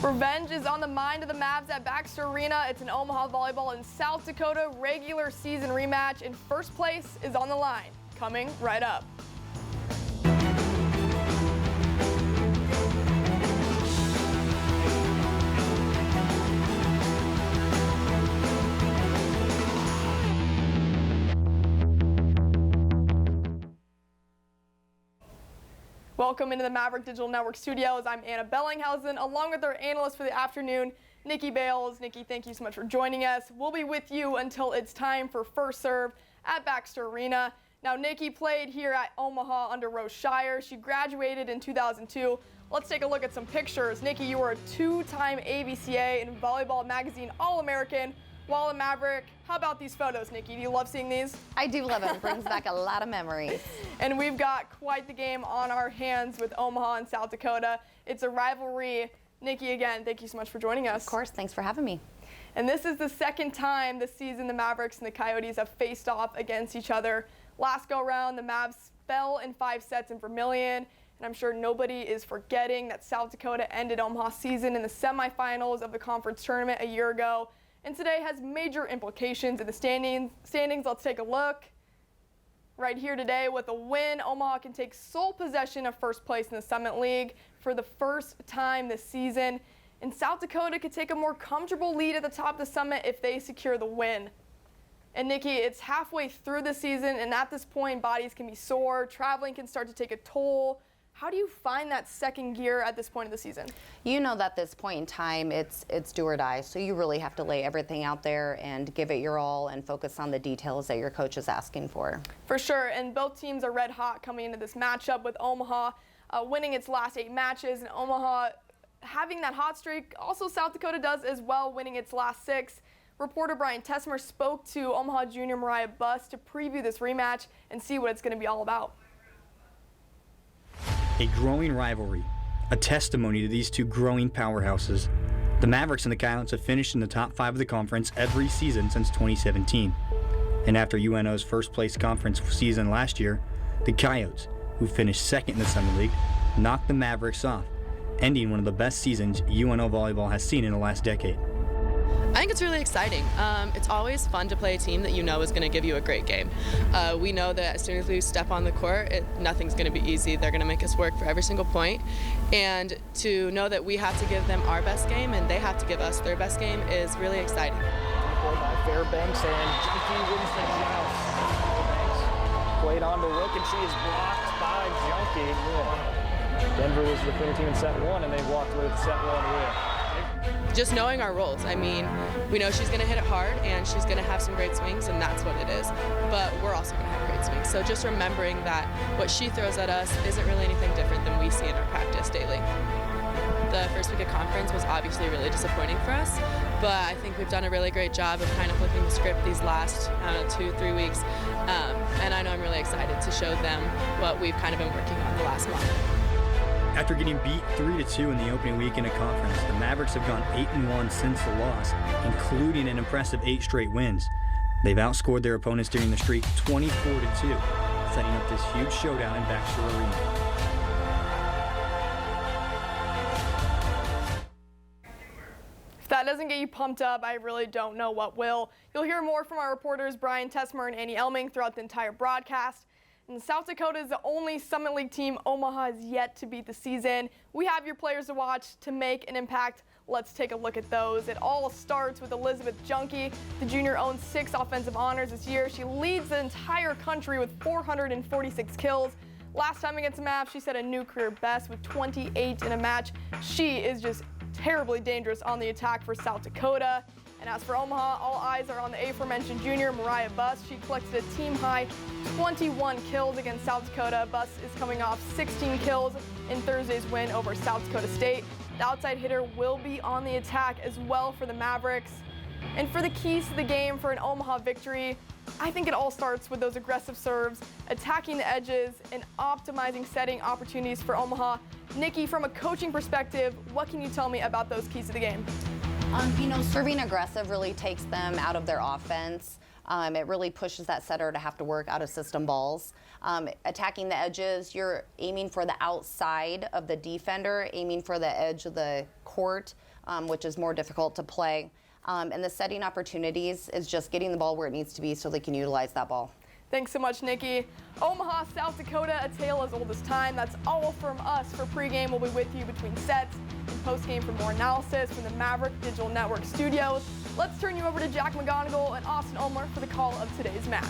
Revenge is on the mind of the Mavs at Baxter Arena. It's an Omaha Volleyball in South Dakota regular season rematch, and first place is on the line. Coming right up. Welcome into the Maverick Digital Network studios. I'm Anna Bellinghausen, along with our analyst for the afternoon, Nikki Bales. Nikki, thank you so much for joining us. We'll be with you until it's time for first serve at Baxter Arena. Now, Nikki played here at Omaha under Rose Shire. She graduated in 2002. Let's take a look at some pictures. Nikki, you were a two-time AVCA and Volleyball Magazine All-American while a Maverick. How about these photos, Nikki? Do you love seeing these? I do love it. It brings back a lot of memories. And we've got quite the game on our hands with Omaha and South Dakota. It's a rivalry. Nikki, again, thank you so much for joining us. Of course, thanks for having me. And this is the second time this season the Mavericks and the Coyotes have faced off against each other. Last go-round, the Mavs fell in 5 sets in Vermillion. And I'm sure nobody is forgetting that South Dakota ended Omaha's season in the semifinals of the conference tournament a year ago. And today has major implications in the standings. Let's take a look. Right here today, with a win, Omaha can take sole possession of first place in the Summit League for the first time this season. And South Dakota could take a more comfortable lead at the top of the Summit if they secure the win. And Nikki, it's halfway through the season, and at this point, bodies can be sore, traveling can start to take a toll. How do you find that second gear at this point of the season? You know that at this point in time, it's do or die. So you really have to lay everything out there and give it your all and focus on the details that your coach is asking for. For sure, and both teams are red hot coming into this matchup, with Omaha winning its last 8 matches, and Omaha having that hot streak. Also, South Dakota does as well, winning its last 6. Reporter Brian Tessmer spoke to Omaha junior Mariah Buss to preview this rematch and see what it's going to be all about. A growing rivalry, a testimony to these two growing powerhouses. The Mavericks and the Coyotes have finished in the top 5 of the conference every season since 2017. And after UNO's first place conference season last year, the Coyotes, who finished second in the Summit League, knocked the Mavericks off, ending one of the best seasons UNO volleyball has seen in the last decade. I think it's really exciting. It's always fun to play a team that you know is going to give you a great game. We know that as soon as we step on the court, nothing's going to be easy. They're going to make us work for every single point. And to know that we have to give them our best game and they have to give us their best game is really exciting. By Fairbanks, and Junkie wins the house. Fairbanks played on to Rook, and she is blocked by Junkie. Yeah. Denver was the defending team in set 1, and they walked with set 1 win. Just knowing our roles. I mean, we know she's going to hit it hard and she's going to have some great swings, and that's what it is. But we're also going to have great swings. So just remembering that what she throws at us isn't really anything different than we see in our practice daily. The first week of conference was obviously really disappointing for us, but I think we've done a really great job of kind of flipping the script these last 2-3 weeks. And I know I'm really excited to show them what we've kind of been working on the last month. After getting beat 3-2 in the opening weekend of conference, the Mavericks have gone 8-1 since the loss, including an impressive 8 straight wins. They've outscored their opponents during the streak 24-2, setting up this huge showdown in Baxter Arena. If that doesn't get you pumped up, I really don't know what will. You'll hear more from our reporters Brian Tessmer and Annie Elming throughout the entire broadcast. And South Dakota is the only Summit League team Omaha has yet to beat this season. We have your players to watch to make an impact. Let's take a look at those. It all starts with Elizabeth Junkie. The junior owns 6 offensive honors this year. She leads the entire country with 446 kills. Last time against the Mavs, she set a new career best with 28 in a match. She is just terribly dangerous on the attack for South Dakota. And as for Omaha, all eyes are on the aforementioned junior Mariah Buss. She collected a team-high 21 kills against South Dakota. Buss is coming off 16 kills in Thursday's win over South Dakota State. The outside hitter will be on the attack as well for the Mavericks. And for the keys to the game for an Omaha victory, I think it all starts with those aggressive serves, attacking the edges, and optimizing setting opportunities for Omaha. Nikki, from a coaching perspective, what can you tell me about those keys to the game? Serving aggressive really takes them out of their offense. It really pushes that setter to have to work out of system balls. Attacking the edges, you're aiming for the outside of the defender, aiming for the edge of the court. which is more difficult to play. And the setting opportunities is just getting the ball where it needs to be so they can utilize that ball. Thanks so much, Nikki. Omaha, South Dakota, a tale as old as time. That's all from us. For pregame, we'll be with you between sets and postgame for more analysis from the Maverick Digital Network studios. Let's turn you over to Jack McGonigal and Austin Ulmer for the call of today's match.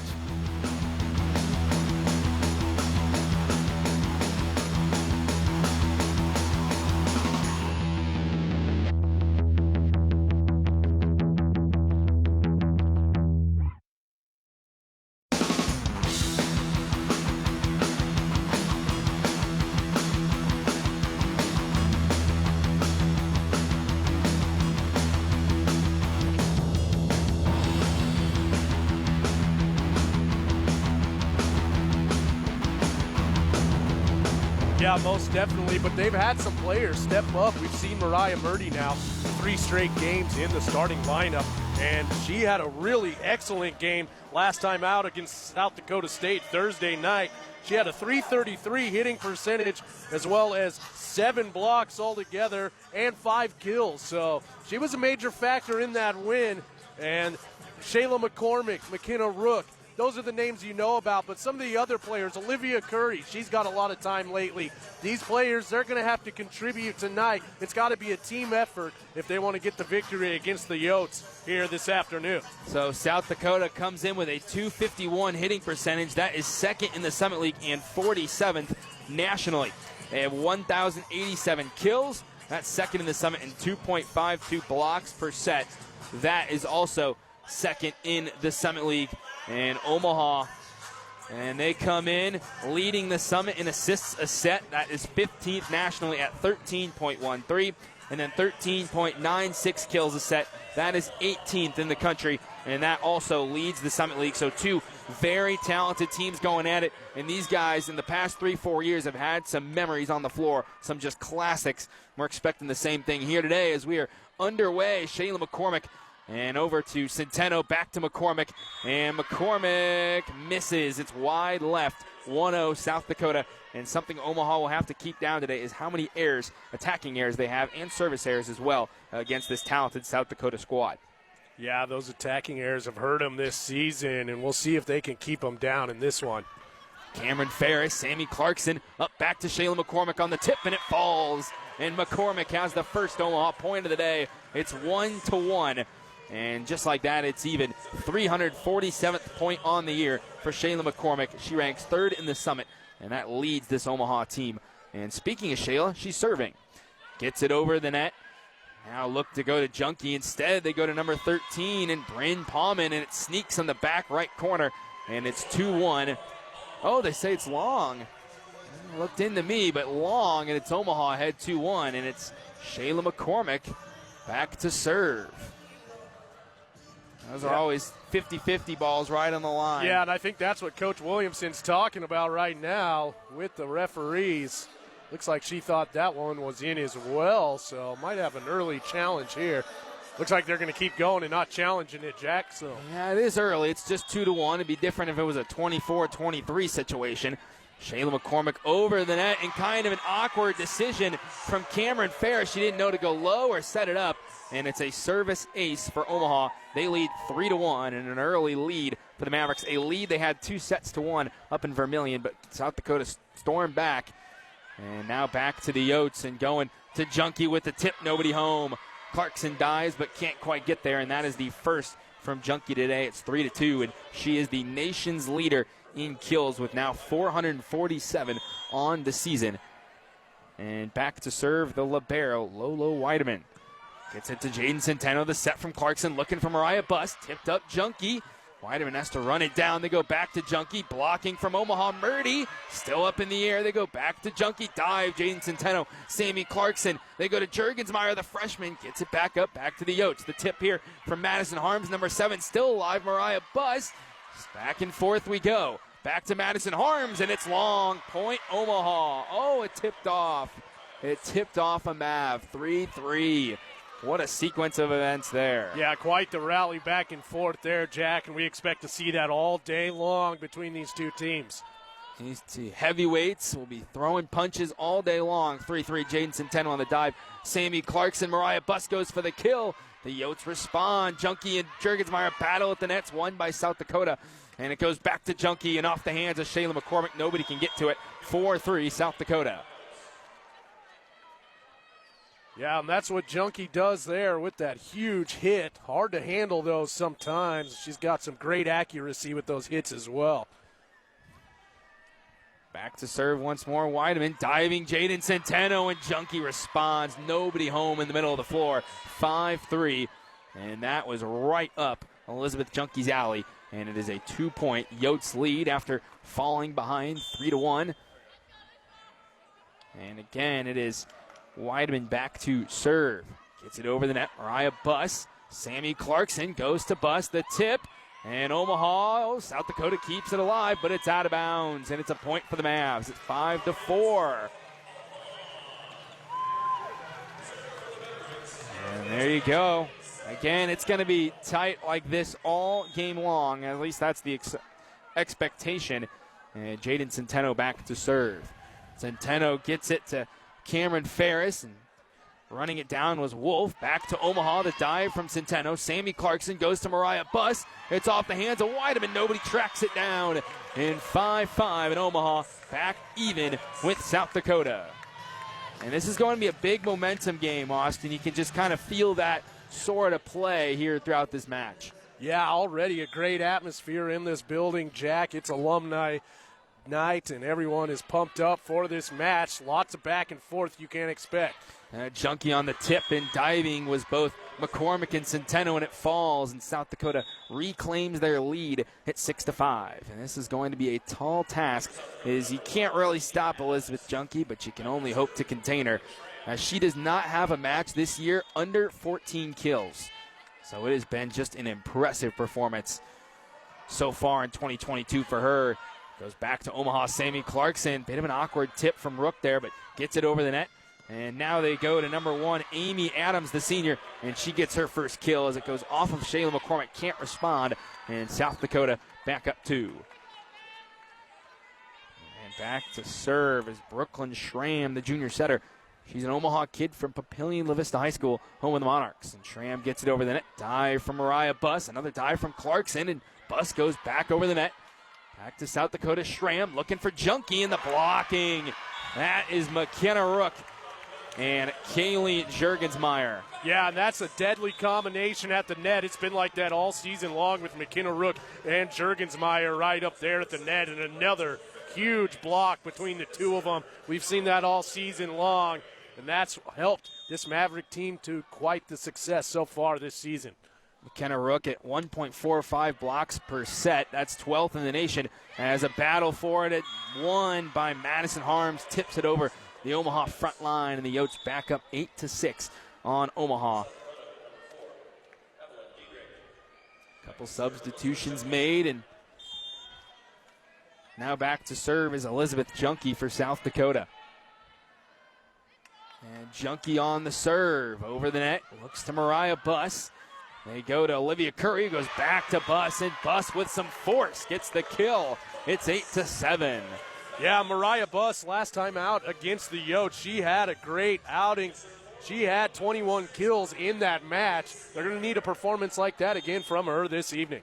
Yeah, most definitely, but they've had some players step up. We've seen Mariah Murdy now 3 straight games in the starting lineup, and she had a really excellent game last time out against South Dakota State Thursday night. She had a .333 hitting percentage as well as 7 blocks altogether and 5 kills. So she was a major factor in that win. And Shayla McCormick, McKenna Rook, those are the names you know about, but some of the other players, Olivia Curry, she's got a lot of time lately. These players, they're going to have to contribute tonight. It's got to be a team effort if they want to get the victory against the Yotes here this afternoon. So South Dakota comes in with a .251 hitting percentage. That is second in the Summit League and 47th nationally. They have 1,087 kills. That's second in the Summit and 2.52 blocks per set. That is also second in the Summit League. And Omaha, and they come in leading the Summit in assists a set. That is 15th nationally at 13.13, and then 13.96 kills a set. That is 18th in the country, and that also leads the Summit League. So 2 very talented teams going at it, and these guys in the past 3-4 years have had some memories on the floor, some just classics. We're expecting the same thing here today as we are underway. Shayla McCormick. And over to Centeno, back to McCormick, and McCormick misses. It's wide left, 1-0 South Dakota, and something Omaha will have to keep down today is how many errors, attacking errors they have, and service errors as well against this talented South Dakota squad. Yeah, those attacking errors have hurt them this season, and we'll see if they can keep them down in this one. Cameron Ferris, Sammy Clarkson, up back to Shayla McCormick on the tip, and it falls. And McCormick has the first Omaha point of the day. It's 1-1. And just like that, it's even. 347th point on the year for Shayla McCormick. She ranks 3rd in the Summit, and that leads this Omaha team. And speaking of Shayla, she's serving. Gets it over the net. Now look to go to Junkie. Instead, they go to number 13 and Bryn Palman, and it sneaks on the back right corner, and it's 2-1. Oh, they say it's long. Looked into me, but long, and it's Omaha ahead 2-1, and it's Shayla McCormick back to serve. Those are always 50-50 balls right on the line. Yeah, and I think that's what Coach Williamson's talking about right now with the referees. Looks like she thought that one was in as well, so might have an early challenge here. Looks like they're going to keep going and not challenging it, Jack. So yeah, it is early. It's just 2-1. It'd be different if it was a 24-23 situation. Shayla McCormick over the net, and kind of an awkward decision from Cameron Ferris. She didn't know to go low or set it up, and it's a service ace for Omaha. They lead 3-1 and an early lead for the Mavericks. A lead they had 2-1 up in Vermilion, but South Dakota stormed back. And now back to the Yotes and going to Junkie with the tip. Nobody home. Clarkson dives but can't quite get there, and that is the first from Junkie today. It's 3-2, and she is the nation's leader in kills with now 447 on the season. And back to serve the libero, Lolo Weideman. Gets it to Jaden Centeno, the set from Clarkson, looking for Mariah Bust. Tipped up Junkie. Weideman has to run it down. They go back to Junkie. Blocking from Omaha. Murdy still up in the air. They go back to Junkie. Dive, Jaden Centeno. Sammy Clarkson. They go to Juergensmeyer, the freshman. Gets it back up, back to the Yotes. The tip here from Madison Harms, number 7. Still alive, Mariah Bust. Back and forth we go. Back to Madison Harms, and it's long. Point Omaha. Oh, it tipped off. It tipped off a Mav. 3-3. What a sequence of events there. Yeah, quite the rally back and forth there, Jack, and we expect to see that all day long between these two teams. These two heavyweights will be throwing punches all day long. 3-3, Jaden Centeno on the dive. Sammy Clarkson, Mariah Buss goes for the kill. The Yotes respond. Junkie and Jurgensmeyer battle at the nets, won by South Dakota. And it goes back to Junkie and off the hands of Shayla McCormick. Nobody can get to it. 4-3, South Dakota. Yeah, and that's what Junkie does there with that huge hit. Hard to handle those sometimes. She's got some great accuracy with those hits as well. Back to serve once more. Weideman diving. Jaden Centeno, and Junkie responds. Nobody home in the middle of the floor. 5-3. And that was right up Elizabeth Junkie's alley. And it is a 2-point Yotes lead after falling behind 3-1. And again, it is Weideman back to serve. Gets it over the net. Mariah Buss. Sammy Clarkson goes to Buss. The tip. And Omaha, South Dakota keeps it alive, but it's out of bounds, and it's a point for the Mavs. It's 5-4. And there you go. Again, it's going to be tight like this all game long. At least that's the expectation. And Jaden Centeno back to serve. Centeno gets it to Cameron Ferris, and running it down was Wolf. Back to Omaha. The dive from Centeno. Sammy Clarkson goes to Mariah Buss. It's off the hands of Weideman. Nobody tracks it down. In 5-5 in Omaha. Back even with South Dakota. And this is going to be a big momentum game, Austin. You can just kind of feel that sort of play here throughout this match. Yeah, already a great atmosphere in this building, Jack. It's alumni night, and everyone is pumped up for this match. Lots of back and forth you can't expect. Junkie on the tip and diving was both McCormick and Centeno, and it falls, and South Dakota reclaims their lead at 6-5. And this is going to be a tall task, as you can't really stop Elizabeth Junkie, but you can only hope to contain her, as she does not have a match this year under 14 kills. So it has been just an impressive performance so far in 2022 for her. Goes back to Omaha, Sammy Clarkson. Bit of an awkward tip from Rook there, but gets it over the net. And now they go to number 1, Amy Adams, the senior, and she gets her first kill as it goes off of Shayla McCormick. Can't respond, and South Dakota back up 2. And back to serve is Brooklyn Schramm, the junior setter. She's an Omaha kid from Papillion La Vista High School, home of the Monarchs. And Schramm gets it over the net. Dive from Mariah Buss. Another dive from Clarkson, and Buss goes back over the net. Back to South Dakota. Schramm looking for Junkie in the blocking. That is McKenna Rook and Kaylee Jurgensmeyer. Yeah, and that's a deadly combination at the net. It's been like that all season long with McKenna Rook and Jurgensmeyer right up there at the net, and another huge block between the two of them. We've seen that all season long, and that's helped this Maverick team to quite the success so far this season. McKenna Rook at 1.45 blocks per set. That's 12th in the nation. As a battle for it at 1 by Madison Harms tips it over the Omaha front line, and the Yotes back up 8-6 on Omaha. Couple substitutions made, and now back to serve is Elizabeth Junkie for South Dakota. And Junkie on the serve over the net. Looks to Mariah Buss. They go to Olivia Curry, who goes back to Buss, and Buss with some force gets the kill. It's 8-7. Yeah, Mariah Buss last time out against the Yotes, she had a great outing. She had 21 kills in that match. They're going to need a performance like that again from her this evening.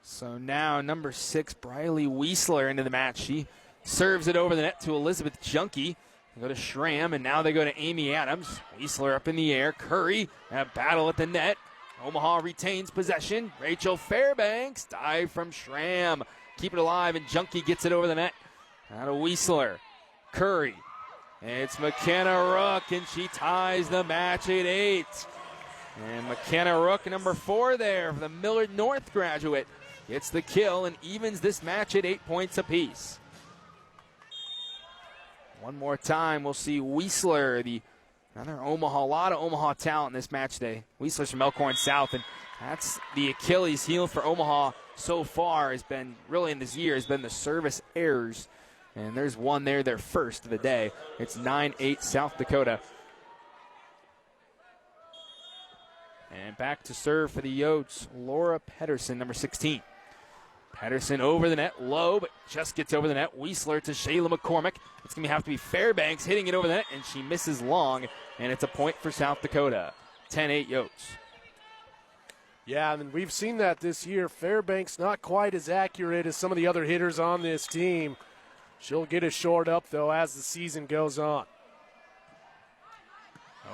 So now number 6, Briley Wiesler into the match. She serves it over the net to Elizabeth Junkie. They go to Schramm, and now they go to Amy Adams. Wiesler up in the air. Curry, a battle at the net. Omaha retains possession. Rachel Fairbanks, dive from Schramm. Keep it alive, and Junkie gets it over the net. Out of Wiesler. Curry. It's McKenna Rook, and she ties the match at 8. And McKenna Rook, number 4 there for the Millard North graduate, gets the kill and evens this match at 8 points apiece. One more time, we'll see Wiesler, another Omaha, a lot of Omaha talent in this match today. Wiesler's from Elkhorn South, and that's the Achilles heel for Omaha so far has been, really in this year, has been the service errors. And there's one there, their first of the day. It's 9-8 South Dakota. And back to serve for the Yotes, Laura Pedersen, number 16. Pedersen over the net, low, but just gets over the net. Weisler to Shayla McCormick. It's going to have to be Fairbanks hitting it over the net, and she misses long, and it's a point for South Dakota. 10-8 Yotes. Yeah, and we've seen that this year. Fairbanks not quite as accurate as some of the other hitters on this team. She'll get it shored up, though, as the season goes on.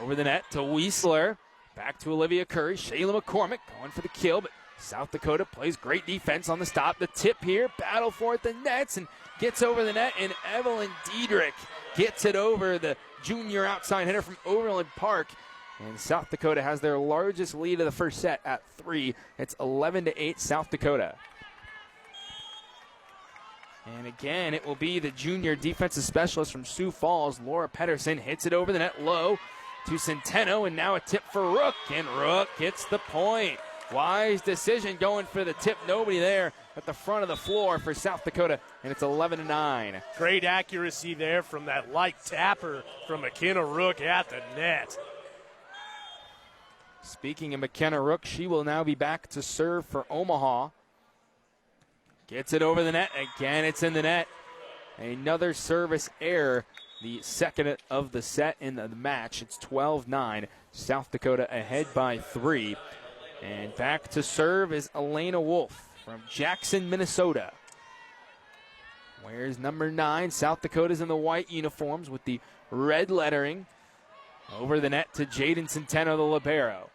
Over the net to Weisler. Back to Olivia Curry. Shayla McCormick going for the kill, but South Dakota plays great defense on the stop. The tip here, battle for it, the nets, and gets over the net, and Evelyn Diedrich gets it over, the junior outside hitter from Overland Park. And South Dakota has their largest lead of the first set at 3. It's 11-8 South Dakota. And again, it will be the junior defensive specialist from Sioux Falls, Laura Pedersen, hits it over the net low to Centeno, and now a tip for Rook, and Rook gets the point. Wise decision going for the tip. Nobody there at the front of the floor for South Dakota, and it's 11-9. Great accuracy there from that light tapper from McKenna Rook at the net. Speaking of McKenna Rook, she will now be back to serve for Omaha. Gets it over the net. Again, it's in the net. Another service error. The second of the set in the match. It's 12-9. South Dakota ahead by 3. And back to serve is Elena Wolf from Jackson, Minnesota. Where's number 9? South Dakota's in the white uniforms with the red lettering. Over the net to Jaden Centeno, the libero.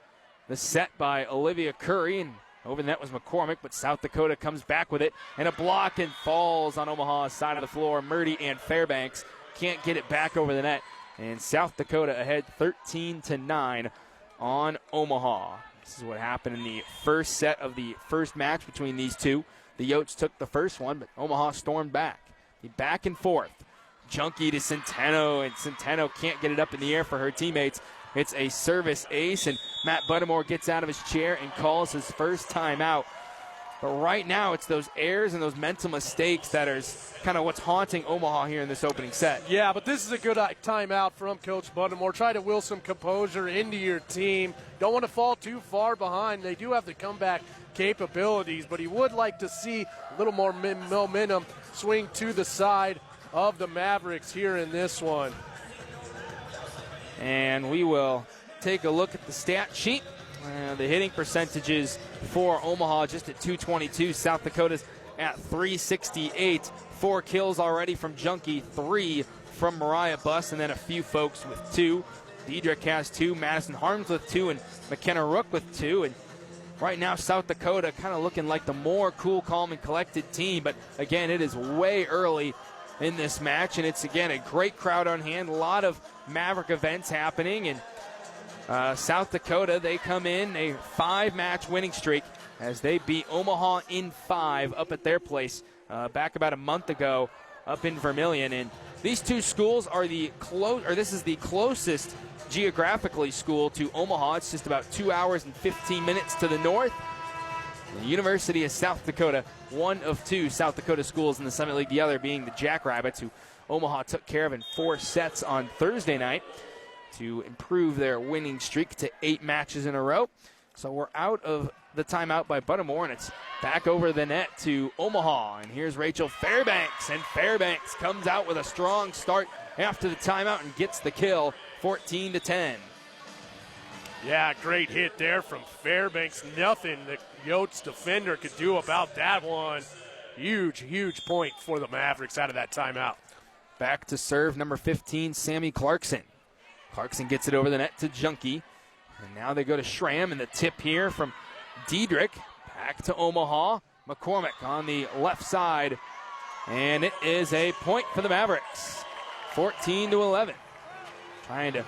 The set by Olivia Curry, and over the net was McCormick, but South Dakota comes back with it, and a block and falls on Omaha's side of the floor. Murdy and Fairbanks can't get it back over the net, and South Dakota ahead 13-9 on Omaha. This is what happened in the first set of the first match between these two. The Yotes took the first one, but Omaha stormed back. The back and forth. Junkie to Centeno, and Centeno can't get it up in the air for her teammates. It's a service ace, and Matt Buttermore gets out of his chair and calls his first timeout. But right now, it's those errors and those mental mistakes that are kind of what's haunting Omaha here in this opening set. Yeah, but this is a good timeout from Coach Buttermore. Try to will some composure into your team. Don't want to fall too far behind. They do have the comeback capabilities, but he would like to see a little more momentum swing to the side of the Mavericks here in this one. And we will take a look at the stat sheet. The hitting percentages for Omaha just at 222. South Dakota's at 368. 4 kills already from Junkie, 3 from Mariah Buss, and then a few folks with 2. Diedrich has 2, Madison Harms with 2, and McKenna Rook with 2. And right now, South Dakota kind of looking like the more cool, calm, and collected team. But again, it is way early in this match, and it's again a great crowd on hand. A lot of Maverick events happening, and South Dakota, they come in a 5-match winning streak as they beat Omaha in 5 up at their place back about a month ago up in Vermilion. And these two schools are this is the closest geographically school to Omaha. It's just about 2 hours and 15 minutes to the north. The University of South Dakota, one of 2 South Dakota schools in the Summit League, the other being the Jackrabbits, who Omaha took care of in 4 sets on Thursday night to improve their winning streak to 8 matches in a row. So we're out of the timeout by Buttermore, and it's back over the net to Omaha. And here's Rachel Fairbanks, and Fairbanks comes out with a strong start after the timeout and gets the kill, 14-10. Yeah, great hit there from Fairbanks. Nothing the Yotes defender could do about that one. Huge, huge point for the Mavericks out of that timeout. Back to serve number 15, Sammy Clarkson. Clarkson gets it over the net to Junkie. And now they go to Schramm, and the tip here from Diedrich. Back to Omaha. McCormick on the left side. And it is a point for the Mavericks. 14-11. Trying to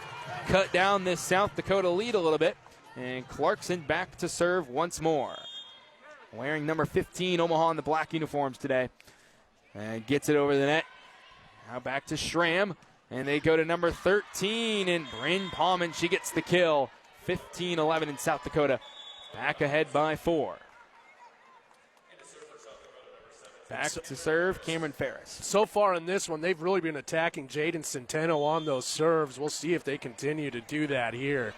cut down this South Dakota lead a little bit. And Clarkson back to serve once more. Wearing number 15, Omaha in the black uniforms today. And gets it over the net. Now back to Schramm. And they go to number 13, and Bryn Palman, she gets the kill. 15-11 in South Dakota. Back ahead by 4. Back to serve, Cameron Ferris. So far in this one, they've really been attacking Jaden Centeno on those serves. We'll see if they continue to do that here.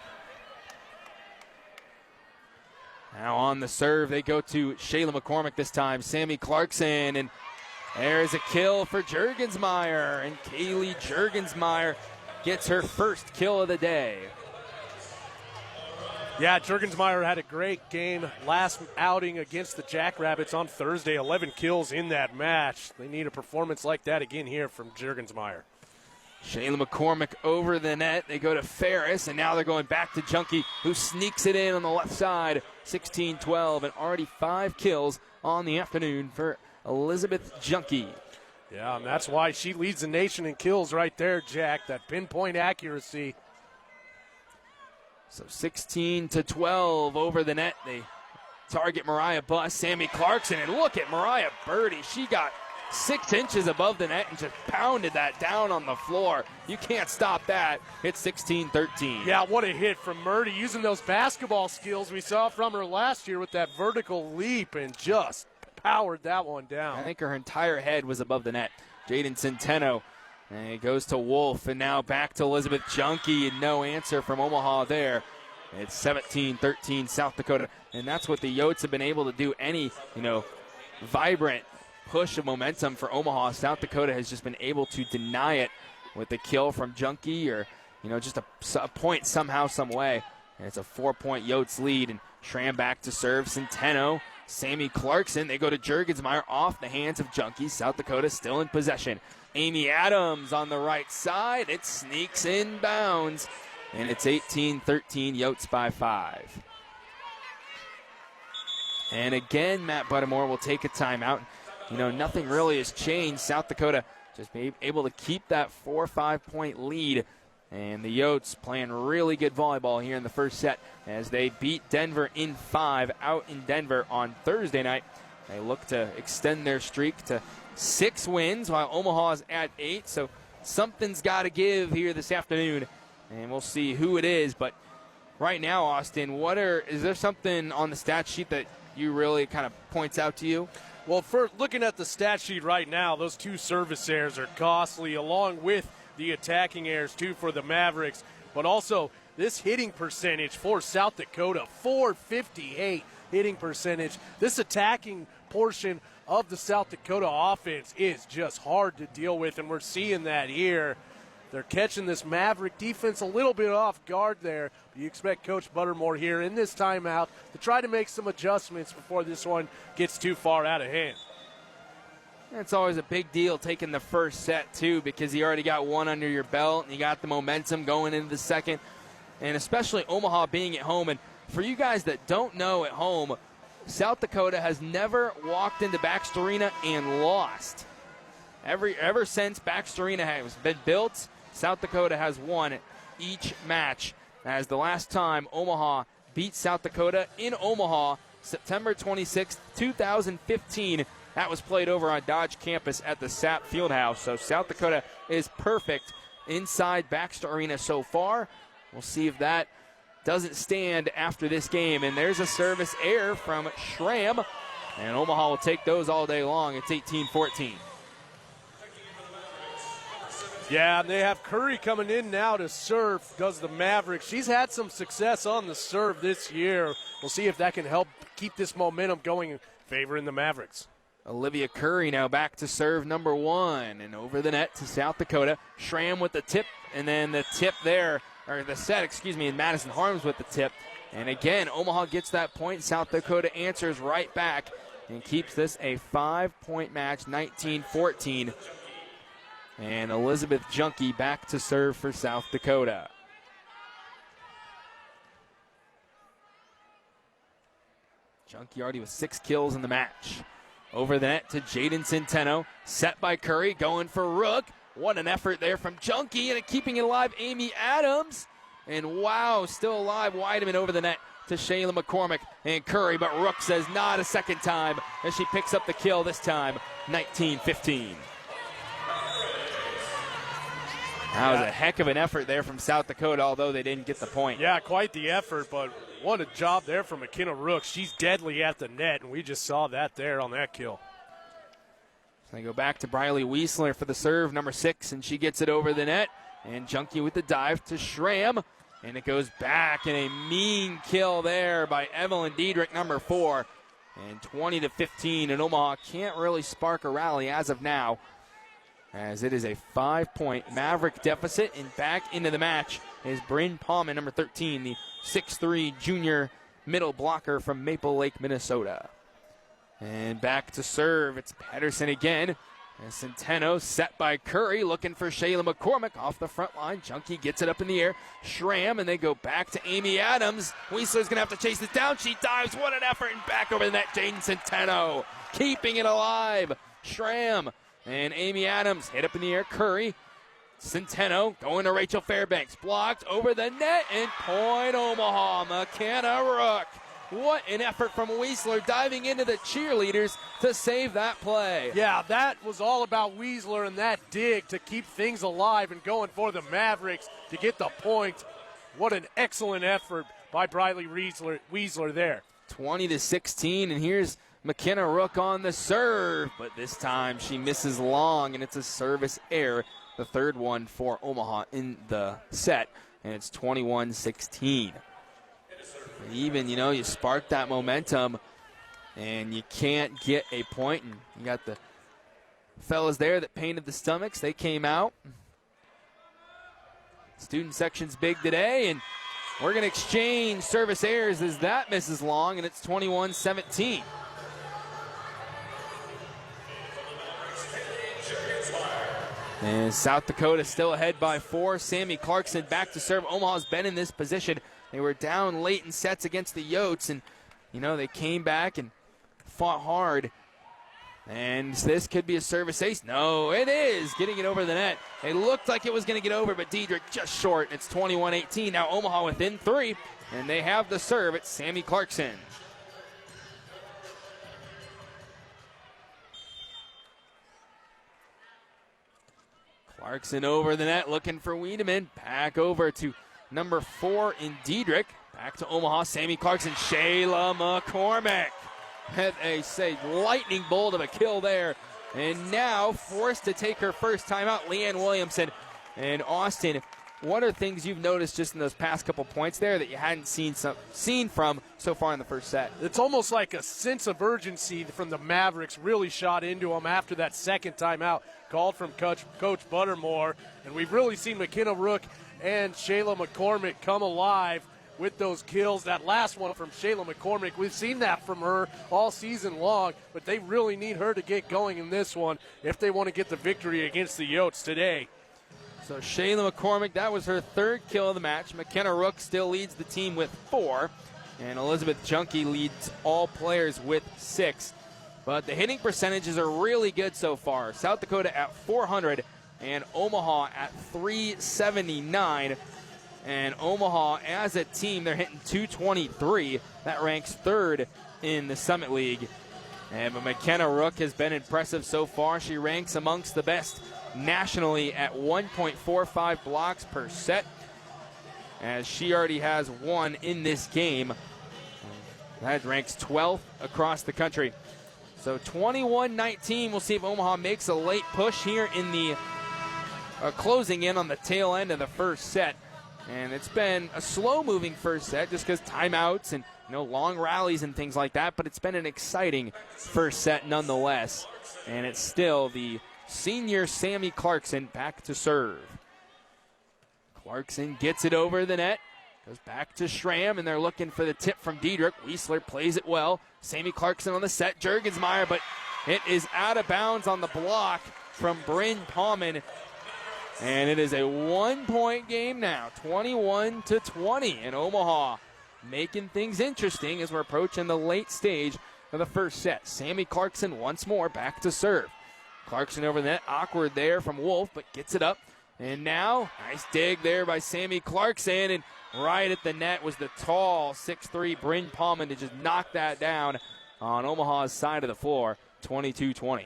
Now on the serve, they go to Shayla McCormick this time. Sammy Clarkson, and there's a kill for Juergensmeyer, and Kaylee Juergensmeyer gets her first kill of the day. Yeah, Juergensmeyer had a great game last outing against the Jackrabbits on Thursday. 11 kills in that match. They need a performance like that again here from Juergensmeyer. Shayla McCormick over the net. They go to Ferris, and now they're going back to Junkie, who sneaks it in on the left side. 16-12, and already 5 kills on the afternoon for Elizabeth Junkie. Yeah, and that's why she leads the nation in kills right there, Jack. That pinpoint accuracy. So 16-12 over the net. They target Mariah Buss, Sammy Clarkson, and look at Mariah Birdie. She got 6 inches above the net and just pounded that down on the floor. You can't stop that. It's 16-13. Yeah, what a hit from Murdy, using those basketball skills we saw from her last year with that vertical leap, and just powered that one down. I think her entire head was above the net. Jaden Centeno, and it goes to Wolf, and now back to Elizabeth Junkie, and no answer from Omaha there. It's 17-13 South Dakota, and that's what the Yotes have been able to do. Any, vibrant push of momentum for Omaha, South Dakota has just been able to deny it with the kill from Junkie, or just a point somehow, some way. And it's a 4-point Yotes lead, and Schramm back to serve. Centeno, Sammy Clarkson, they go to Juergensmeyer off the hands of Junkie. South Dakota still in possession. Amy Adams on the right side, it sneaks in bounds, and it's 18-13 Yotes by 5. And again, Matt Buttermore will take a timeout. Nothing really has changed. South Dakota just able to keep that 4 or 5 point lead. And the Yotes playing really good volleyball here in the first set as they beat Denver in 5 out in Denver on Thursday night. They look to extend their streak to 6 wins while Omaha's at 8. So something's got to give here this afternoon, and we'll see who it is. But right now, Austin, is there something on the stat sheet that you really kind of points out to you? Well, for looking at the stat sheet right now, those 2 service errors are costly, along with the attacking errors, too, for the Mavericks. But also, this hitting percentage for South Dakota, .458 hitting percentage. This attacking portion of the South Dakota offense is just hard to deal with, and we're seeing that here. They're catching this Maverick defense a little bit off guard there. But you expect Coach Buttermore here in this timeout to try to make some adjustments before this one gets too far out of hand. It's always a big deal taking the first set, too, because you already got one under your belt, and you got the momentum going into the second, and especially Omaha being at home. And for you guys that don't know at home, South Dakota has never walked into Baxter Arena and lost. Ever since Baxter Arena has been built, South Dakota has won each match. As the last time Omaha beat South Dakota in Omaha, September 26, 2015. That was played over on Dodge campus at the SAP Fieldhouse. So South Dakota is perfect inside Baxter Arena so far. We'll see if that doesn't stand after this game. And there's a service error from Schramm, and Omaha will take those all day long. It's 18-14. Yeah, and they have Curry coming in now to serve, does the Mavericks. She's had some success on the serve this year. We'll see if that can help keep this momentum going in favor in the Mavericks. Olivia Curry now back to serve number 1, and over the net to South Dakota. Schramm with the tip, and then the tip there, or the set, and Madison Harms with the tip. And again, Omaha gets that point. South Dakota answers right back and keeps this a 5-point match, 19-14. And Elizabeth Junkie back to serve for South Dakota. Junkie already with 6 kills in the match. Over the net to Jaden Centeno. Set by Curry, going for Rook. What an effort there from Junkie, and keeping it alive, Amy Adams. And wow, still alive, Weideman over the net to Shayla McCormick and Curry, but Rook says not a second time as she picks up the kill this time, 19-15. That was a heck of an effort there from South Dakota, although they didn't get the point. Yeah, quite the effort, but what a job there from McKenna Rook. She's deadly at the net, and we just saw that there on that kill. So they go back to Briley Wiesler for the serve, number 6, and she gets it over the net. And Junkie with the dive to Schramm. And it goes back, and a mean kill there by Evelyn Diedrich, number 4. And 20-15, and Omaha can't really spark a rally as of now, as it is a 5-point Maverick deficit. And back into the match is Bryn Palman, number 13, the 6'3 junior middle blocker from Maple Lake, Minnesota. And back to serve, it's Pedersen again. And Centeno set by Curry, looking for Shayla McCormick off the front line. Junkie gets it up in the air. Schramm, and they go back to Amy Adams. Weisler's going to have to chase this down. She dives. What an effort. And back over the net, Jaden Centeno keeping it alive. Schramm and Amy Adams hit up in the air. Curry. Centeno going to Rachel Fairbanks. Blocked over the net, and point Omaha. McKenna Rook. What an effort from Weisler, diving into the cheerleaders to save that play. Yeah, that was all about Weisler and that dig to keep things alive and going for the Mavericks to get the point. What an excellent effort by Briley Weisler there. 20-16, and here's McKenna Rook on the serve, but this time she misses long, and it's a service error, the third one for Omaha in the set, and it's 21-16. Even, you spark that momentum, and you can't get a point. And you got the fellas there that painted the stomachs. They came out. Student section's big today, and we're going to exchange service errors as that misses long, and it's 21-17. And South Dakota still ahead by 4. Sammy Clarkson back to serve. Omaha's been in this position. They were down late in sets against the Yotes, and, they came back and fought hard. And this could be a service ace. No, it is. Getting it over the net. It looked like it was going to get over, but Diedrich just short. It's 21-18. Now Omaha within 3, and they have the serve. It's Sammy Clarkson. Clarkson over the net, looking for Wiedemann. Back over to number 4 in Diedrich. Back to Omaha, Sammy Clarkson, Shayla McCormick. Had a lightning bolt of a kill there. And now forced to take her first timeout, Leanne Williamson. And Austin, what are things you've noticed just in those past couple points there that you hadn't seen from so far in the first set? It's almost like a sense of urgency from the Mavericks really shot into them after that second timeout called from Coach Buttermore. And we've really seen McKenna Rook and Shayla McCormick come alive with those kills. That last one from Shayla McCormick, we've seen that from her all season long, but they really need her to get going in this one if they want to get the victory against the Yotes today. So Shayla McCormick, that was her 3rd kill of the match. McKenna Rook still leads the team with 4, and Elizabeth Junkie leads all players with 6. But the hitting percentages are really good so far. South Dakota at 400 and Omaha at 379. And Omaha, as a team, they're hitting 223. That ranks 3rd in the Summit League. But McKenna Rook has been impressive so far. She ranks amongst the best nationally at 1.45 blocks per set, as she already has 1 in this game. That ranks 12th across the country. So 21-19. We'll see if Omaha makes a late push here in the closing in on the tail end of the first set. And it's been a slow-moving first set just because timeouts and long rallies and things like that, but it's been an exciting first set nonetheless. And it's still the senior Sammy Clarkson back to serve. Clarkson gets it over the net, goes back to Schramm, and they're looking for the tip from Diedrich. Weisler plays it well. Sammy Clarkson on the set, Jurgensmeyer, but it is out of bounds on the block from Bryn Palman. And it is a 1-point game now, 21-20, and Omaha making things interesting as we're approaching the late stage of the first set. Sammy Clarkson once more back to serve. Clarkson over the net, awkward there from Wolf, but gets it up. And now, nice dig there by Sammy Clarkson, and right at the net was the tall 6'3 Bryn Palman to just knock that down on Omaha's side of the floor, 22-20.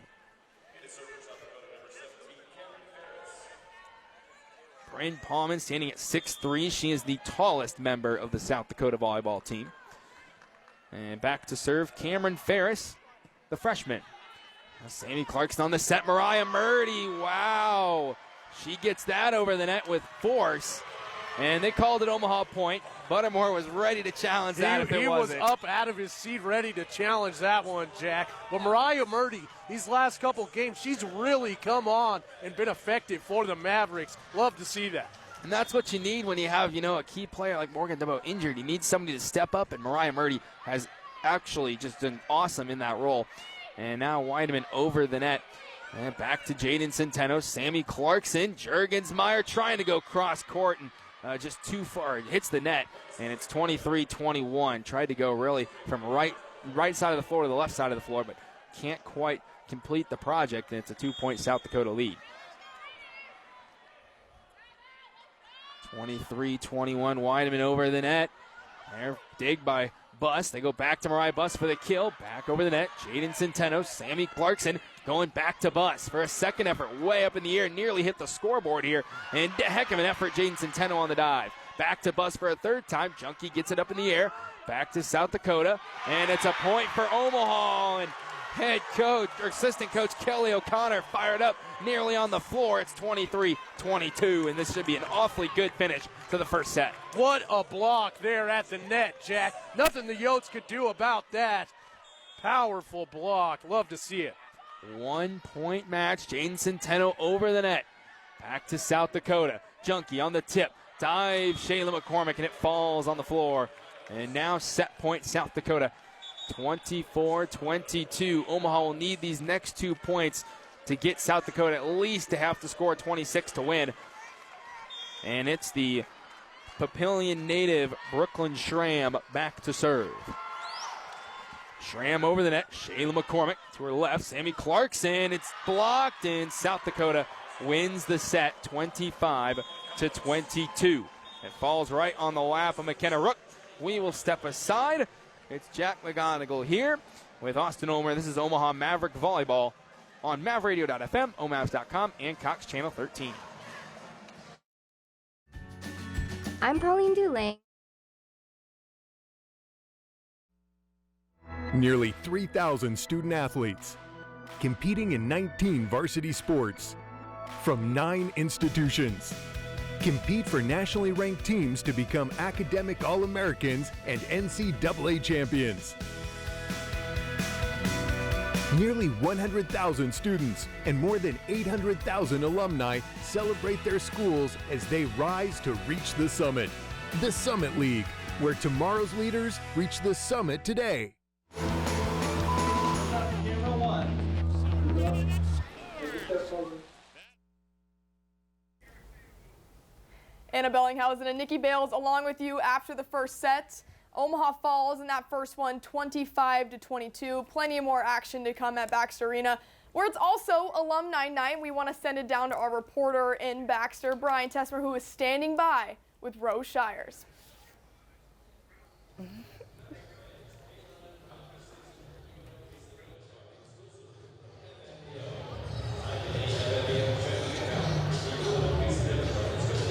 Bryn Palman standing at 6'3". She is the tallest member of the South Dakota volleyball team. And back to serve, Cameron Ferris, the freshman. Sammy Clarkson on the set, Mariah Murdy, wow. She gets that over the net with force. and they called it Omaha point. Buttermore was ready to challenge that if it wasn't. He was up out of his seat ready to challenge that one, Jack. But Mariah Murdy, these last couple games, she's really come on and been effective for the Mavericks. Love to see that. And that's what you need when you have, a key player like Morgan DeBow injured. You need somebody to step up, and Mariah Murdy has actually just done awesome in that role. And now Weideman over the net. And back to Jaden Centeno, Sammy Clarkson, Juergensmeyer trying to go cross court and just too far. It hits the net, and it's 23-21. Tried to go really from right side of the floor to the left side of the floor, but can't quite complete the project, and it's a 2-point South Dakota lead. 23-21, Weideman over the net. There, dig by Buss. They go back to Mariah Buss for the kill. Back over the net, Jaden Centeno, Sammy Clarkson going back to Buss for a second effort. Way up in the air, nearly hit the scoreboard here. And a heck of an effort, Jaden Centeno on the dive. Back to Buss for a third time. Junkie gets it up in the air. Back to South Dakota. And it's a point for Omaha. And head coach, or assistant coach Kelly O'Connor fired up nearly on the floor. It's 23-22, and this should be an awfully good finish to the first set. What a block there at the net, Jack. Nothing the Yotes could do about that. Powerful block. Love to see it. 1-point match. Jaden Centeno over the net. Back to South Dakota. Junkie on the tip. Dive Shayla McCormick, and it falls on the floor. And now set point South Dakota. 24-22. Omaha will need these next 2 points to get South Dakota at least to have to score 26 to win. And it's the Papillion native Brooklyn Schramm back to serve. Schramm over the net. Shayla McCormick to her left. Sammy Clarkson. It's blocked, and South Dakota wins the set 25-22. It falls right on the lap of McKenna Rook. We will step aside. It's Jack McGonigal here with Austin Omer. This is Omaha Maverick Volleyball on mavradio.fm, omavs.com, and Cox Channel 13. I'm Pauline Dulane. Nearly 3,000 student athletes competing in 19 varsity sports from 9 institutions. Compete for nationally ranked teams to become academic All-Americans and NCAA champions. Nearly 100,000 students and more than 800,000 alumni celebrate their schools as they rise to reach the summit. The Summit League, where tomorrow's leaders reach the summit today. Anna Bellinghausen and Nikki Bales along with you after the first set. Omaha falls in that first one 25-22. Plenty of more action to come at Baxter Arena, where it's also alumni night. We want to send it down to our reporter in Baxter, Brian Tesmer, who is standing by with Rose Shires.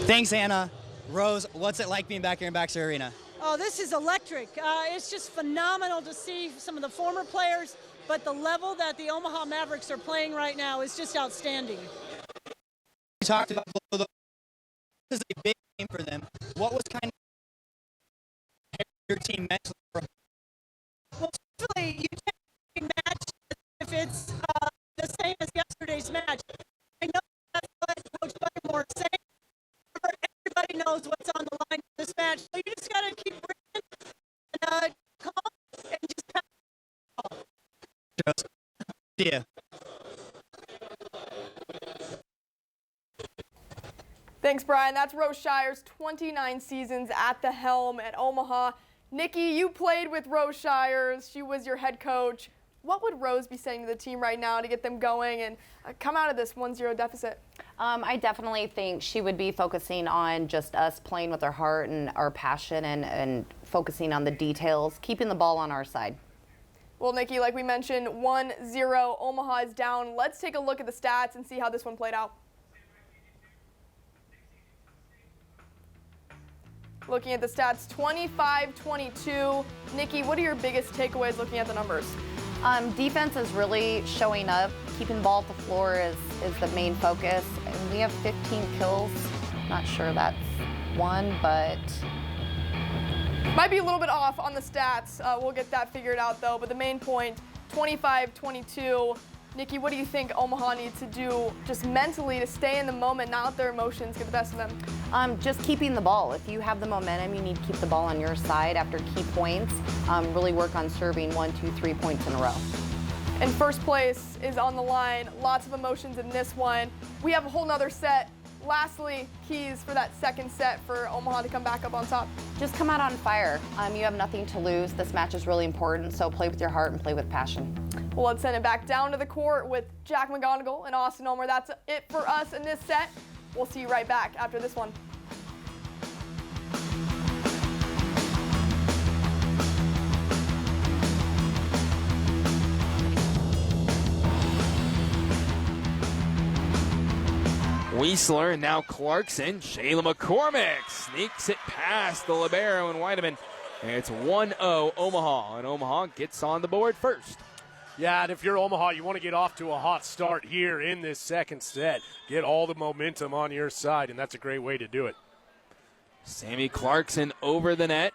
Thanks, Anna. Rose, what's it like being back here in Baxter Arena? Oh, this is electric. It's just phenomenal to see some of the former players, but the level that the Omaha Mavericks are playing right now is just outstanding. You talked about this is a big game for them. What was kind of your team mentally? Well, truthfully, you can't match if it's the same as yesterday's match. I know that's what Coach Buttermore is saying. Everybody knows what's on the line for this match, so you just got to keep bringing and calm and just Yeah. Thanks, Brian. That's Rose Shires, 29 seasons at the helm at Omaha. Nikki, you played with Rose Shires. She was your head coach. What would Rose be saying to the team right now to get them going and come out of this 1-0 deficit? I definitely think she would be focusing on just us playing with our heart and our passion and focusing on the details, keeping the ball on our side. Well, Nikki, like we mentioned, 1-0, Omaha is down. Let's take a look at the stats and see how this one played out. Looking at the stats, 25-22. Nikki, what are your biggest takeaways looking at the numbers? Defense is really showing up. Keeping the ball off the floor is the main focus. And we have 15 kills. Not sure that's 1, but might be a little bit off on the stats. We'll get that figured out, though. But the main point, 25-22. Nikki, what do you think Omaha needs to do just mentally to stay in the moment, not let their emotions get the best of them? just keeping the ball. If you have the momentum, you need to keep the ball on your side after key points. Really work on serving 1, 2, 3 points in a row. And first place is on the line. Lots of emotions in this one. We have a whole nother set. Lastly, keys for that second set for Omaha to come back up on top. Just come out on fire. You have nothing to lose. This match is really important, so play with your heart and play with passion. Well, let's send it back down to the court with Jack McGonigal and Austin Ulmer. That's it for us in this set. We'll see you right back after this one. Weisler and now Clarkson. Shayla McCormick sneaks it past the libero and Weideman. And it's 1-0 Omaha, and Omaha gets on the board first. Yeah, and if you're Omaha, you want to get off to a hot start here in this second set. Get all the momentum on your side, and that's a great way to do it. Sammy Clarkson over the net.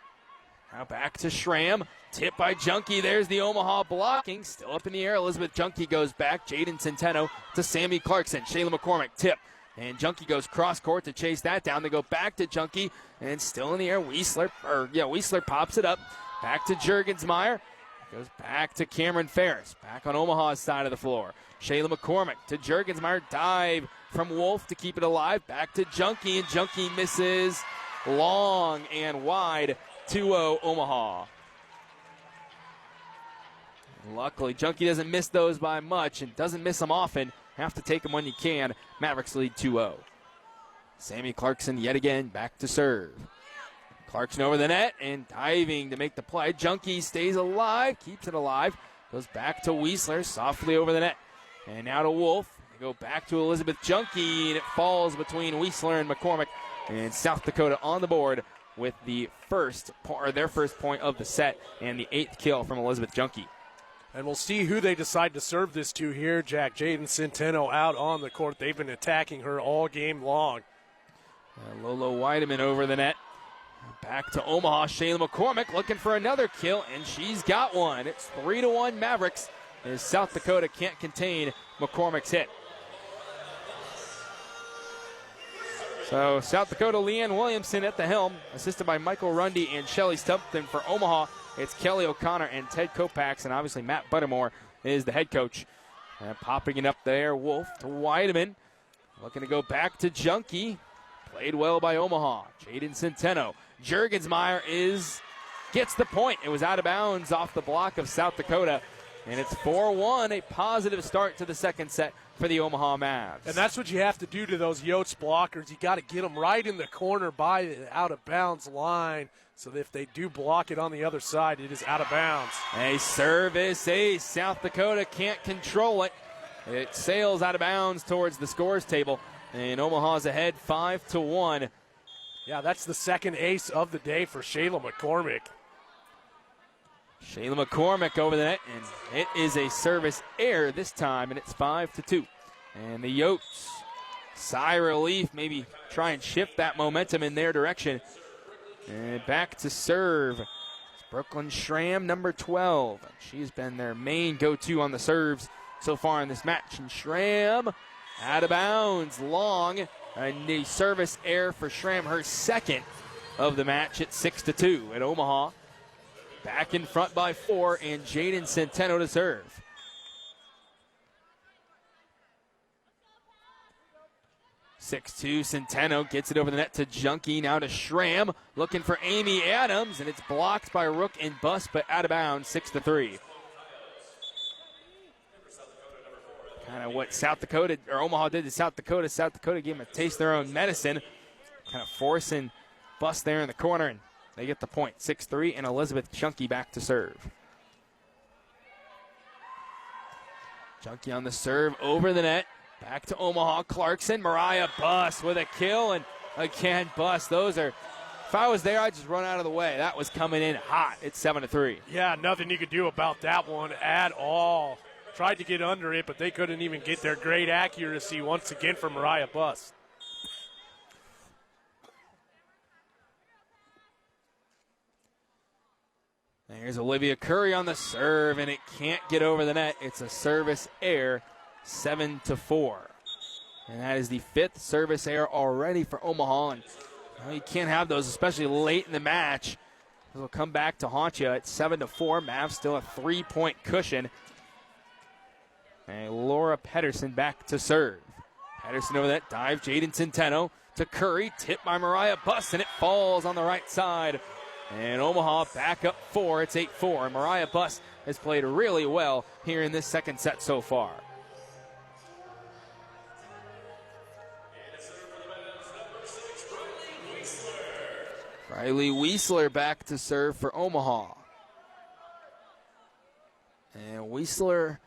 Now back to Schramm. Tip by Junkie. There's the Omaha blocking. Still up in the air. Elizabeth Junkie goes back. Jaden Centeno to Sammy Clarkson. Shayla McCormick tip. And Junkie goes cross court to chase that down. They go back to Junkie. And still in the air. Weisler pops it up. Back to Juergensmeyer. Goes back to Cameron Ferris. Back on Omaha's side of the floor. Shayla McCormick to Juergensmeyer. Dive from Wolf to keep it alive. Back to Junkie. And Junkie misses long and wide. 2-0 Omaha. Luckily, Junkie doesn't miss those by much and doesn't miss them often. Have to take them when you can. Mavericks lead 2-0. Sammy Clarkson yet again back to serve. Clarkson over the net and diving to make the play. Junkie stays alive, keeps it alive. Goes back to Weisler, softly over the net. And now to Wolf. They go back to Elizabeth Junkie, and it falls between Weisler and McCormick. And South Dakota on the board with their first point of the set and the 8th kill from Elizabeth Junkie. And we'll see who they decide to serve this to here. Jack Jaden Centeno out on the court. They've been attacking her all game long. Lolo Weideman over the net. Back to Omaha. Shayla McCormick looking for another kill, and she's got one. It's 3-1 Mavericks as South Dakota can't contain McCormick's hit. So South Dakota, Leanne Williamson at the helm, assisted by Michael Rundy and Shelly Stumpton. For Omaha, it's Kelly O'Connor and Ted Kopax, and obviously Matt Buttermore is the head coach. And popping it up there, Wolf to Weideman. Looking to go back to Junkie. Played well by Omaha. Jaden Centeno. Juergensmeyer gets the point. It was out of bounds off the block of South Dakota. And it's 4-1, a positive start to the second set for the Omaha Mavs. And that's what you have to do to those Yotes blockers. You got to get them right in the corner by the out-of-bounds line so that if they do block it on the other side, it is out of bounds. A service ace. South Dakota can't control it. It sails out of bounds towards the scores table, and Omaha's ahead 5-1. Yeah, that's the second ace of the day for Shayla McCormick. Shayla McCormick over the net, and it is a service error this time, and it's 5-2. And the Yotes, sigh relief, maybe try and shift that momentum in their direction. And back to serve. It's Brooklyn Schramm, number 12. She's been their main go-to on the serves so far in this match. And Schramm out of bounds, long. And the service error for Schramm, her second of the match at 6-2 at Omaha. Back in front by 4, and Jaden Centeno to serve. Centeno gets it over the net to Junkie, now to Schramm, looking for Amy Adams, and it's blocked by Rook and Bus, but out of bounds, 6-3. Kind of what South Dakota, or Omaha did to South Dakota. South Dakota gave them a taste of their own medicine, kind of forcing Bus there in the corner, and they get the point, 6-3, and Elizabeth Junkie back to serve. Junkie on the serve, over the net. Back to Omaha, Clarkson, Mariah Bus with a kill, and again, Bus. Those are, if I was there, I'd just run out of the way. That was coming in hot. It's 7-3. Yeah, nothing you could do about that one at all. Tried to get under it, but they couldn't even get their great accuracy once again from Mariah Bus. Here's Olivia Curry on the serve, and it can't get over the net. It's a service error, 7-4. And that is the 5th service error already for Omaha. And you can't have those, especially late in the match. They'll come back to haunt you at 7-4. Mavs still a 3-point cushion. And Laura Pedersen back to serve. Pedersen over that dive. Jaden Centeno to Curry. Tipped by Mariah Buss, and it falls on the right side. And Omaha back up 4. It's 8-4. Mariah Buss has played really well here in this second set so far. Riley Weisler back to serve for Omaha. And Weisler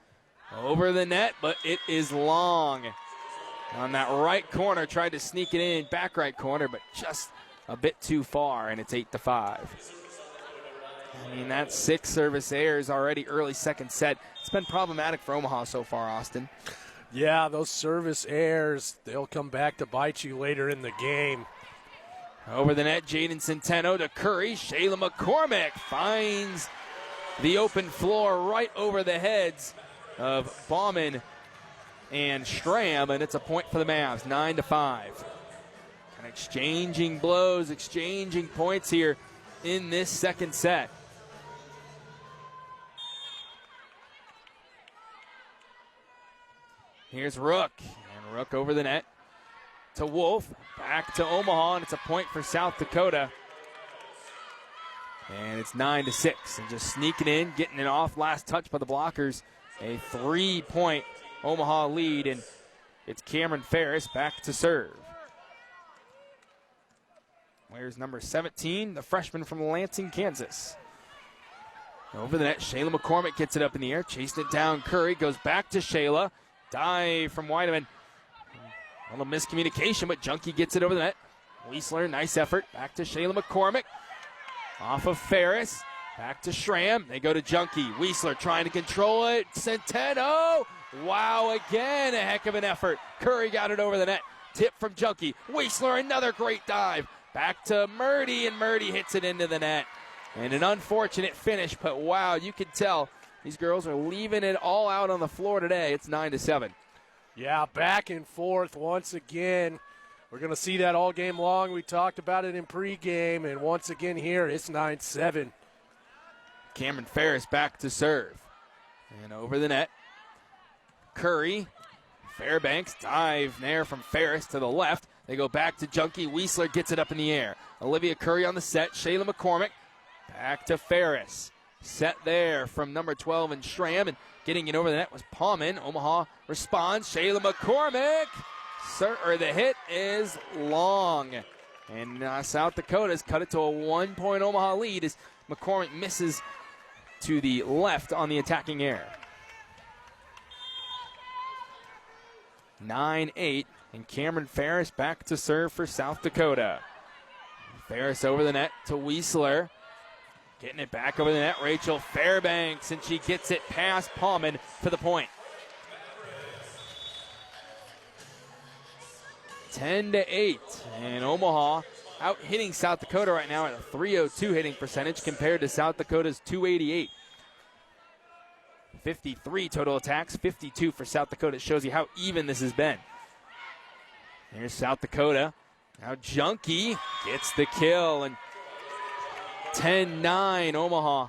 over the net, but it is long. On that right corner, tried to sneak it in, back right corner, but just a bit too far, and it's 8-5. I mean, that's 6 service errors already early second set. It's been problematic for Omaha so far, Austin. Yeah, those service errors, they'll come back to bite you later in the game. Over the net, Jaden Centeno to Curry. Shayla McCormick finds the open floor right over the heads of Bauman and Stram, and it's a point for the Mavs, 9-5. And exchanging blows, exchanging points here in this second set. Here's Rook, and Rook over the net to Wolf, back to Omaha, and it's a point for South Dakota. And it's 9-6, and just sneaking in, getting it off, last touch by the blockers. A 3-point Omaha lead, and it's Cameron Ferris back to serve. Where's number 17, the freshman from Lansing, Kansas. Over the net, Shayla McCormick gets it up in the air, chasing it down. Curry goes back to Shayla. Dive from Weideman. A little miscommunication, but Junkie gets it over the net. Weisler, nice effort. Back to Shayla McCormick. Off of Ferris. Back to Schramm. They go to Junkie. Weisler trying to control it. Centeno. Wow, again, a heck of an effort. Curry got it over the net. Tip from Junkie. Weisler, another great dive. Back to Murdy, and Murdy hits it into the net. And an unfortunate finish, but wow, you can tell these girls are leaving it all out on the floor today. It's 9-7. Yeah, back and forth once again. We're going to see that all game long. We talked about it in pregame, and once again here, it's 9-7. Cameron Ferris back to serve. And over the net, Curry, Fairbanks, dive there from Ferris to the left. They go back to Junkie. Weisler gets it up in the air. Olivia Curry on the set. Shayla McCormick back to Ferris. Set there from number 12 and Schramm, and getting it over the net was Palman. Omaha responds. Shayla McCormick. The hit is long. And South Dakota's cut it to a 1-point Omaha lead as McCormick misses to the left on the attacking air. 9-8, and Cameron Ferris back to serve for South Dakota. Ferris over the net to Weisler. Getting it back over the net, Rachel Fairbanks, and she gets it past Palman for the point. 10-8, and Omaha out hitting South Dakota right now at a .302 hitting percentage compared to South Dakota's .288. 53 total attacks, 52 for South Dakota. It shows you how even this has been. Here's South Dakota. Now Junkie gets the kill, and 10-9 Omaha.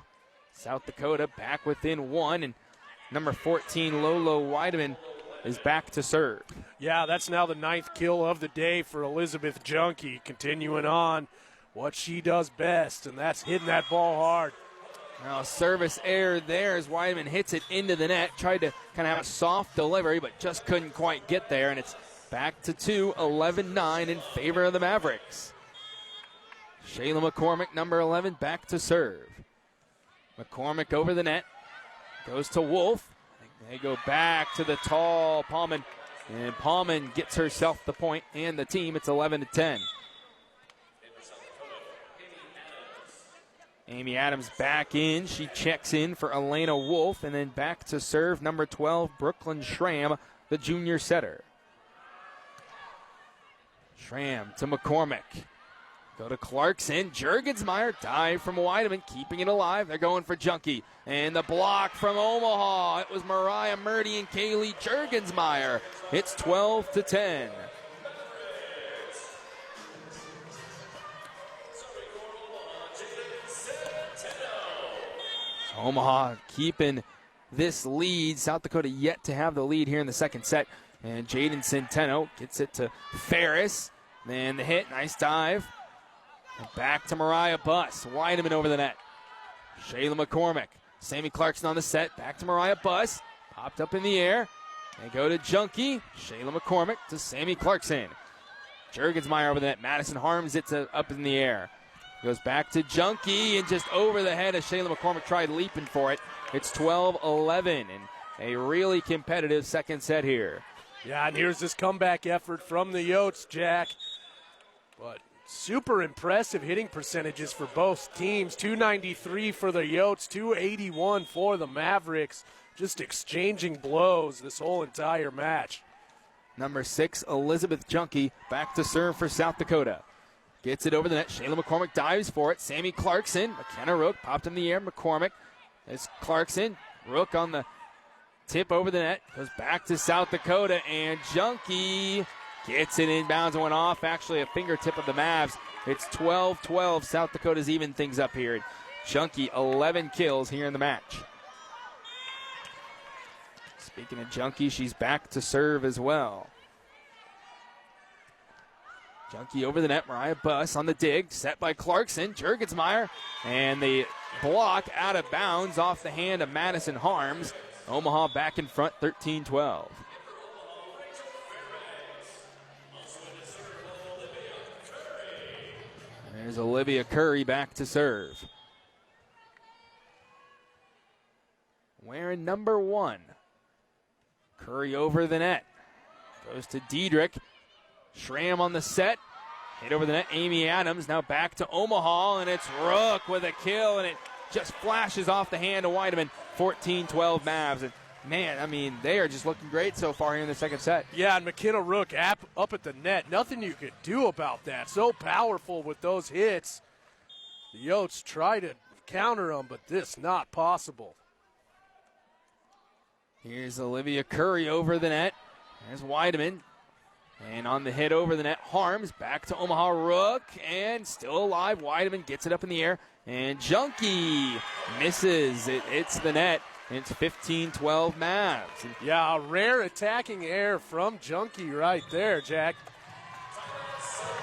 South Dakota back within one, and number 14 Lolo Weideman is back to serve. Yeah, that's now the 9th kill of the day for Elizabeth Junkie, continuing on what she does best, and that's hitting that ball hard. Now service error there as Weideman hits it into the net. Tried to kind of have a soft delivery, but just couldn't quite get there, and it's back to 2, 11-9 in favor of the Mavericks. Shayla McCormick, number 11, back to serve. McCormick over the net. Goes to Wolf. They go back to the tall Palman. And Palman gets herself the point and the team. It's 11-10. Amy Adams back in. She checks in for Elena Wolf. And then back to serve number 12, Brooklyn Schramm, the junior setter. Schramm to McCormick. Go to Clarkson. Juergensmeyer dive from Weideman, keeping it alive. They're going for Junkie. And the block from Omaha. It was Mariah Murdy and Kaylee Juergensmeyer. It's 12-10. Omaha keeping this lead. South Dakota yet to have the lead here in the second set. And Jaden Centeno gets it to Ferris. Then the hit, nice dive. And back to Mariah Buss. Weideman over the net. Shayla McCormick. Sammy Clarkson on the set. Back to Mariah Buss. Popped up in the air. They go to Junkie. Shayla McCormick to Sammy Clarkson. Juergensmeyer over the net. Madison Harms it up in the air. Goes back to Junkie and just over the head as Shayla McCormick tried leaping for it. It's 12-11 and a really competitive second set here. Yeah, and here's this comeback effort from the Yotes, Jack. But super impressive hitting percentages for both teams. 293 for the Yotes, 281 for the Mavericks. Just exchanging blows this whole entire match. Number 6, Elizabeth Junkie, back to serve for South Dakota. Gets it over the net. Shayla McCormick dives for it. Sammy Clarkson. McKenna Rook popped in the air. McCormick. It's Clarkson. Rook on the tip over the net. Goes back to South Dakota. And Junkie gets it inbounds and went off. Actually, a fingertip of the Mavs. It's 12-12. South Dakota's even things up here. Junkie, 11 kills here in the match. Speaking of Junkie, she's back to serve as well. Junkie over the net. Mariah Buss on the dig. Set by Clarkson. Juergensmeyer. And the block out of bounds off the hand of Madison Harms. Omaha back in front, 13-12. There's Olivia Curry back to serve. Wearing number 1. Curry over the net. Goes to Diedrich. Schramm on the set. Hit over the net. Amy Adams now back to Omaha, and it's Rook with a kill, and it just flashes off the hand of Weideman. 14-12 Mavs. And man, I mean, they are just looking great so far here in the second set. Yeah, and McKenna Rook up at the net. Nothing you could do about that. So powerful with those hits. The Yotes try to counter them, but this not possible. Here's Olivia Curry over the net. There's Weideman. And on the hit over the net, Harms back to Omaha. Rook, and still alive. Weideman gets it up in the air. And Junkie misses. It's the net. And it's 15-12 Mavs. Yeah, a rare attacking error from Junkie right there, Jack.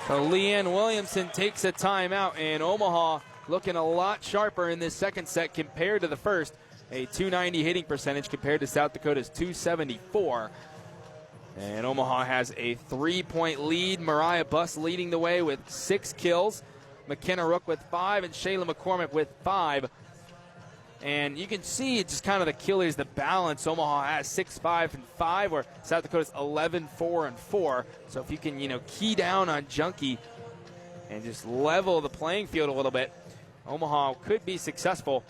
So Leanne Williamson takes a timeout, and Omaha looking a lot sharper in this second set compared to the first. A 290 hitting percentage compared to South Dakota's 274. And Omaha has a 3-point lead. Mariah Buss leading the way with 6 kills. McKenna Rook with 5, and Shayla McCormick with 5. And you can see just kind of the killers, the balance. Omaha has 6-5-5, where South Dakota's 11-4-4. So if you can, key down on Junkie and just level the playing field a little bit, Omaha could be successful.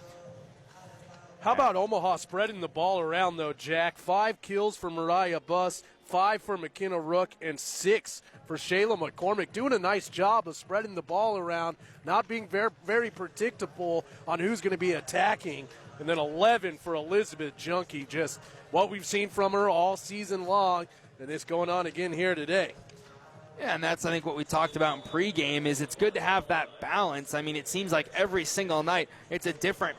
How about Omaha spreading the ball around, though, Jack? 5 kills for Mariah Buss, 5 for McKenna Rook, and 6 for Shayla McCormick. Doing a nice job of spreading the ball around, not being very, very predictable on who's going to be attacking. And then 11 for Elizabeth Junkie, just what we've seen from her all season long, and it's going on again here today. Yeah, and that's, I think, what we talked about in pregame is it's good to have that balance. I mean, it seems like every single night it's a different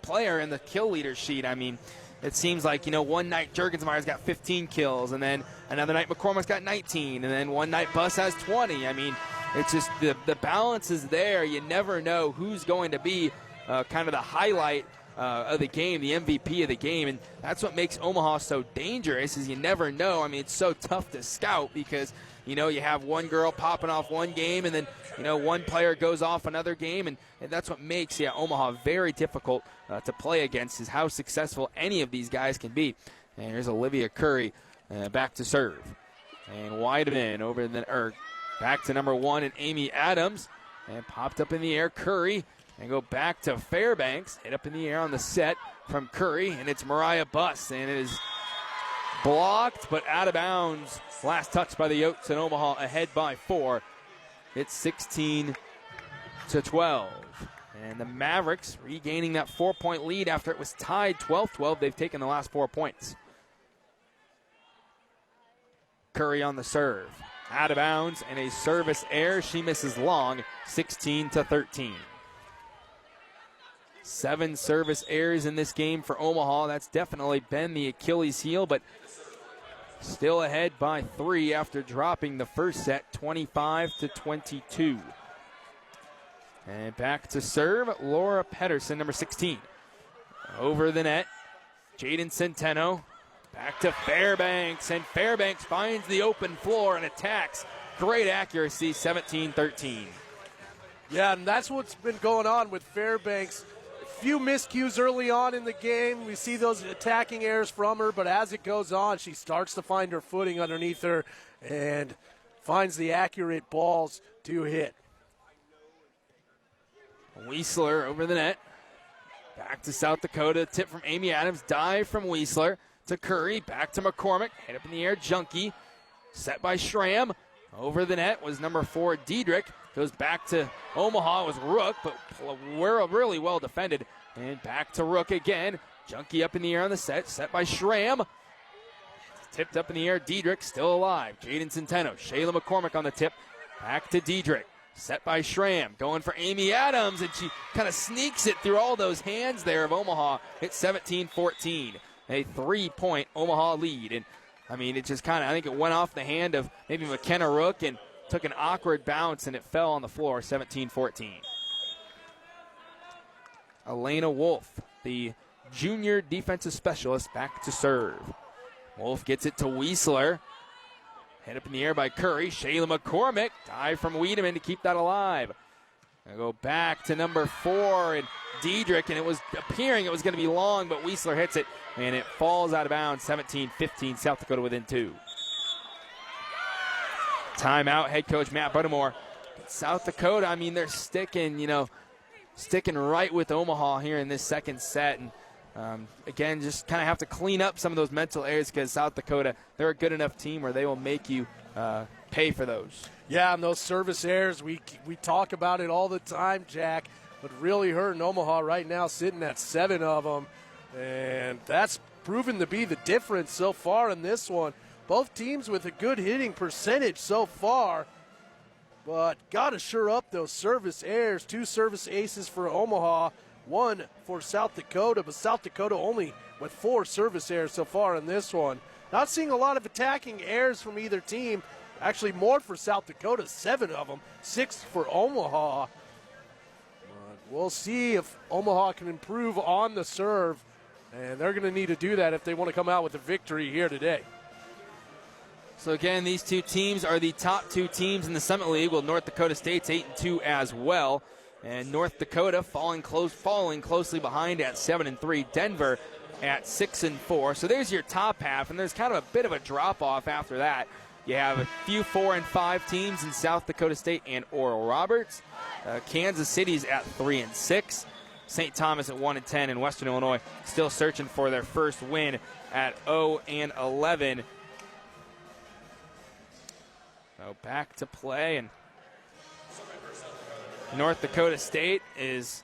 player in the kill leader sheet. I mean, it seems like, one night Juergensmeyer's got 15 kills, and then another night McCormick's got 19, and then one night Buss has 20. I mean, it's just the balance is there. You never know who's going to be kind of the highlight of the game, the MVP of the game, and that's what makes Omaha so dangerous is you never know. I mean, it's so tough to scout because, you have one girl popping off one game, and then, one player goes off another game, and that's what makes, Omaha very difficult to play against is how successful any of these guys can be. And here's Olivia Curry back to serve. And Weideman back to number 1 and Amy Adams. And popped up in the air, Curry. And go back to Fairbanks. Hit up in the air on the set from Curry. And it's Mariah Buss. And it is blocked, but out of bounds. Last touch by the Yotes, and Omaha ahead by 4. It's 16-12. And the Mavericks regaining that 4-point lead after it was tied 12-12. They've taken the last 4 points. Curry on the serve. Out of bounds and a service error. She misses long, 16-13. 7 service errors in this game for Omaha. That's definitely been the Achilles heel, but still ahead by 3 after dropping the first set, 25-22. And back to serve, Laura Pedersen, number 16. Over the net, Jaden Centeno. Back to Fairbanks, and Fairbanks finds the open floor and attacks. Great accuracy, 17-13. Yeah, and that's what's been going on with Fairbanks. A few miscues early on in the game. We see those attacking errors from her, but as it goes on, she starts to find her footing underneath her and finds the accurate balls to hit. Weisler over the net. Back to South Dakota. Tip from Amy Adams. Dive from Weisler to Curry. Back to McCormick. Head up in the air. Junkie. Set by Schramm. Over the net was number 4, Diedrich. Goes back to Omaha. It was Rook, but really well defended. And back to Rook again. Junkie up in the air on the set. Set by Schramm. Tipped up in the air. Diedrich still alive. Jaden Centeno. Shayla McCormick on the tip. Back to Diedrich. Set by Schramm, going for Amy Adams, and she kind of sneaks it through all those hands there of Omaha. It's 17-14, a 3-point Omaha lead. And, I mean, it just kind of, I think it went off the hand of maybe McKenna Rook and took an awkward bounce, and it fell on the floor, 17-14. Elena Wolf, the junior defensive specialist, back to serve. Wolf gets it to Weisler. Head up in the air by Curry. Shayla McCormick. Dive from Wiedemann to keep that alive. Gonna go back to number 4 and Diedrich, and it was appearing it was going to be long, but Weisler hits it, and it falls out of bounds. 17-15, South Dakota within 2. Timeout, head coach Matt Buttermore. South Dakota, I mean, they're sticking right with Omaha here in this second set, and again, just kind of have to clean up some of those mental errors because South Dakota, they're a good enough team where they will make you pay for those. Yeah, and those service errors, we talk about it all the time, Jack, but really hurting Omaha right now, sitting at 7 of them, and that's proven to be the difference so far in this one. Both teams with a good hitting percentage so far, but got to sure up those service errors. 2 service aces for Omaha, 1 for South Dakota, but South Dakota only with 4 service errors so far in this one. Not seeing a lot of attacking errors from either team. Actually, more for South Dakota, 7 of them, 6 for Omaha. But we'll see if Omaha can improve on the serve, and they're going to need to do that if they want to come out with a victory here today. So again, these 2 teams are the top 2 teams in the Summit League. Well, North Dakota State's 8-2 as well. And North Dakota falling closely behind at 7-3. Denver at 6-4. So there's your top half, and there's kind of a bit of a drop-off after that. You have a few 4 and 5 teams in South Dakota State and Oral Roberts. Kansas City's at 3-6. St. Thomas at 1-10, and Western Illinois still searching for their first win at 0-11. So back to play, and North Dakota State is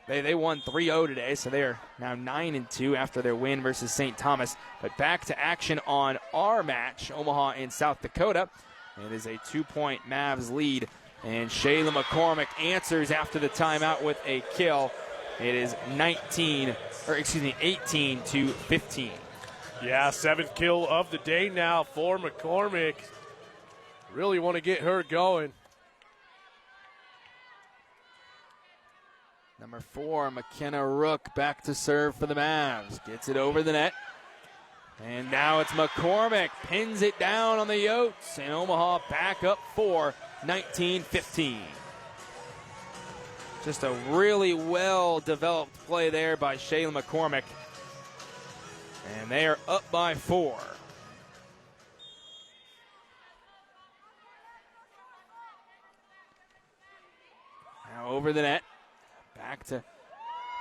they won 3-0 today, so they are now 9-2 after their win versus St. Thomas. But back to action on our match, Omaha and South Dakota. It is a 2-point Mavs lead, and Shayla McCormick answers after the timeout with a kill. It is 18-15. Yeah, 7th kill of the day now for McCormick. Really want to get her going. Number 4, McKenna Rook back to serve for the Mavs. Gets it over the net. And now it's McCormick. Pins it down on the Yotes. And Omaha back up 4, 19-15. Just a really well-developed play there by Shayla McCormick. And they are up by 4. Now over the net. Back to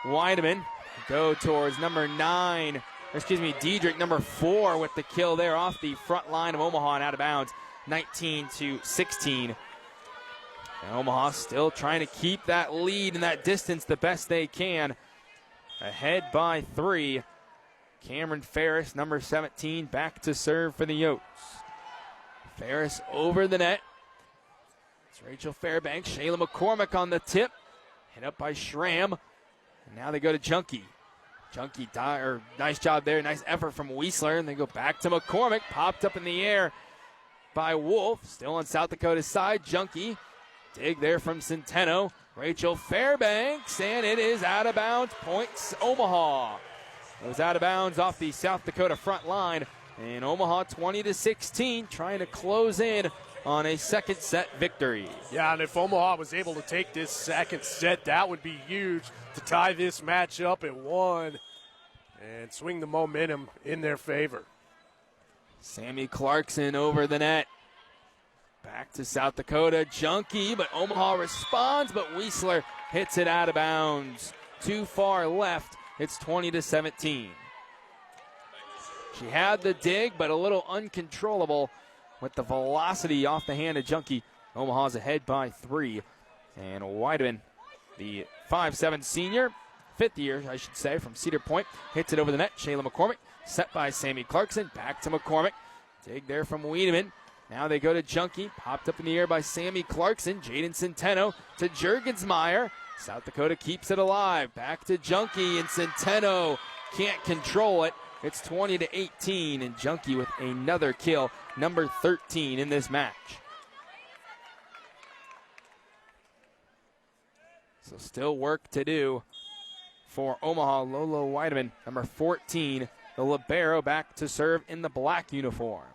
Wiedemann. Go towards number 9. Diedrich, number 4, with the kill there off the front line of Omaha and out of bounds. 19-16. And Omaha still trying to keep that lead and that distance the best they can. Ahead by 3. Cameron Ferris, number 17, back to serve for the Yotes. Ferris over the net. It's Rachel Fairbanks. Shayla McCormick on the tip. Hit up by Schramm. And now they go to Junkie. Junkie, nice job there. Nice effort from Weisler. And they go back to McCormick. Popped up in the air by Wolf. Still on South Dakota's side. Junkie. Dig there from Centeno. Rachel Fairbanks. And it is out of bounds. Points Omaha. It was out of bounds off the South Dakota front line. And Omaha 20-16 trying to close in on a second set victory. Yeah, and if Omaha was able to take this second set, that would be huge to tie this match up at 1 and swing the momentum in their favor. Sammy Clarkson over the net. Back to South Dakota. Junkie, but Omaha responds, but Weisler hits it out of bounds. Too far left. It's 20-17. She had the dig, but a little uncontrollable with the velocity off the hand of Junkie. Omaha's ahead by 3. And Weideman, the 5'7 senior, 5th year, I should say, from Cedar Point, hits it over the net. Shayla McCormick, set by Sammy Clarkson. Back to McCormick. Dig there from Wiedemann. Now they go to Junkie. Popped up in the air by Sammy Clarkson. Jaden Centeno to Juergensmeyer. South Dakota keeps it alive. Back to Junkie, and Centeno can't control it. It's 20-18, and Junkie with another kill, number 13 in this match. So still work to do for Omaha. Lolo Weideman, number 14, the libero, back to serve in the black uniform.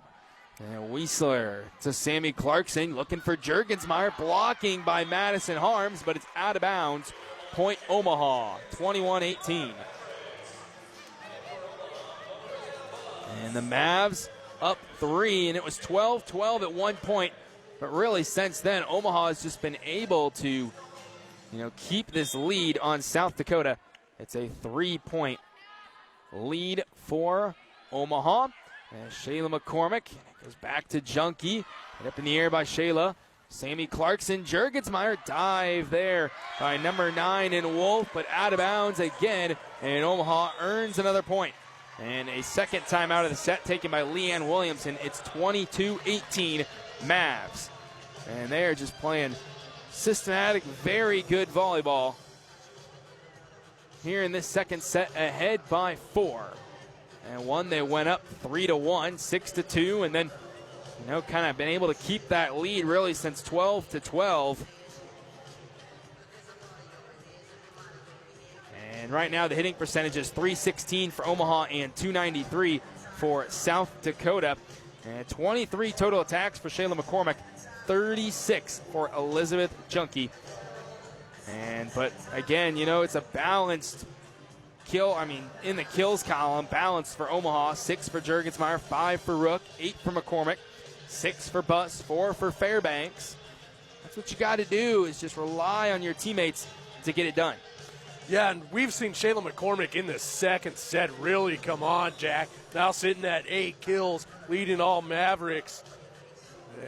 And Weisler to Sammy Clarkson, looking for Juergensmeyer, blocking by Madison Harms, but it's out of bounds. Point Omaha, 21-18. And the Mavs up 3, and it was 12-12 at one point. But really, since then, Omaha has just been able to, keep this lead on South Dakota. It's a 3-point lead for Omaha. And Shayla McCormick goes back to Junkie. Hit up in the air by Shayla. Sammy Clarkson, Juergensmeyer, dive there by number 9 in Wolf, but out of bounds again. And Omaha earns another point. And a second timeout of the set taken by Leanne Williamson. It's 22-18 Mavs. And they are just playing systematic, very good volleyball here in this second set, ahead by 4. And one, they went up 3-1, 6-2, and then, kind of been able to keep that lead really since 12-12. And right now the hitting percentage is .316 for Omaha and .293 for South Dakota. And 23 total attacks for Shayla McCormick, 36 for Elizabeth Junkie. But again, it's a balanced kill. In the kills column, balanced for Omaha. 6 for Juergensmeyer, 5 for Rook, 8 for McCormick, 6 for Buss, 4 for Fairbanks. That's what you got to do, is just rely on your teammates to get it done. Yeah, and we've seen Shayla McCormick in the second set really come on, Jack. Now sitting at 8 kills, leading all Mavericks.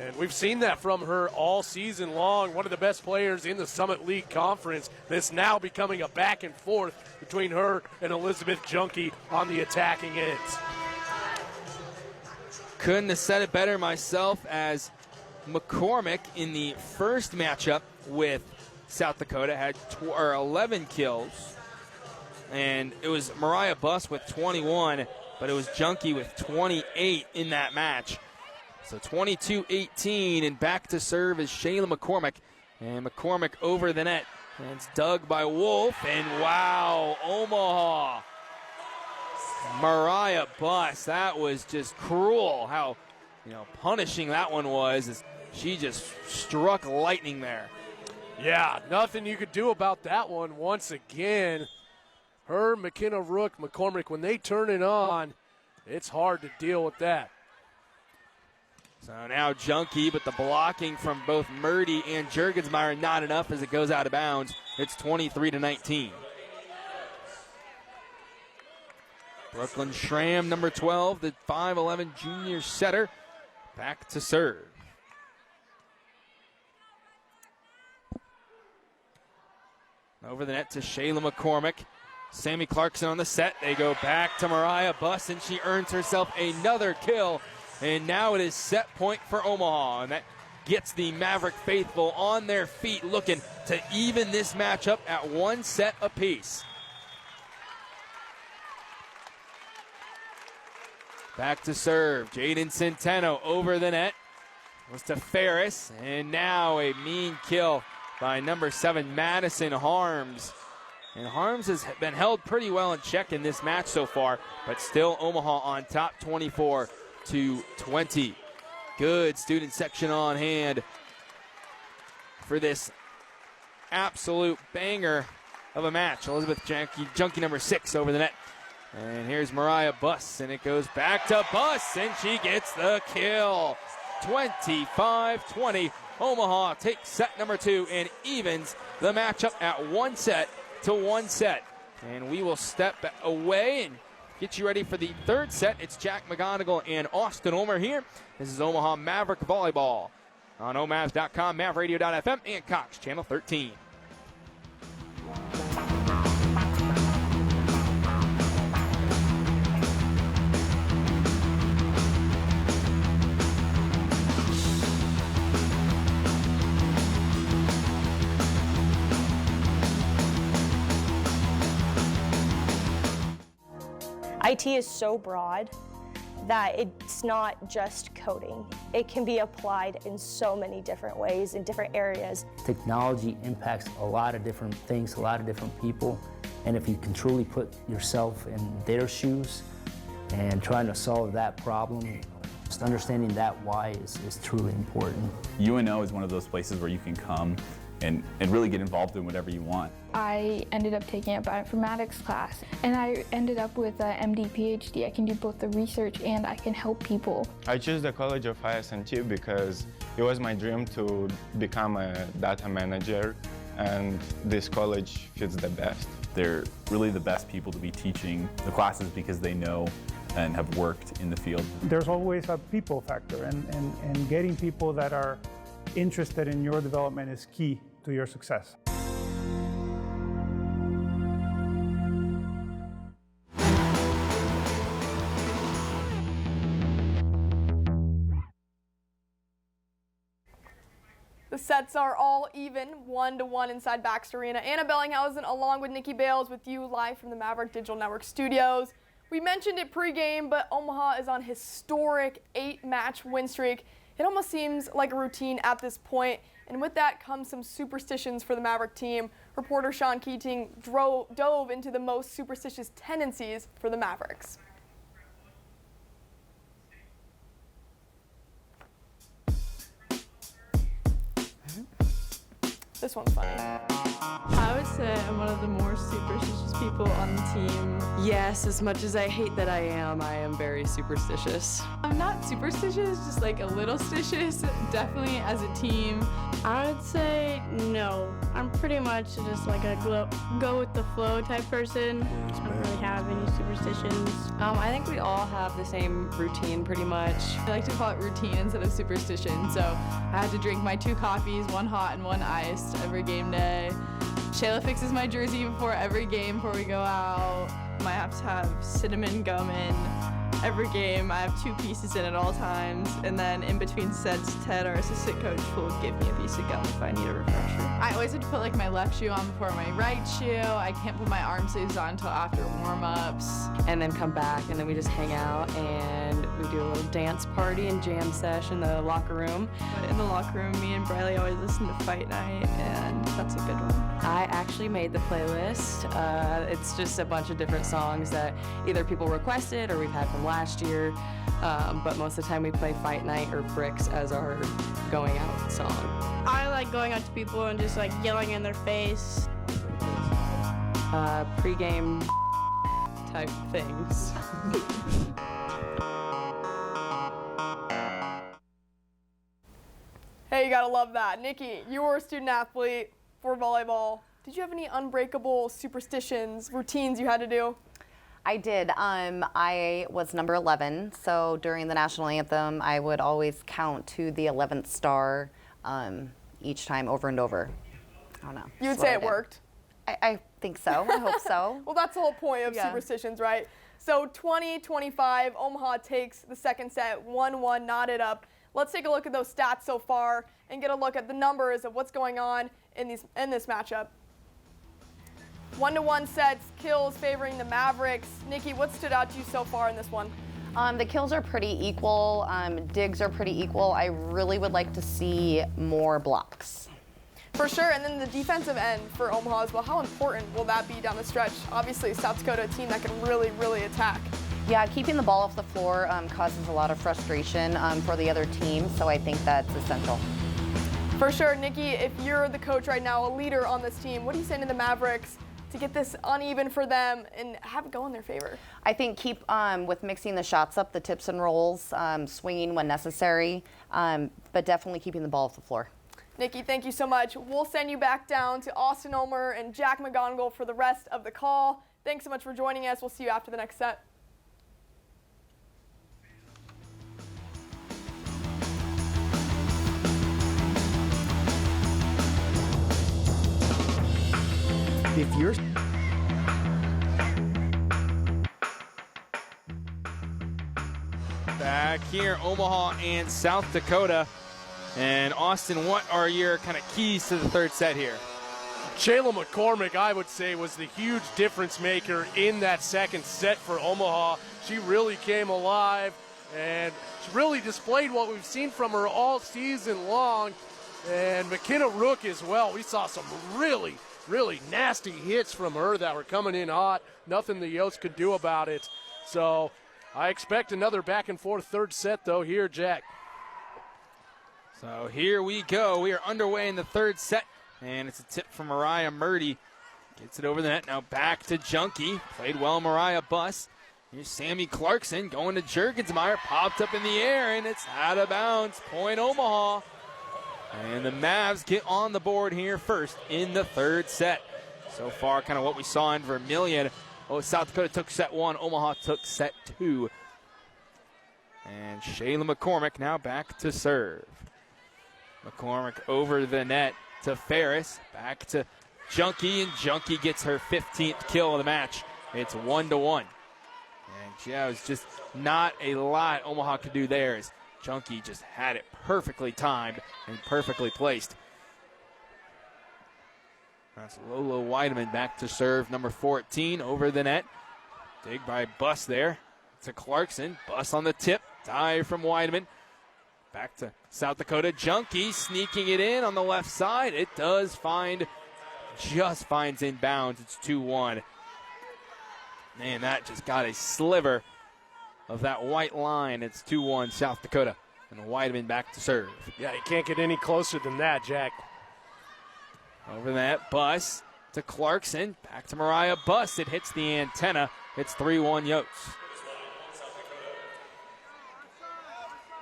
And we've seen that from her all season long. One of the best players in the Summit League Conference. That's now becoming a back and forth between her and Elizabeth Junkie on the attacking ends. Couldn't have said it better myself, as McCormick in the first matchup with South Dakota had 11 kills, and it was Mariah Buss with 21, but it was Junkie with 28 in that match. So 22-18, and back to serve is Shayla McCormick, and McCormick over the net, and it's dug by Wolf, and wow, Omaha. Mariah Buss, that was just cruel how, punishing that one was, as she just struck lightning there. Yeah, nothing you could do about that one. Once again, her, McKenna Rook, McCormick, when they turn it on, it's hard to deal with that. So now Junkie, but the blocking from both Murdy and Juergensmeyer not enough as it goes out of bounds. It's 23-19. Brooklyn Schramm, number 12, the 5'11 junior setter, back to serve. Over the net to Shayla McCormick. Sammy Clarkson on the set. They go back to Mariah Buss, and she earns herself another kill. And now it is set point for Omaha, and that gets the Maverick faithful on their feet, looking to even this matchup at 1 set apiece. Back to serve. Jaden Centeno over the net. Goes to Ferris, and now a mean kill by number 7, Madison Harms. And Harms has been held pretty well in check in this match so far, but still Omaha on top 24-20. Good student section on hand for this absolute banger of a match. Elizabeth Junkie number 6 over the net. And here's Mariah Buss, and it goes back to Buss, and she gets the kill. 25-20. Omaha takes set number 2 and evens the matchup at 1 set to 1 set. And we will step away and get you ready for the 3rd set. It's Jack McGonigal and Austin Ulmer here. This is Omaha Maverick Volleyball on omavs.com, mavradio.fm, and Cox Channel 13. IT is so broad that it's not just coding. It can be applied in so many different ways in different areas. Technology impacts a lot of different things, a lot of different people, and if you can truly put yourself in their shoes and trying to solve that problem, just understanding that why is truly important. UNO is one of those places where you can come and really get involved in whatever you want. I ended up taking a bioinformatics class, and I ended up with a MD PhD. I can do both the research and I can help people. I chose the College of IS&T because it was my dream to become a data manager, and this college fits the best. They're really the best people to be teaching the classes because they know and have worked in the field. There's always a people factor, and getting people that are interested in your development is key to your success. The sets are all even, 1-1 inside Baxter Arena. Anna Bellinghausen along with Nikki Bales with you live from the Maverick Digital Network studios. We mentioned it pregame, but Omaha is on historic 8-match win streak. It almost seems like a routine at this point, and with that comes some superstitions for the Maverick team. Reporter Sean Keating dove into the most superstitious tendencies for the Mavericks. This one's funny. I would say I'm one of the more superstitious people on the team. Yes, as much as I hate that I am very superstitious. I'm not superstitious, just like a little stitious, definitely as a team. I would say no. I'm pretty much just like a go with the flow type person. I don't really have any superstitions. I think we all have the same routine pretty much. I like to call it routine instead of superstition. So I had to drink my 2 coffees, 1 hot and 1 iced every game day. Shayla fixes my jersey before every game before we go out. I have to have cinnamon gum in every game. I have 2 pieces in at all times. And then in between sets, Ted, our assistant coach, will give me a piece of gum if I need a refresher. I always have to put like my left shoe on before my right shoe. I can't put my arm sleeves on until after warm-ups. And then come back and then we just hang out and we do a little dance party and jam sesh in the locker room. But in the locker room, me and Briley always listen to Fight Night, and that's a good one. I actually made the playlist. It's just a bunch of different songs that either people requested or we've had from last year. But most of the time we play Fight Night or Bricks as our going out song. I like going up to people and just like yelling in their face. Pre-game type things. Hey, you gotta love that. Nikki, you were a student athlete for volleyball. Did you have any unbreakable superstitions, routines you had to do? I did. I was number 11, so during the national anthem, I would always count to the 11th star each time over and over. I don't know. You would say it worked? I think so. I hope so. Well, that's the whole point of superstitions, right? So 20-25, Omaha takes the second set, 1-1, knotted up. Let's take a look at those stats so far and get a look at the numbers of what's going on in this matchup. 1-1 sets, kills favoring the Mavericks. Nikki, what stood out to you so far in this one? The kills are pretty equal. Digs are pretty equal. I really would like to see more blocks. For sure, and then the defensive end for Omaha as well. How important will that be down the stretch? Obviously, South Dakota, a team that can really, really attack. Yeah, keeping the ball off the floor causes a lot of frustration for the other team, so I think that's essential. For sure. Nikki, if you're the coach right now, a leader on this team, what do you say to the Mavericks to get this uneven for them and have it go in their favor? I think keep with mixing the shots up, the tips and rolls, swinging when necessary, but definitely keeping the ball off the floor. Nikki, thank you so much. We'll send you back down to Austin Ulmer and Jack McGonigal for the rest of the call. Thanks so much for joining us. We'll see you after the next set. If you're back here, Omaha and South Dakota. And Austin, what are your kind of keys to the third set here? Shayla McCormick, I would say, was the huge difference maker in that second set for Omaha. She really came alive and she really displayed what we've seen from her all season long. And McKenna Rook as well. We saw some really nasty hits from her that were coming in hot. Nothing the Yotes could do about it. So I expect another back and forth third set though here, Jack. So here we go. We are underway in the third set. And it's a tip from Mariah Murdy. Gets it over the net. Now back to Junkie. Played well, Mariah Buss. Here's Sammy Clarkson going to Jurgensmeyer. Popped up in the air, and it's out of bounds. Point Omaha. And the Mavs get on the board here first in the third set. So far, kind of what we saw in Vermilion. Oh, South Dakota took set one. Omaha took set two. And Shayla McCormick now back to serve. McCormick over the net to Ferris. Back to Junkie, and Junkie gets her 15th kill of the match. It's 1-1. And yeah, it was just not a lot Omaha could do there as Junkie just had it perfectly timed and perfectly placed. That's Lolo Weideman back to serve, number 14, over the net. Dig by Buss there to Clarkson. Buss on the tip. Dive from Weideman. Back to South Dakota. Junkie sneaking it in on the left side. It does just finds inbounds. It's 2-1. Man, that just got a sliver of that white line. It's 2-1 South Dakota. And Weideman back to serve. Yeah, you can't get any closer than that, Jack. Over that, Buss to Clarkson. Back to Mariah Buss. It hits the antenna. It's 3-1 Yotes.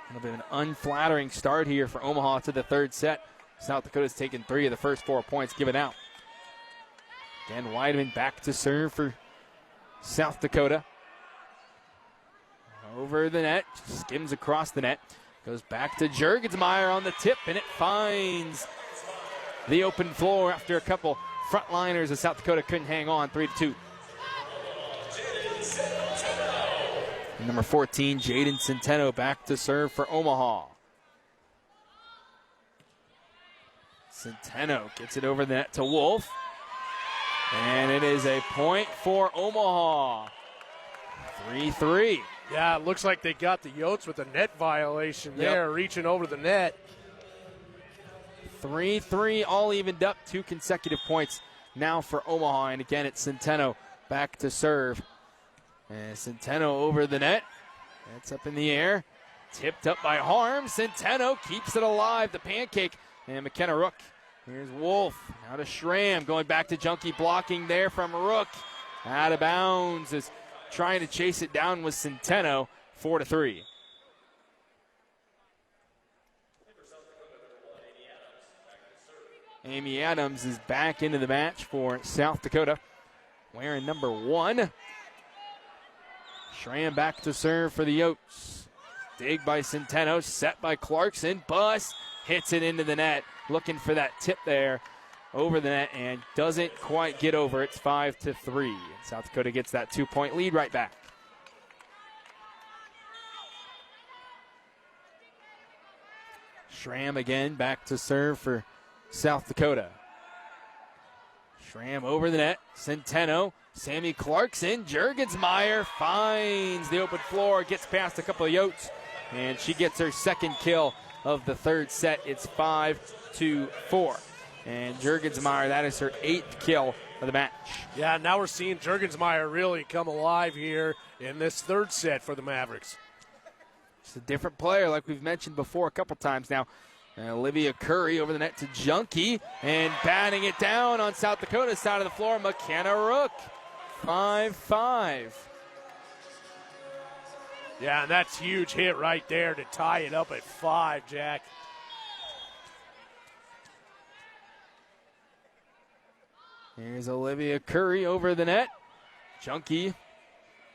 A little bit of an unflattering start here for Omaha to the third set. South Dakota's taken 3 of the first 4 points given out. Again, Weideman back to serve for South Dakota. Over the net, skims across the net. Goes back to Jurgensmeyer on the tip, and it finds the open floor after a couple frontliners of South Dakota couldn't hang on. 3-2. Number 14, Jaden Centeno back to serve for Omaha. Centeno gets it over the net to Wolf. And it is a point for Omaha. 3-3. Yeah, it looks like they got the Yotes with a net violation there, reaching over the net. 3-3, all evened up. 2 consecutive points now for Omaha. And again, it's Centeno back to serve. And Centeno over the net. That's up in the air. Tipped up by Harm. Centeno keeps it alive. The pancake. And McKenna Rook. Here's Wolf. Now to Schramm. Going back to Junkie. Blocking there from Rook. Out of bounds. Is trying to chase it down with Centeno. 4-3. Amy Adams is back into the match for South Dakota. Wearing number 1. Schramm back to serve for the Yotes. Dig by Centeno, set by Clarkson. Buss hits it into the net. Looking for that tip there over the net and doesn't quite get over. It's 5-3. South Dakota gets that 2-point lead right back. Schramm again back to serve for South Dakota. Schramm over the net. Centeno. Sammy Clarkson. Jurgensmeyer finds the open floor. Gets past a couple of Yotes. And she gets her second kill of the third set. It's 5-4. And Jurgensmeyer, that is her 8th kill of the match. Yeah, now we're seeing Jurgensmeyer really come alive here in this third set for the Mavericks. It's a different player, like we've mentioned before a couple times now. Olivia Curry over the net to Junkie, and batting it down on South Dakota's side of the floor, McKenna Rook. 5-5. Yeah, and that's a huge hit right there to tie it up at 5, Jack. Here's Olivia Curry over the net. Junkie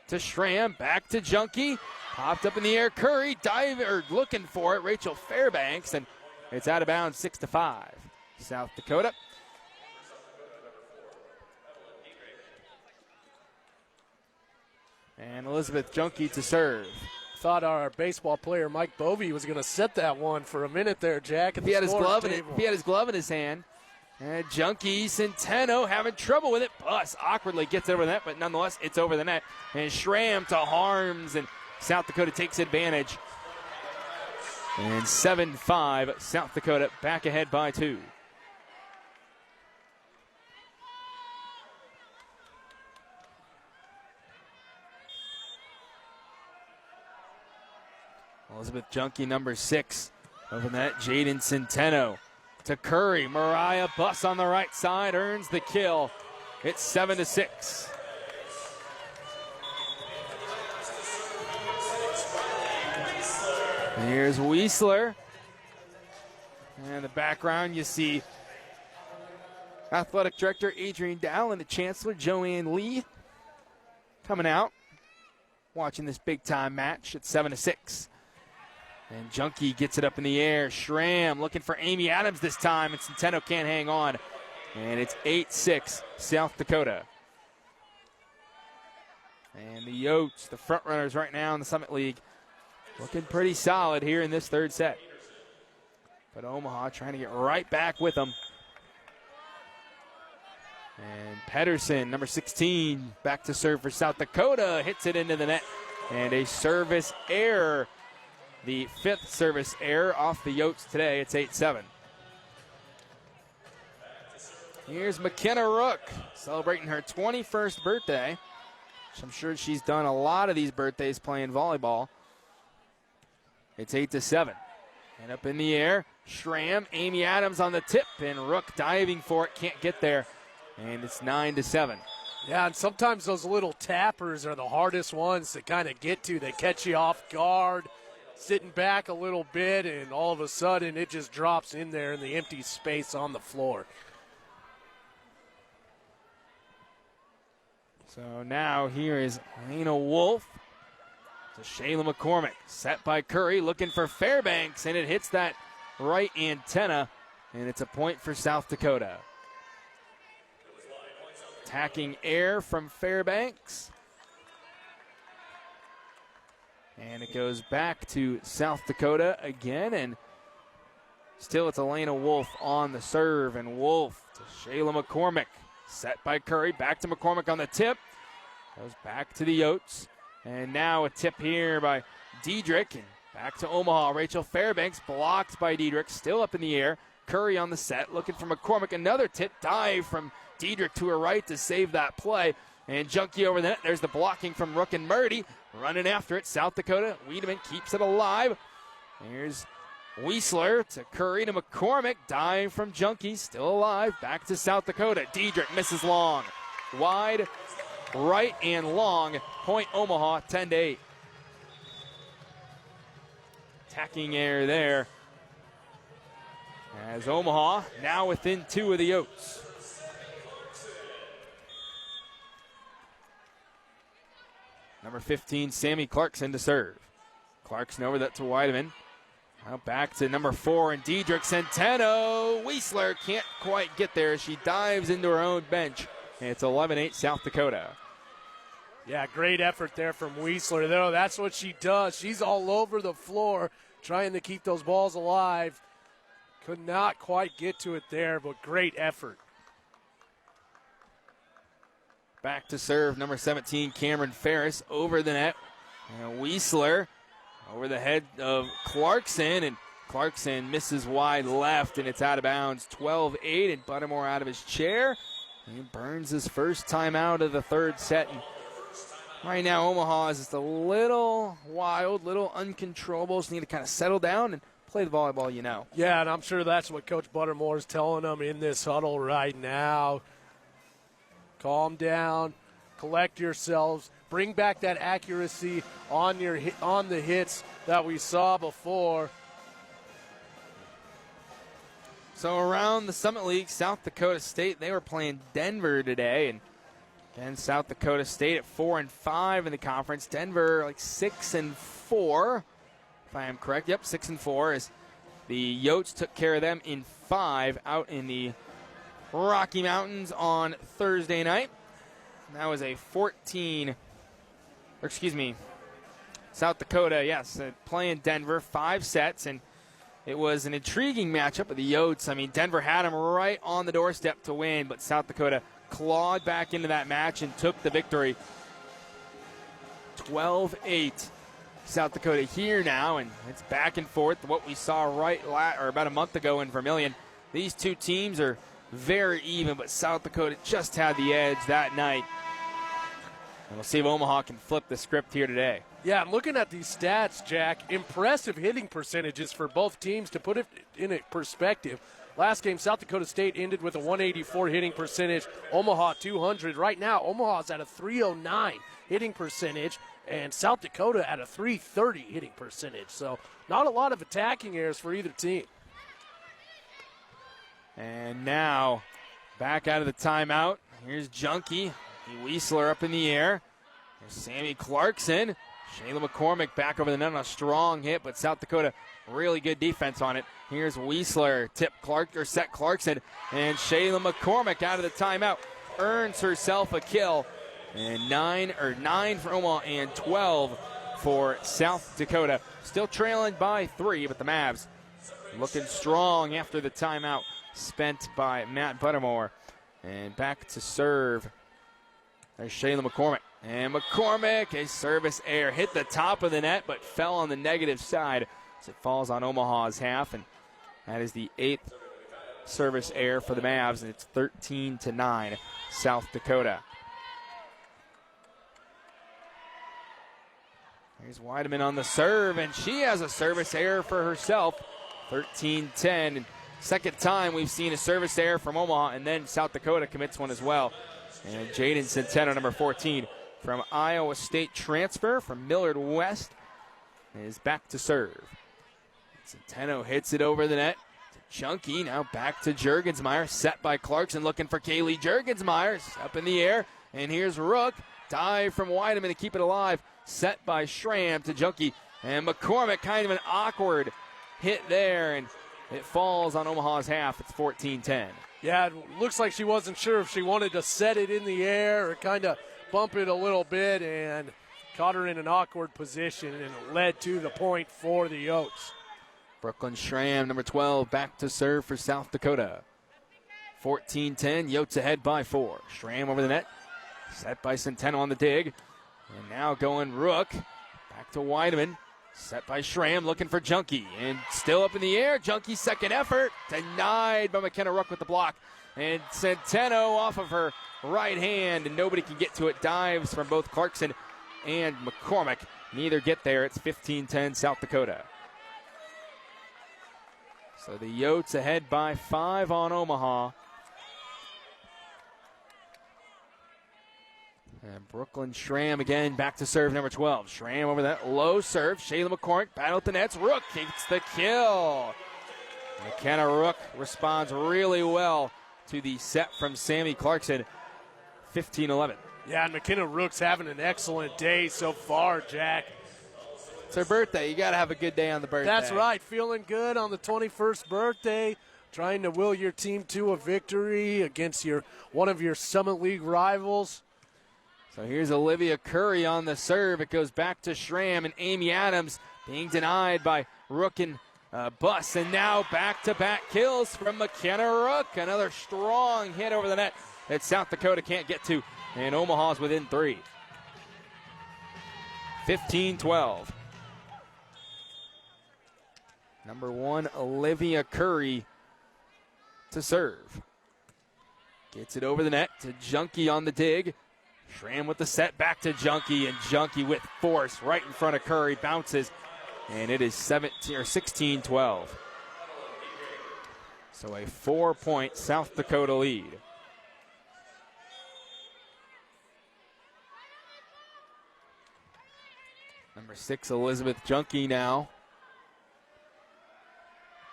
to Schramm, back to Junkie. Popped up in the air, Curry looking for it, Rachel Fairbanks, and it's out of bounds, 6-5. South Dakota. And Elizabeth Junkie to serve. Thought our baseball player Mike Bovey was going to set that one for a minute there, Jack. He had his glove in his hand. And Junkie Centeno having trouble with it. Bus awkwardly gets it over the net, but nonetheless, it's over the net. And Schramm to Harms, and South Dakota takes advantage. And 7-5, South Dakota back ahead by 2. Elizabeth Junkie, number 6. Over that, Jaden Centeno to Curry. Mariah Buss on the right side earns the kill. It's 7-6. Here's Weisler. And in the background, you see Athletic Director Adrian Dow and the Chancellor Joanne Lee coming out, watching this big-time match at 7-6. And Junkie gets it up in the air. Schramm looking for Amy Adams this time, and Centeno can't hang on. And it's 8-6, South Dakota. And the Yotes, the front runners right now in the Summit League, looking pretty solid here in this third set. But Omaha trying to get right back with them. And Pedersen, number 16, back to serve for South Dakota. Hits it into the net. And a service error. The 5th service error off the Yotes today. It's 8-7. Here's McKenna Rook celebrating her 21st birthday. I'm sure she's done a lot of these birthdays playing volleyball. It's 8-7. And up in the air, Schramm, Amy Adams on the tip, and Rook diving for it, can't get there. And it's 9-7. Yeah, and sometimes those little tappers are the hardest ones to kind of get to. They catch you off guard, sitting back a little bit, and all of a sudden it just drops in there in the empty space on the floor. So now here is Lena Wolf to Shayla McCormick. Set by Curry, looking for Fairbanks, and it hits that right antenna, and it's a point for South Dakota. Attacking air from Fairbanks. And it goes back to South Dakota again, and still it's Elena Wolf on the serve, and Wolf to Shayla McCormick. Set by Curry, back to McCormick on the tip. Goes back to the Yotes. And now a tip here by Diedrich, and back to Omaha. Rachel Fairbanks blocked by Diedrich, still up in the air. Curry on the set, looking for McCormick. Another tip, dive from Diedrich to her right to save that play. And Junkie over the net. There's the blocking from Rook and Murdy. Running after it, South Dakota. Wiedemann keeps it alive. Here's Weisler to Curry to McCormick. Dive from Junkie, still alive. Back to South Dakota. Diedrich misses long. Wide, right, and long. Point Omaha, 10-8. Attacking air there. As Omaha now within 2 of the Yotes. Number 15, Sammy Clarkson to serve. Clarkson over that to Wiedemann. Now back to number 4 and Diedrich Centeno. Wiesler can't quite get there. She dives into her own bench. And it's 11-8 South Dakota. Yeah, great effort there from Wiesler, though. That's what she does. She's all over the floor trying to keep those balls alive. Could not quite get to it there, but great effort. Back to serve, number 17, Cameron Ferris over the net. And Wiesler over the head of Clarkson, and Clarkson misses wide left, and it's out of bounds. 12-8, and Buttermore out of his chair. He burns his first time out of the third set. And right now, Omaha is just a little wild, little uncontrollable. Just need to kind of settle down and play the volleyball, you know. Yeah, and I'm sure that's what Coach Buttermore is telling them in this huddle right now. Calm down, collect yourselves, bring back that accuracy on the hits that we saw before. So around the Summit League, South Dakota State, they were playing Denver today, and then South Dakota State at 4-5 in the conference. Denver like 6-4, if I am correct. Yep, 6-4 as the Yotes took care of them in 5 out in the Rocky Mountains on Thursday night. That was a South Dakota, yes, playing Denver, 5 sets, and it was an intriguing matchup of the Yotes. I mean, Denver had them right on the doorstep to win, but South Dakota clawed back into that match and took the victory. 12-8. South Dakota here now, and it's back and forth. What we saw about a month ago in Vermillion. These two teams are very even, but South Dakota just had the edge that night. And we'll see if Omaha can flip the script here today. Yeah, I'm looking at these stats, Jack. Impressive hitting percentages for both teams. To put it in perspective, last game, South Dakota State ended with a 184 hitting percentage, Omaha 200. Right now, Omaha's at a 309 hitting percentage, and South Dakota at a 330 hitting percentage. So not a lot of attacking errors for either team. And now, back out of the timeout, here's Junkie. Wiesler up in the air. There's Sammy Clarkson. Shayla McCormick back over the net on a strong hit, but South Dakota really good defense on it. Here's Wiesler, set Clarkson, and Shayla McCormick out of the timeout earns herself a kill. And 9 for Omaha and 12 for South Dakota. Still trailing by 3, but the Mavs looking strong after the timeout spent by Matt Buttermore. And back to serve. There's Shayla McCormick. And McCormick, a service error, hit the top of the net, but fell on the negative side as it falls on Omaha's half. And that is the 8th service error for the Mavs, and it's 13-9, South Dakota. Here's Weideman on the serve, and she has a service error for herself. 13-10. And second time we've seen a service error from Omaha, and then South Dakota commits one as well. And Jaden Centeno, number 14, from Iowa State transfer from Millard West, is back to serve. Centeno hits it over the net to Junkie. Now back to Juergensmeyer, set by Clarkson, looking for Kaylee Juergensmeyer. Up in the air, and here's Rook. Dive from Weideman to keep it alive. Set by Schramm to Junkie. And McCormick, kind of an awkward hit there, and it falls on Omaha's half. It's 14-10. Yeah, it looks like she wasn't sure if she wanted to set it in the air or kind of bump it a little bit, and caught her in an awkward position, and it led to the point for the Yotes. Brooklyn Schramm, number 12, back to serve for South Dakota. 14-10, Yotes ahead by 4. Schramm over the net, set by Centeno on the dig. And now going Rook, back to Weideman. Set by Schramm, looking for Junkie. And still up in the air, Junkie's second effort. Denied by McKenna Rook with the block. And Centeno off of her right hand, and nobody can get to it. Dives from both Clarkson and McCormick. Neither get there. It's 15-10 South Dakota. So the Yotes ahead by 5 on Omaha. And Brooklyn Schramm again back to serve, number 12. Schramm over that low serve. Shayla McCormick battle at the nets. Rook gets the kill. McKenna Rook responds really well to the set from Sammy Clarkson. 15-11. Yeah, and McKenna Rook's having an excellent day so far, Jack. It's her birthday. You got to have a good day on the birthday. That's right. Feeling good on the 21st birthday. Trying to will your team to a victory against one of your Summit League rivals. So here's Olivia Curry on the serve. It goes back to Schramm, and Amy Adams being denied by Rook and Buss. And now back-to-back kills from McKenna Rook. Another strong hit over the net that South Dakota can't get to. And Omaha's within 3. 15-12. Number 1, Olivia Curry to serve. Gets it over the net to Junkie on the dig. Schramm with the set back to Junkie, and Junkie with force right in front of Curry. Bounces, and it is 16-12. So a 4-point South Dakota lead. Number 6, Elizabeth Junkie now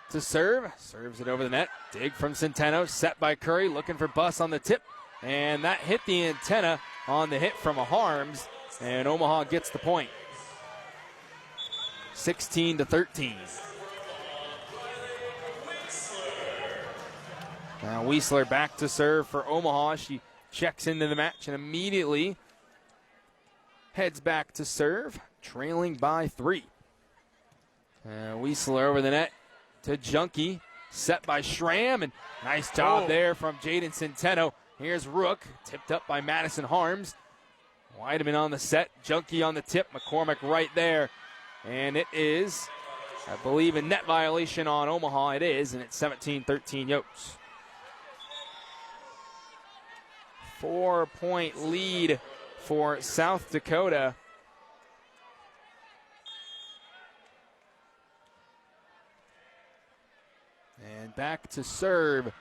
to serve. Serves it over the net. Dig from Centeno. Set by Curry. Looking for Buss on the tip. And that hit the antenna on the hit from Harms. And Omaha gets the point. 16-13. Now Weisler back to serve for Omaha. She checks into the match and immediately heads back to serve, trailing by 3. Weisler over the net to Junkie, set by Schramm, and nice job there from Jaden Centeno. Here's Rook, tipped up by Madison Harms. Weideman on the set, Junkie on the tip, McCormick right there. And it is, I believe, a net violation on Omaha. It is, and it's 17-13 Yotes. 4-point lead for South Dakota. And back to serve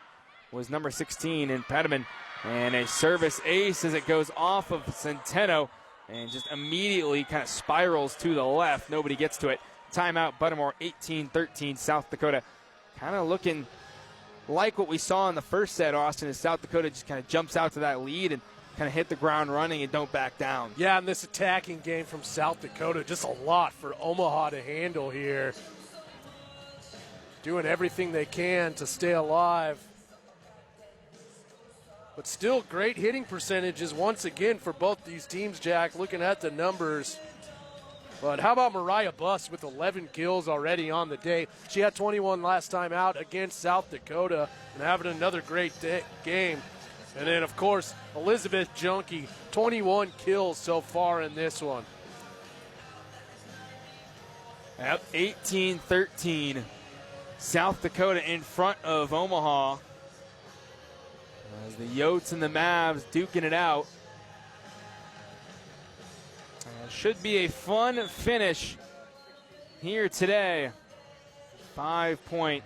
was number 16 in Peterman. And a service ace as it goes off of Centeno and just immediately kind of spirals to the left. Nobody gets to it. Timeout, Buttermore, 18-13, South Dakota. Kind of looking like what we saw in the first set, Austin, as South Dakota just kind of jumps out to that lead and kind of hit the ground running and don't back down. Yeah, and this attacking game from South Dakota, just a lot for Omaha to handle here. Doing everything they can to stay alive. But still great hitting percentages once again for both these teams, Jack, looking at the numbers. But how about Mariah Buss with 11 kills already on the day? She had 21 last time out against South Dakota and having another great game. And then, of course, Elizabeth Junkie, 21 kills so far in this one. Yep, 18-13. South Dakota in front of Omaha. As the Yotes and the Mavs duking it out. Should be a fun finish here today. 5-point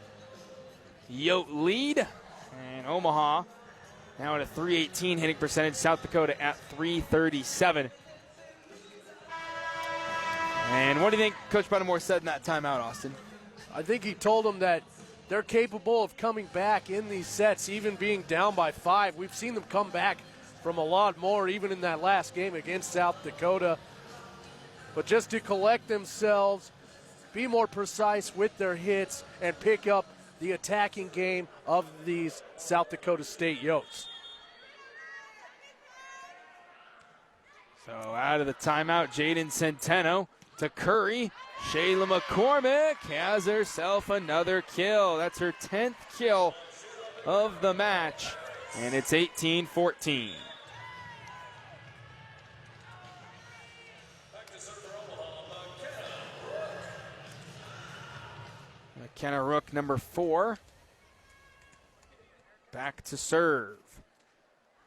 Yote lead. And Omaha now at a .318 hitting percentage. South Dakota at .337. And what do you think Coach Buttermore said in that timeout, Austin? I think he told them that they're capable of coming back in these sets, even being down by 5. We've seen them come back from a lot more, even in that last game against South Dakota. But just to collect themselves, be more precise with their hits, and pick up the attacking game of these South Dakota State Yotes. So out of the timeout, Jaden Centeno to Curry. Shayla McCormick has herself another kill. That's her 10th kill of the match, and it's 18-14. McKenna Rook, number 4, back to serve.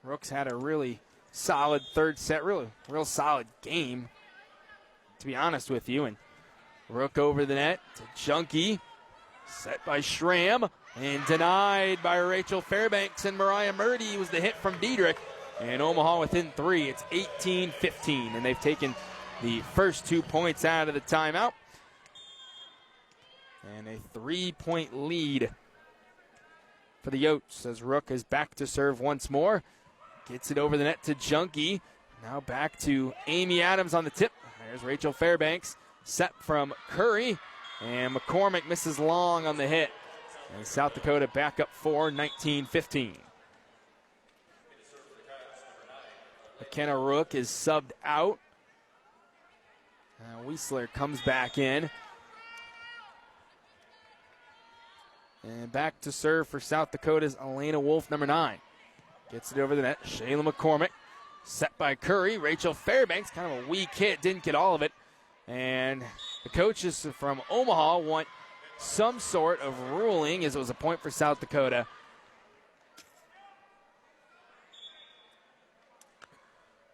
Rook's had a really solid third set, real solid game, to be honest with you. And Rook over the net to Junkie, set by Schramm, and denied by Rachel Fairbanks, and Mariah Murdy was the hit from Diedrich. And Omaha within 3, it's 18-15, and they've taken the first 2 points out of the timeout. And a 3-point lead for the Yotes as Rook is back to serve once more. Gets it over the net to Junkie. Now back to Amy Adams on the tip. There's Rachel Fairbanks. set from Curry, and McCormick misses long on the hit. And South Dakota back up 4, 19-15. McKenna Rook is subbed out. Weisler comes back in. And back to serve for South Dakota's Elena Wolf, number 9. Gets it over the net. Shayla McCormick set by Curry. Rachel Fairbanks, kind of a weak hit, didn't get all of it. And the coaches from Omaha want some sort of ruling, as it was a point for South Dakota.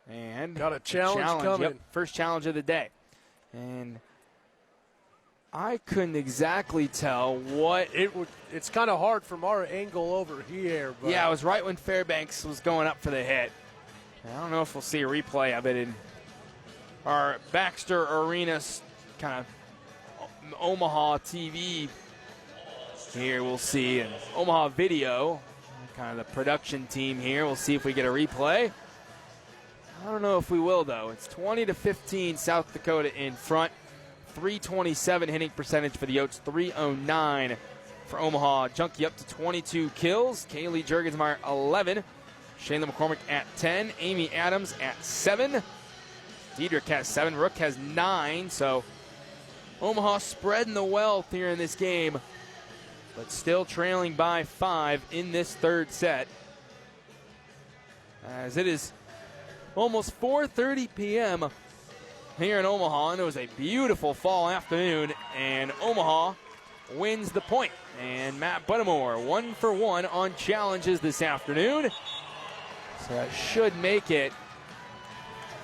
And got a challenge coming. Yep, first challenge of the day. And I couldn't exactly tell what it's kind of hard from our angle over here. But yeah, it was right when Fairbanks was going up for the hit. I don't know if we'll see a replay of it in our Baxter Arena kind of Omaha TV. Here we'll see an Omaha video, kind of the production team here. We'll see if we get a replay. I don't know if we will, though. It's 20-15, South Dakota in front. 327 hitting percentage for the Yotes, 309 for Omaha. Junkie up to 22 kills. Kaylee Jurgensmeyer, 11. Shayla McCormick at 10. Amy Adams at 7. Diedrich has 7. Rook has 9. So Omaha spreading the wealth here in this game, but still trailing by 5 in this third set. As it is almost 4:30 p.m. here in Omaha, and it was a beautiful fall afternoon, and Omaha wins the point. And Matt Buttermore 1 for 1 on challenges this afternoon. So that should make it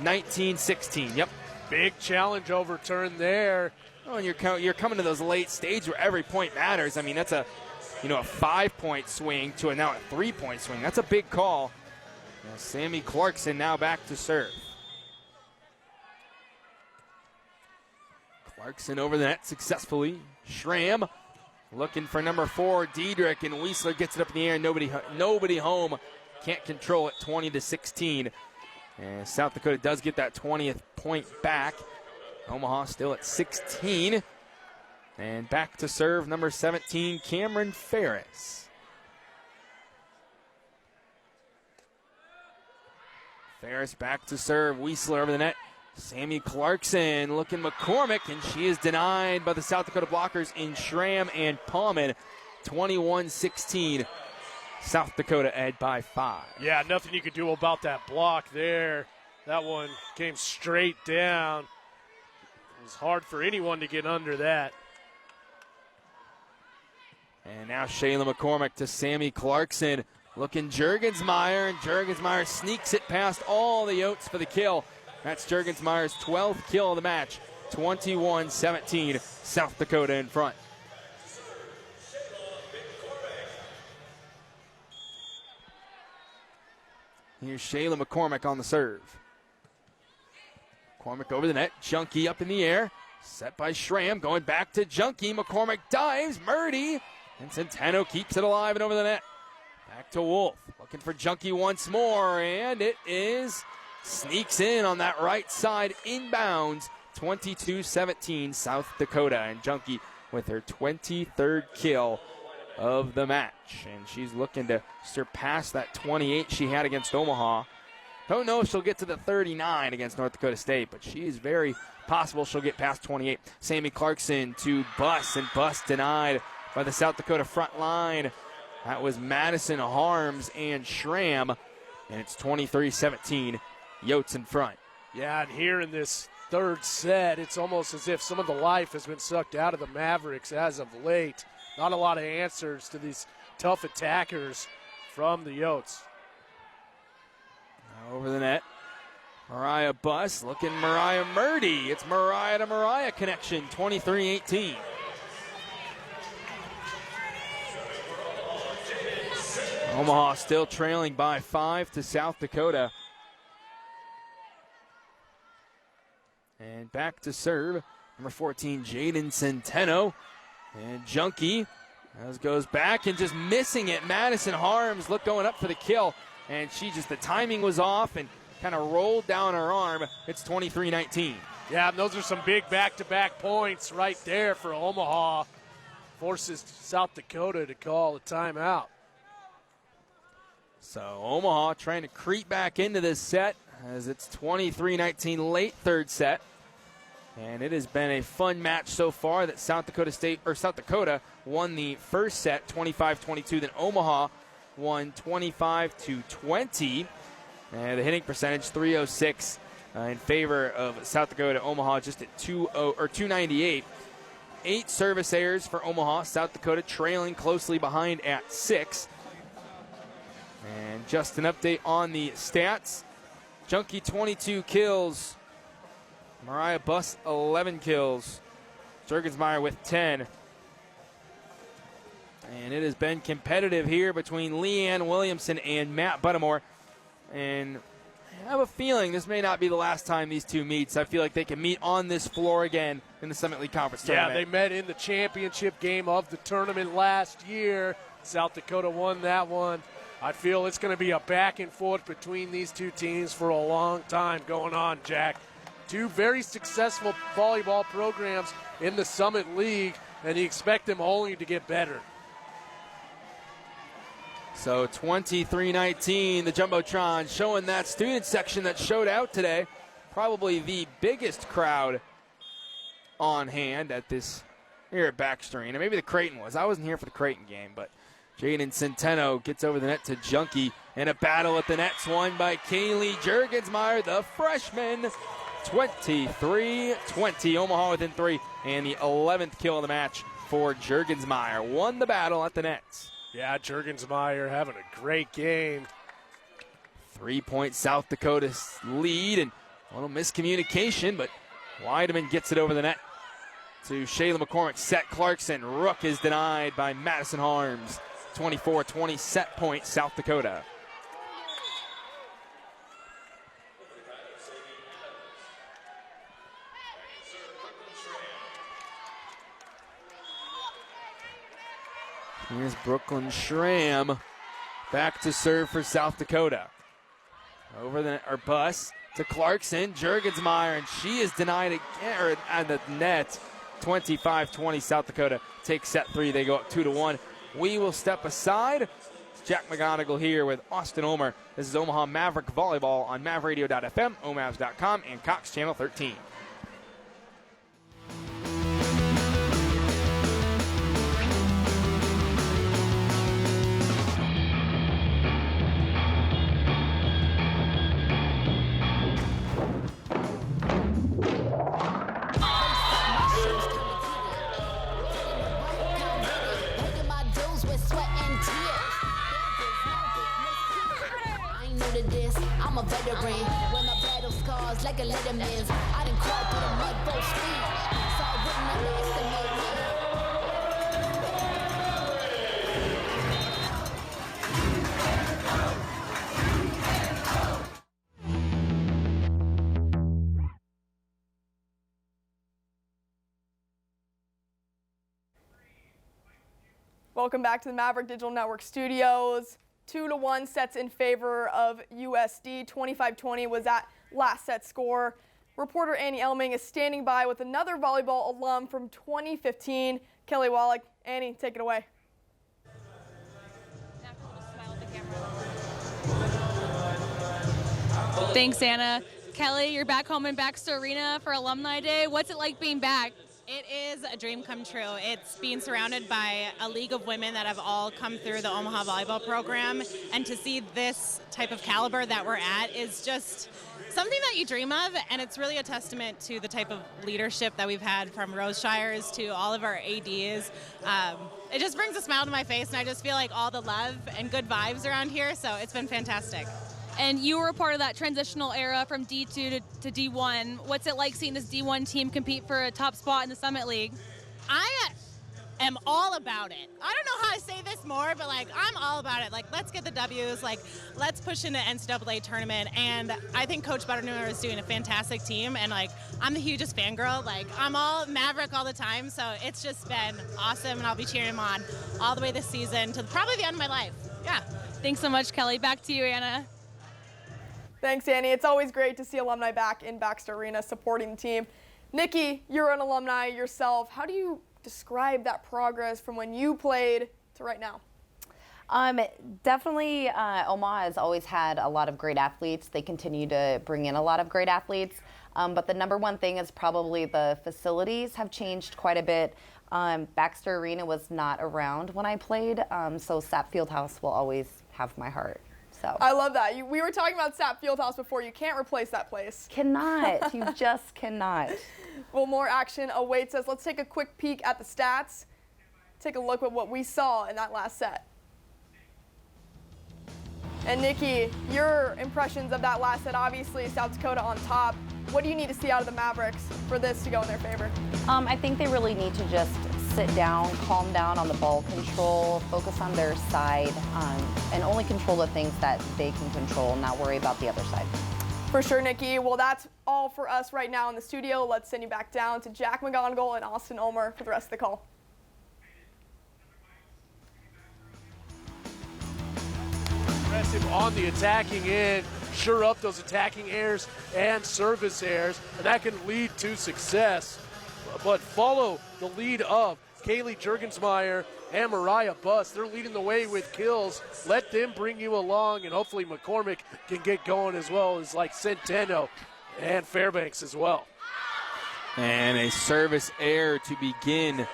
19-16. Yep. Big challenge overturned there. Oh, and you're coming to those late stages where every point matters. I mean, that's a 5-point swing to now a 3-point swing. That's a big call. Sammy Clarkson now back to serve. Clarkson over the net successfully. Schramm looking for number 4, Diedrich, and Weisler gets it up in the air. Nobody home. Can't control it, 20-16. And South Dakota does get that 20th point back. Omaha still at 16. And back to serve number 17, Cameron Ferris. Ferris back to serve. Weisler over the net. Sammy Clarkson looking McCormick, and she is denied by the South Dakota blockers in Schramm and Palman. 21-16. South Dakota ahead by 5. Yeah, nothing you could do about that block there. That one came straight down. It was hard for anyone to get under that. And now Shayla McCormick to Sammy Clarkson. Looking Jurgensmeyer, and Jurgensmeyer sneaks it past all the Yotes for the kill. That's Jurgensmeyer's 12th kill of the match. 21-17, South Dakota in front. Here's Shayla McCormick on the serve. McCormick over the net, Junkie up in the air. Set by Schramm, going back to Junkie. McCormick dives, Murdy, and Centeno keeps it alive and over the net. Back to Wolf, looking for Junkie once more, and it is sneaks in on that right side inbounds. 22-17 South Dakota, and Junkie with her 23rd kill of the match, and she's looking to surpass that 28 she had against Omaha. Don't know if she'll get to the 39 against North Dakota State, but she's very possible she'll get past 28. Sammy Clarkson to Buss, and Buss denied by the South Dakota front line. That was Madison Harms and Schramm, and it's 23-17, Yotes in front. Yeah, and here in this third set, it's almost as if some of the life has been sucked out of the Mavericks as of late. Not a lot of answers to these tough attackers from the Yotes. Over the net, Mariah Buss looking Mariah Murdy. It's Mariah to Mariah connection, 23-18. Omaha still trailing by 5 to South Dakota. And back to serve, number 14, Jaden Centeno. And Junkie goes back and just missing it. Madison Harms going up for the kill. And the timing was off and kind of rolled down her arm. It's 23-19. Yeah, and those are some big back-to-back points right there for Omaha. Forces South Dakota to call a timeout. So Omaha trying to creep back into this set as it's 23-19 late third set. And it has been a fun match so far that South Dakota won the first set 25-22, then Omaha won 25-20. And the hitting percentage 306 in favor of South Dakota. Omaha just at 298. 8 service errors for Omaha. South Dakota trailing closely behind at 6. And just an update on the stats. Junkie 22 kills. Mariah Buss 11 kills. Jurgensmeyer with 10. And it has been competitive here between Leanne Williamson and Matt Buttermore. And I have a feeling this may not be the last time these two meet. So I feel like they can meet on this floor again in the Summit League Conference tournament. Yeah, they met in the championship game of the tournament last year. South Dakota won that one. I feel it's going to be a back and forth between these two teams for a long time going on, Jack. Two very successful volleyball programs in the Summit League, and you expect them only to get better. So 23-19, the Jumbotron showing that student section that showed out today. Probably the biggest crowd on hand at this here at Baxter Arena. Maybe the Creighton was. I wasn't here for the Creighton game, but Jaden Centeno gets over the net to Junkie, and a battle at the net's won by Kaylee Jurgensmeyer, the freshman. 23-20, Omaha within 3, and the 11th kill of the match for Jurgensmeyer. Won the battle at the nets. Yeah, Jurgensmeyer having a great game. 3-point South Dakota lead, and a little miscommunication, but Weideman gets it over the net to Shayla McCormick. Set Clarkson. Rook is denied by Madison Harms. 24-20 set point, South Dakota. Here's Brooklyn Schramm back to serve for South Dakota. Over the bus to Clarkson. Jurgensmeyer, and she is denied again at the net. 25-20 South Dakota takes set 3. They go up 2-1. We will step aside. It's Jack McGonigal here with Austin Ulmer. This is Omaha Maverick Volleyball on mavradio.fm, omavs.com, and Cox Channel 13. I'm a veteran with my battle scars like a Letterman's. I done crawled through the mud full speed, so I wouldn't underestimate Welcome back to the Maverick Digital Network studios. 2-1 sets in favor of USD. 25-20 was that last set score. Reporter Annie Elming is standing by with another volleyball alum from 2015, Kelly Wallach. Annie, take it away. Thanks, Anna. Kelly, you're back home in Baxter Arena for Alumni Day. What's it like being back? It is a dream come true. It's being surrounded by a league of women that have all come through the Omaha volleyball program, and to see this type of caliber that we're at is just something that you dream of, and it's really a testament to the type of leadership that we've had from Rose Shires to all of our ADs. It just brings a smile to my face, and I just feel like all the love and good vibes around here, so it's been fantastic. And you were a part of that transitional era from D2 to D1. What's it like seeing this D1 team compete for a top spot in the Summit League? I am all about it. I don't know how to say this more, but like I'm all about it. Like, let's get the W's. Like, let's push into NCAA tournament. And I think Coach Buttermore is doing a fantastic team. And like, I'm the hugest fangirl. Like, I'm all Maverick all the time. So it's just been awesome, and I'll be cheering him on all the way this season to probably the end of my life. Yeah. Thanks so much, Kelly. Back to you, Anna. Thanks, Annie. It's always great to see alumni back in Baxter Arena supporting the team. Nikki, you're an alumni yourself. How do you describe that progress from when you played to right now? Definitely, Omaha has always had a lot of great athletes. They continue to bring in a lot of great athletes. But the number one thing is probably the facilities have changed quite a bit. Baxter Arena was not around when I played, so Sapp Fieldhouse will always have my heart. So I love that. We were talking about Sapp Fieldhouse before. You can't replace that place. Cannot. You just cannot. Well, more action awaits us. Let's take a quick peek at the stats. Take a look at what we saw in that last set. And Nikki, your impressions of that last set, obviously South Dakota on top. What do you need to see out of the Mavericks for this to go in their favor? I think they really need to just sit down, calm down on the ball control, focus on their side, and only control the things that they can control, not worry about the other side. For sure, Nikki. Well, that's all for us right now in the studio. Let's send you back down to Jack McGonigal and Austin Ulmer for the rest of the call. Aggressive on the attacking end, sure up those attacking errors and service errors, and that can lead to success. But follow the lead of Kaylee Juergensmeyer and Mariah Buss. They're leading the way with kills. Let them bring you along, and hopefully McCormick can get going as well as like Centeno and Fairbanks as well. And a service error to begin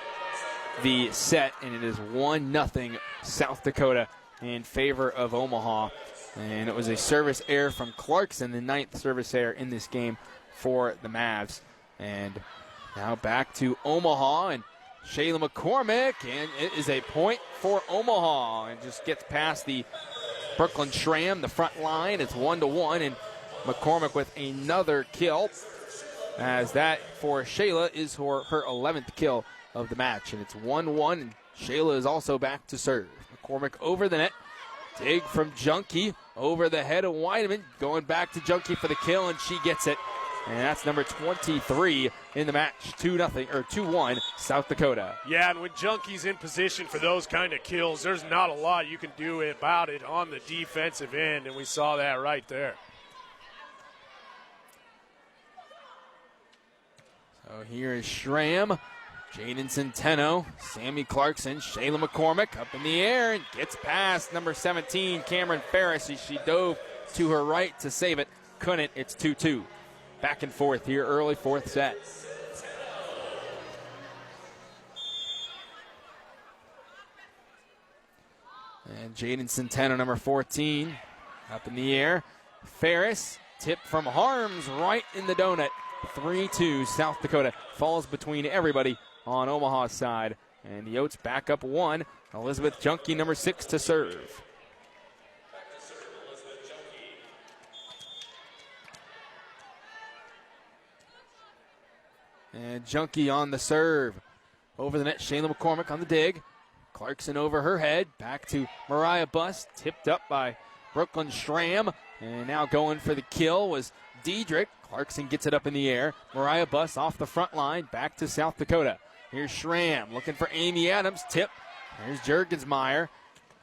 the set, and it is 1-0 South Dakota in favor of Omaha. And it was a service error from Clarkson, the 9th service error in this game for the Mavs. And now back to Omaha and Shayla McCormick, and it is a point for Omaha, and just gets past the Brooklyn Schramm, the front line. It's 1-1, and McCormick with another kill, as that for Shayla is her 11th kill of the match. And it's 1-1, and Shayla is also back to serve. McCormick over the net. Dig from Junkie over the head of Weideman. Going back to Junkie for the kill, and she gets it. And that's number 23 in the match. 2-1 South Dakota. Yeah, and when Junkie's in position for those kind of kills, there's not a lot you can do about it on the defensive end, and we saw that right there. So here is Schramm, Jaden Centeno, Sammy Clarkson, Shayla McCormick up in the air and gets past number 17, Cameron Ferris. She dove to her right to save it. Couldn't. It's 2-2. Back and forth here, early fourth set. And Jaden Centeno, number 14, up in the air. Ferris, tip from Harms, right in the donut. 3-2, South Dakota falls between everybody on Omaha's side. And the Oats back up 1. Elizabeth Junkie, number 6, to serve. And Junkie on the serve. Over the net, Shayla McCormick on the dig. Clarkson over her head. Back to Mariah Buss. Tipped up by Brooklyn Schramm. And now going for the kill was Diedrich. Clarkson gets it up in the air. Mariah Buss off the front line. Back to South Dakota. Here's Schramm looking for Amy Adams. Tip. Here's Juergensmeyer.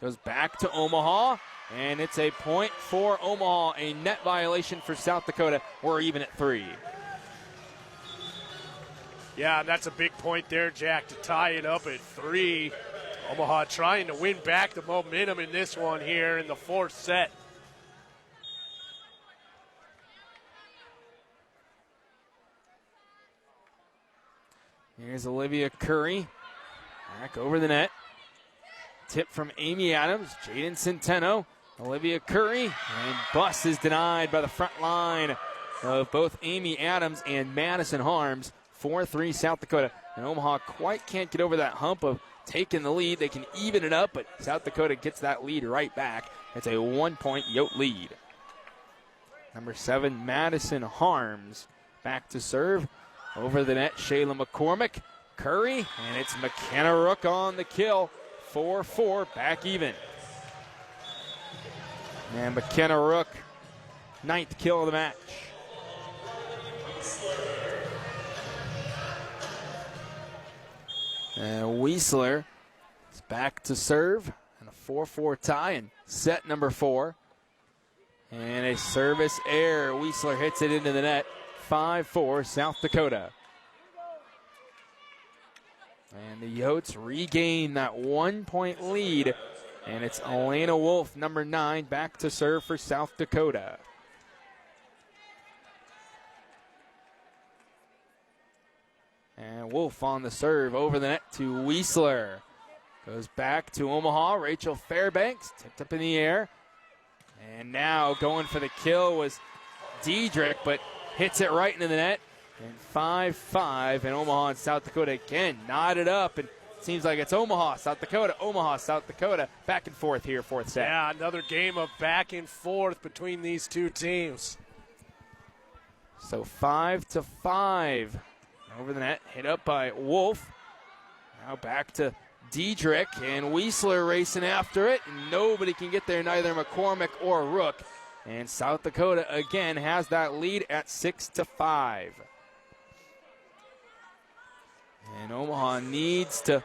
Goes back to Omaha. And it's a point for Omaha. A net violation for South Dakota. We're even at 3. Yeah, that's a big point there, Jack, to tie it up at 3. Omaha trying to win back the momentum in this one here in the fourth set. Here's Olivia Curry. Back over the net. Tip from Amy Adams. Jaden Centeno. Olivia Curry. And Buss is denied by the front line of both Amy Adams and Madison Harms. 4-3 South Dakota. And Omaha quite can't get over that hump of taking the lead. They can even it up, but South Dakota gets that lead right back. It's a 1-point Yote lead. Number 7, Madison Harms back to serve. Over the net, Shayla McCormick. Curry, and it's McKenna Rook on the kill. 4-4, back even. And McKenna Rook, 9th kill of the match. And Weisler is back to serve in a 4-4 tie in set number 4. And a service error. Weisler hits it into the net. 5-4 South Dakota. And the Yotes regain that 1-point lead. And it's Elena Wolf, number 9, back to serve for South Dakota. And Wolf on the serve over the net to Weisler. Goes back to Omaha. Rachel Fairbanks tipped up in the air. And now going for the kill was Diedrich, but hits it right into the net. And 5-5, and Omaha and South Dakota again knotted up. And it seems like it's Omaha, South Dakota, Omaha, South Dakota. Back and forth here, fourth set. Yeah, another game of back and forth between these two teams. So 5-5. Over the net, hit up by Wolf. Now back to Diedrich, and Weisler racing after it. Nobody can get there, neither McCormick or Rook. And South Dakota again has that lead at 6-5. And Omaha needs to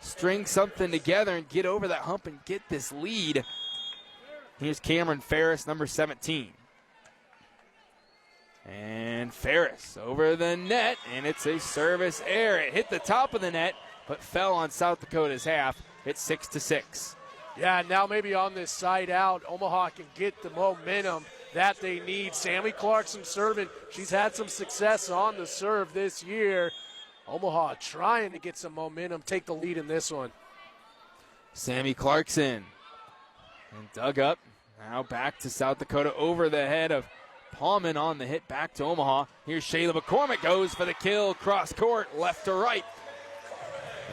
string something together and get over that hump and get this lead. Here's Cameron Ferris, number 17. And Ferris over the net, and it's a service error. It hit the top of the net, but fell on South Dakota's half. It's 6-6. Yeah, now maybe on this side out, Omaha can get the momentum that they need. Sammy Clarkson serving. She's had some success on the serve this year. Omaha trying to get some momentum, take the lead in this one. Sammy Clarkson and dug up. Now back to South Dakota over the head of Paulman on the hit back to Omaha. Here's Shayla McCormick, goes for the kill, cross court, left to right.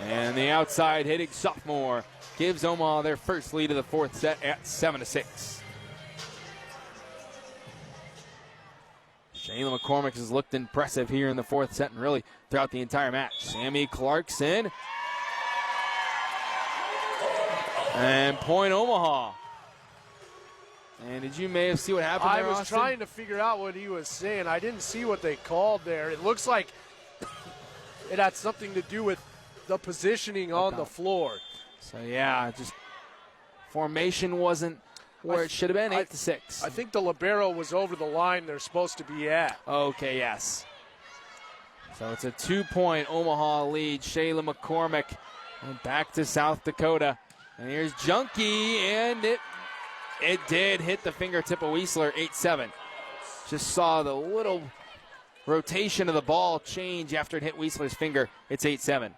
And the outside hitting sophomore gives Omaha their first lead of the fourth set at 7-6. Shayla McCormick has looked impressive here in the fourth set and really throughout the entire match. Sammy Clarkson. And point Omaha. And did you may have see what happened there, I was Austin? trying to figure out what he was saying. I didn't see what they called there. It looks like it had something to do with the positioning on the floor. So, yeah, just formation wasn't where it should have been, 8-6. I think the libero was over the line they're supposed to be at. Okay, yes. So it's a 2-point Omaha lead. Shayla McCormick and back to South Dakota. And here's Junkie, and it did hit the fingertip of Weisler, 8-7. Just saw the little rotation of the ball change after it hit Weisler's finger. It's 8-7.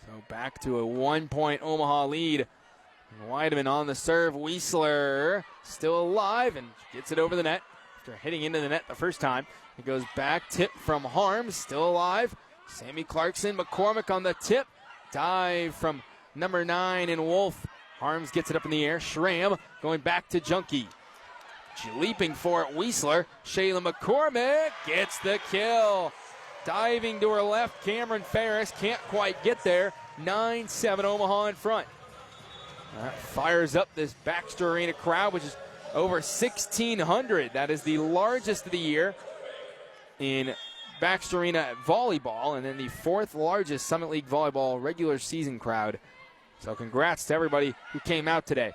So back to a 1-point Omaha lead. Weideman on the serve. Weisler still alive and gets it over the net after hitting into the net the first time. It goes back, tip from Harms, still alive. Sammy Clarkson, McCormick on the tip. Dive from number 9 in Wolf. Harms gets it up in the air. Schramm going back to Junkie. Leaping for it, Weisler. Shayla McCormick gets the kill. Diving to her left, Cameron Ferris can't quite get there. 9-7 Omaha in front. That fires up this Baxter Arena crowd, which is over 1,600. That is the largest of the year in Baxter Arena volleyball, and then the 4th largest Summit League volleyball regular season crowd. So congrats to everybody who came out today.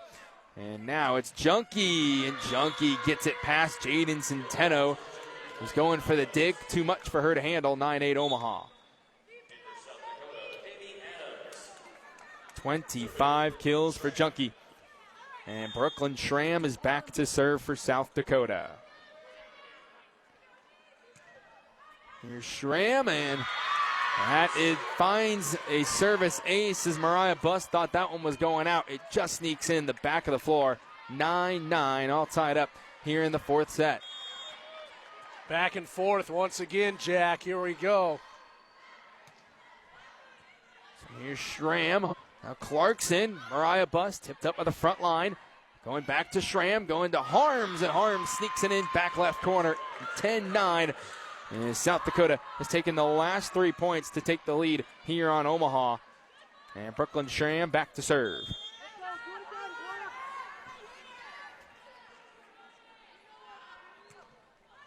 And now it's Junkie, and Junkie gets it past Jaden Centeno, who's going for the dig. Too much for her to handle. 9-8 Omaha. 25 kills for Junkie. And Brooklyn Schramm is back to serve for South Dakota. Here's Schramm, and it finds a service ace as Mariah Bust thought that one was going out. It just sneaks in the back of the floor. 9-9, all tied up here in the fourth set. Back and forth once again, Jack. Here we go. So here's Schramm. Now Clarkson, Mariah Bust tipped up by the front line. Going back to Schramm, going to Harms, and Harms sneaks it in back left corner. 10-9. And South Dakota has taken the last 3 points to take the lead here on Omaha. And Brooklyn Schramm back to serve.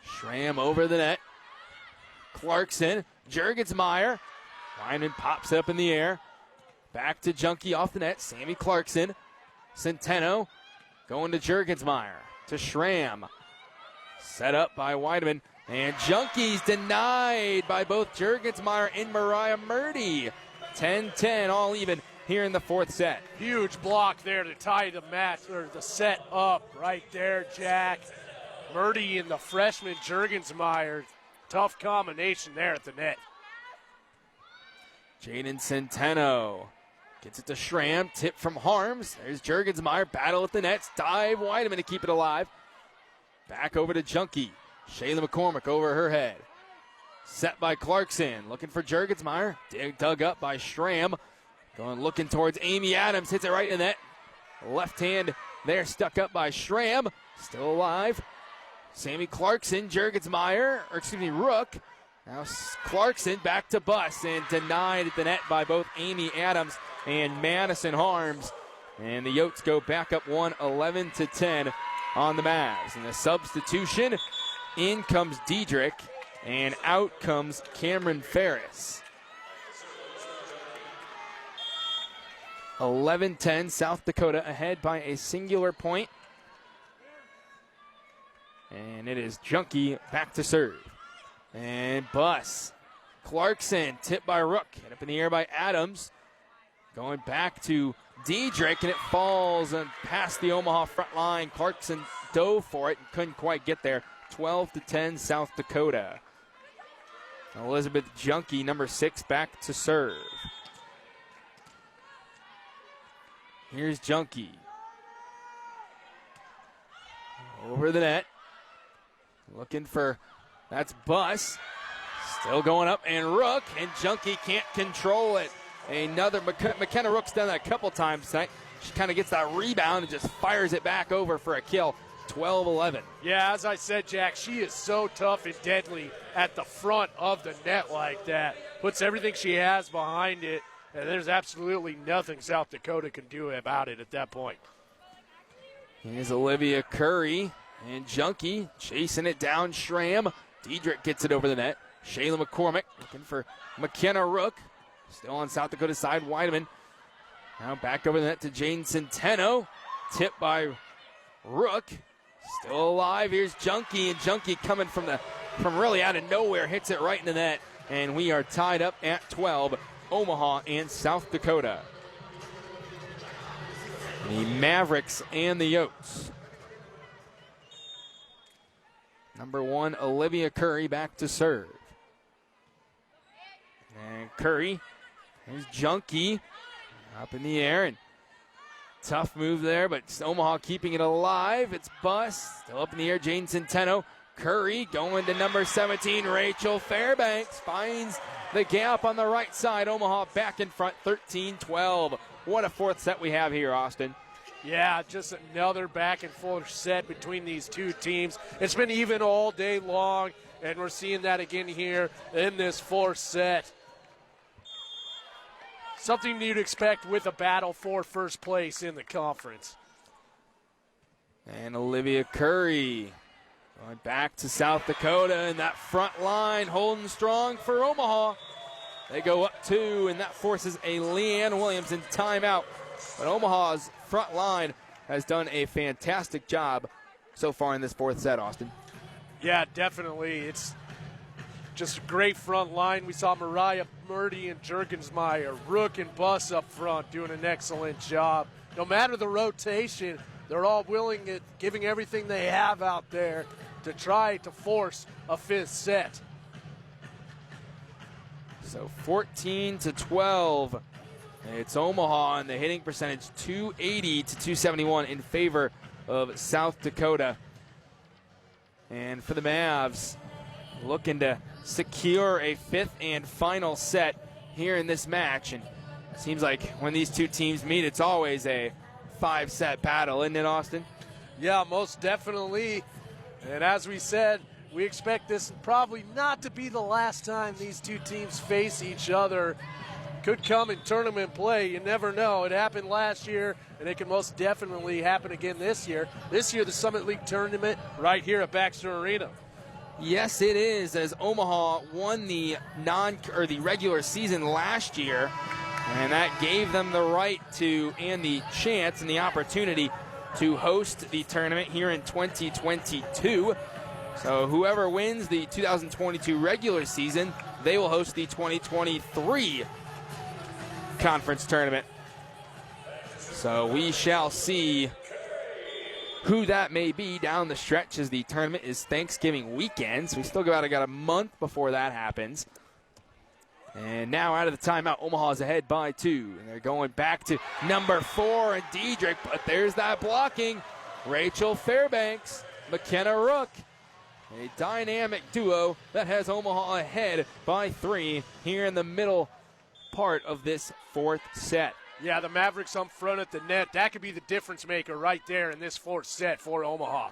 Schramm over the net. Clarkson, Jurgensmeyer. Lyman pops it up in the air. Back to Junkie off the net. Sammy Clarkson. Centeno Going to Jurgensmeyer, to Schramm. Set up by Weideman. And Junkies denied by both Jurgensmeyer and Mariah Murdy. 10-10, all even here in the fourth set. Huge block there to tie the match, or the set up right there, Jack. Murdy and the freshman Jurgensmeyer. Tough combination there at the net. Jaden Centeno gets it to Schramm. Tip from Harms. There's Jurgensmeyer. Battle at the nets. Dive Weideman to keep it alive. Back over to Junkie. Shayla McCormick over her head. Set by Clarkson. Looking for Jurgensmeyer. Dug up by Schramm. Looking towards Amy Adams. Hits it right in the net. Left hand there stuck up by Schramm. Still alive. Sammy Clarkson. Rook. Now Clarkson back to Buss and denied at the net by both Amy Adams and Madison Harms. And the Yotes go back up 11-10 on the Mavs. And the substitution, in comes Diedrich and out comes Cameron Ferris. 11-10, South Dakota ahead by a singular point. And it is Junkie back to serve. And Buss. Clarkson, tipped by Rook. Hit up in the air by Adams. Going back to Diedrich, and it falls and past the Omaha front line. Clarkson dove for it and couldn't quite get there. 12-10, South Dakota. Elizabeth Junkie, number 6, back to serve. Here's Junkie. Over the net. Looking for, that's Buss. Still going up, and Rook, and Junkie can't control it. Another, McKenna Rook's done that a couple times tonight. She kind of gets that rebound and just fires it back over for a kill. 12-11. Yeah, as I said, Jack, she is so tough and deadly at the front of the net like that. Puts everything she has behind it, and there's absolutely nothing South Dakota can do about it at that point. Here's Olivia Curry, and Junkie chasing it down. Schramm. Diedrich gets it over the net. Shayla McCormick looking for McKenna Rook. Still on South Dakota's side, Weideman. Now back over the net to Jane Centeno. Tipped by Rook. Still alive. Here's Junkie, and Junkie coming from really out of nowhere hits it right in the net. And we are tied up at 12, Omaha and South Dakota. The Mavericks and the Yotes. Number 1, Olivia Curry back to serve. And Curry, here's Junkie up in the air, and tough move there, but Omaha keeping it alive. It's Buss, still up in the air, Jane Centeno. Curry going to number 17, Rachel Fairbanks, finds the gap on the right side. Omaha back in front, 13-12. What a fourth set we have here, Austin. Yeah, just another back and forth set between these two teams. It's been even all day long, and we're seeing that again here in this fourth set. Something you'd expect with a battle for first place in the conference. And Olivia Curry going back to South Dakota, and that front line holding strong for Omaha. They go up 2, and that forces a Leanne Williams in timeout. But Omaha's front line has done a fantastic job so far in this fourth set, Austin. Yeah, definitely. It's just a great front line. We saw Mariah Murdy and Jurgensmeyer, Rook and Buss up front doing an excellent job. No matter the rotation, they're all willing at giving everything they have out there to try to force a fifth set. So 14-12. It's Omaha, and the hitting percentage 280-271 in favor of South Dakota. And for the Mavs, looking to secure a fifth and final set here in this match. And it seems like when these two teams meet, it's always a 5-set battle, isn't it, Austin? Yeah, most definitely. And as we said, we expect this probably not to be the last time these two teams face each other. Could come in tournament play. You never know. It happened last year, and it can most definitely happen again this year. This year, the Summit League tournament right here at Baxter Arena. Yes, it is, as Omaha won the regular season last year, and that gave them the right to, and the chance and the opportunity to host the tournament here in 2022. So whoever wins the 2022 regular season, they will host the 2023 conference tournament. So we shall see who that may be down the stretch, as the tournament is Thanksgiving weekend. So we still got a month before that happens. And now out of the timeout, Omaha's ahead by 2. And they're going back to number 4 and Diedrich, but there's that blocking. Rachel Fairbanks, McKenna Rook. A dynamic duo that has Omaha ahead by 3 here in the middle part of this 4th set. Yeah, the Mavericks up front at the net. That could be the difference maker right there in this 4th set for Omaha.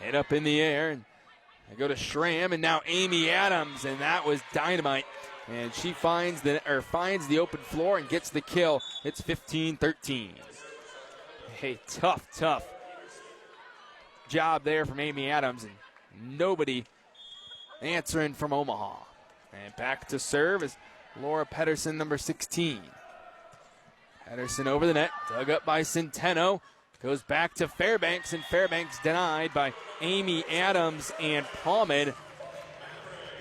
Head up in the air, and they go to Schramm, and now Amy Adams, and that was dynamite. And she finds the open floor and gets the kill. It's 15-13. A tough job there from Amy Adams, and nobody answering from Omaha. And back to serve is Laura Pedersen, number 16. Pedersen over the net, dug up by Centeno. Goes back to Fairbanks, and Fairbanks denied by Amy Adams and Palmed.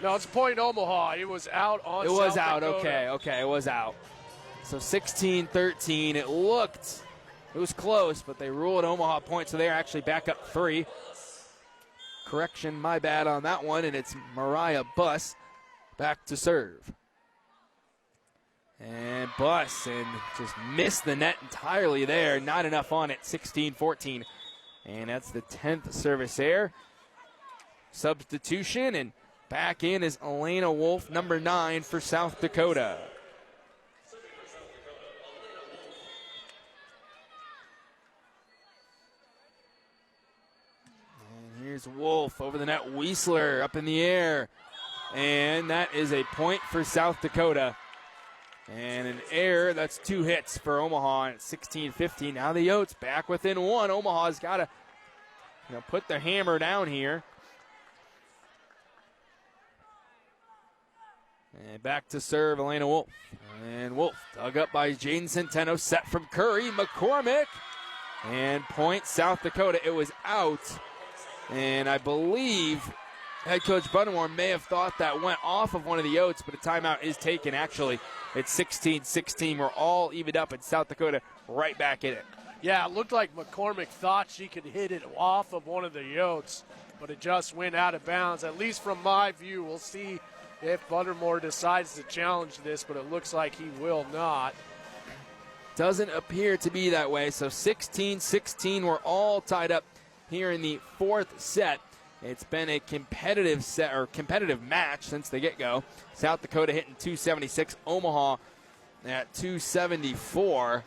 No, it's a point Omaha. It was out on It was South out, Dakota. okay, it was out. So 16-13, it was close, but they ruled Omaha point, so they're actually back up 3. Correction, my bad on that one, and it's Mariah Buss back to serve. And Buss, and just missed the net entirely there. Not enough on it, 16-14. And that's the 10th service error. Substitution, and back in is Elena Wolf, number 9 for South Dakota. And here's Wolf over the net. Weisler up in the air. And that is a point for South Dakota. And an error, that's 2 hits for Omaha at 16-15. Now the Yotes back within 1. Omaha's got to put their hammer down here. And back to serve, Elena Wolf. And Wolf dug up by Jaden Centeno, set from Curry. McCormick. And point South Dakota. It was out. And I believe head coach Buttermore may have thought that went off of one of the Yotes, but a timeout is taken. Actually, it's 16-16. We're all evened up, and South Dakota right back in it. Yeah, it looked like McCormick thought she could hit it off of one of the Yotes, but it just went out of bounds. At least from my view, we'll see if Buttermore decides to challenge this, but it looks like he will not. Doesn't appear to be that way. So 16-16, we're all tied up here in the 4th set. It's been a competitive match since the get-go. South Dakota hitting 276, Omaha at 274.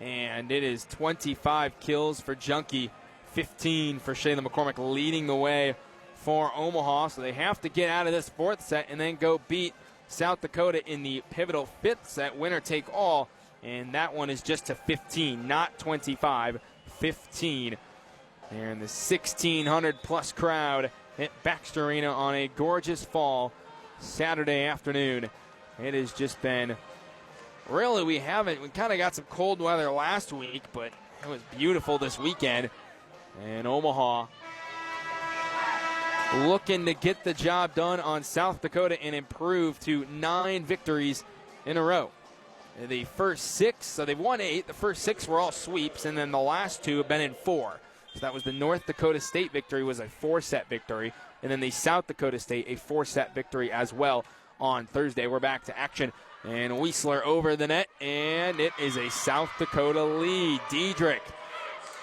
And it is 25 kills for Junkie, 15 for Shayla McCormick, leading the way for Omaha. So they have to get out of this 4th set and then go beat South Dakota in the pivotal 5th set, winner take all. And that one is just to 15, not 25. 15 there in the 1,600-plus crowd at Baxter Arena on a gorgeous fall Saturday afternoon. It has just been really, we kind of got some cold weather last week, but it was beautiful this weekend. And Omaha looking to get the job done on South Dakota and improve to 9 victories in a row. The first 6, so they've won 8. The first 6 were all sweeps, and then the last 2 have been in 4. So that was the North Dakota State victory, was a 4-set victory, and then the South Dakota State, a 4-set victory as well on Thursday. We're back to action, and Weisler over the net, and it is a South Dakota lead. Diedrich.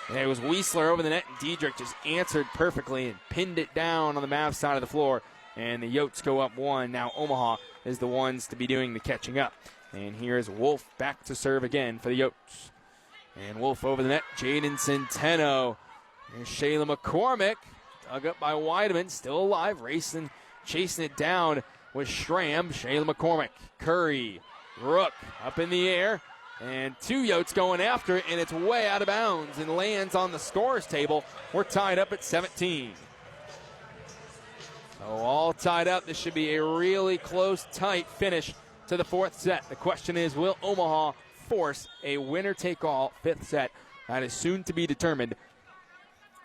And it was Weisler over the net, and Diedrich just answered perfectly and pinned it down on the Mavs side of the floor, and the Yotes go up 1. Now Omaha is the ones to be doing the catching up. And here's Wolf back to serve again for the Yotes. And Wolf over the net, Jaden Centeno. Here's Shayla McCormick, dug up by Weideman, still alive, racing, chasing it down with Schramm. Shayla McCormick, Curry, Rook up in the air, and 2 Yotes going after it, and it's way out of bounds and lands on the scores table. We're tied up at 17. So all tied up. This should be a really close, tight finish to the fourth set. The question is, will Omaha force a winner-take-all fifth set? That is soon to be determined.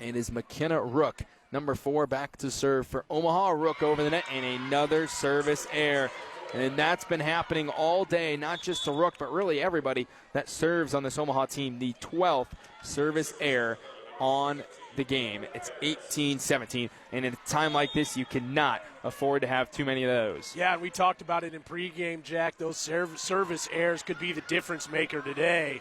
And is McKenna Rook, number 4, back to serve for Omaha. Rook over the net and another service error. And that's been happening all day, not just to Rook, but really everybody that serves on this Omaha team. The 12th service error on the game. It's 18-17, and at a time like this, you cannot afford to have too many of those. Yeah, and we talked about it in pregame, Jack. Those service errors could be the difference maker today.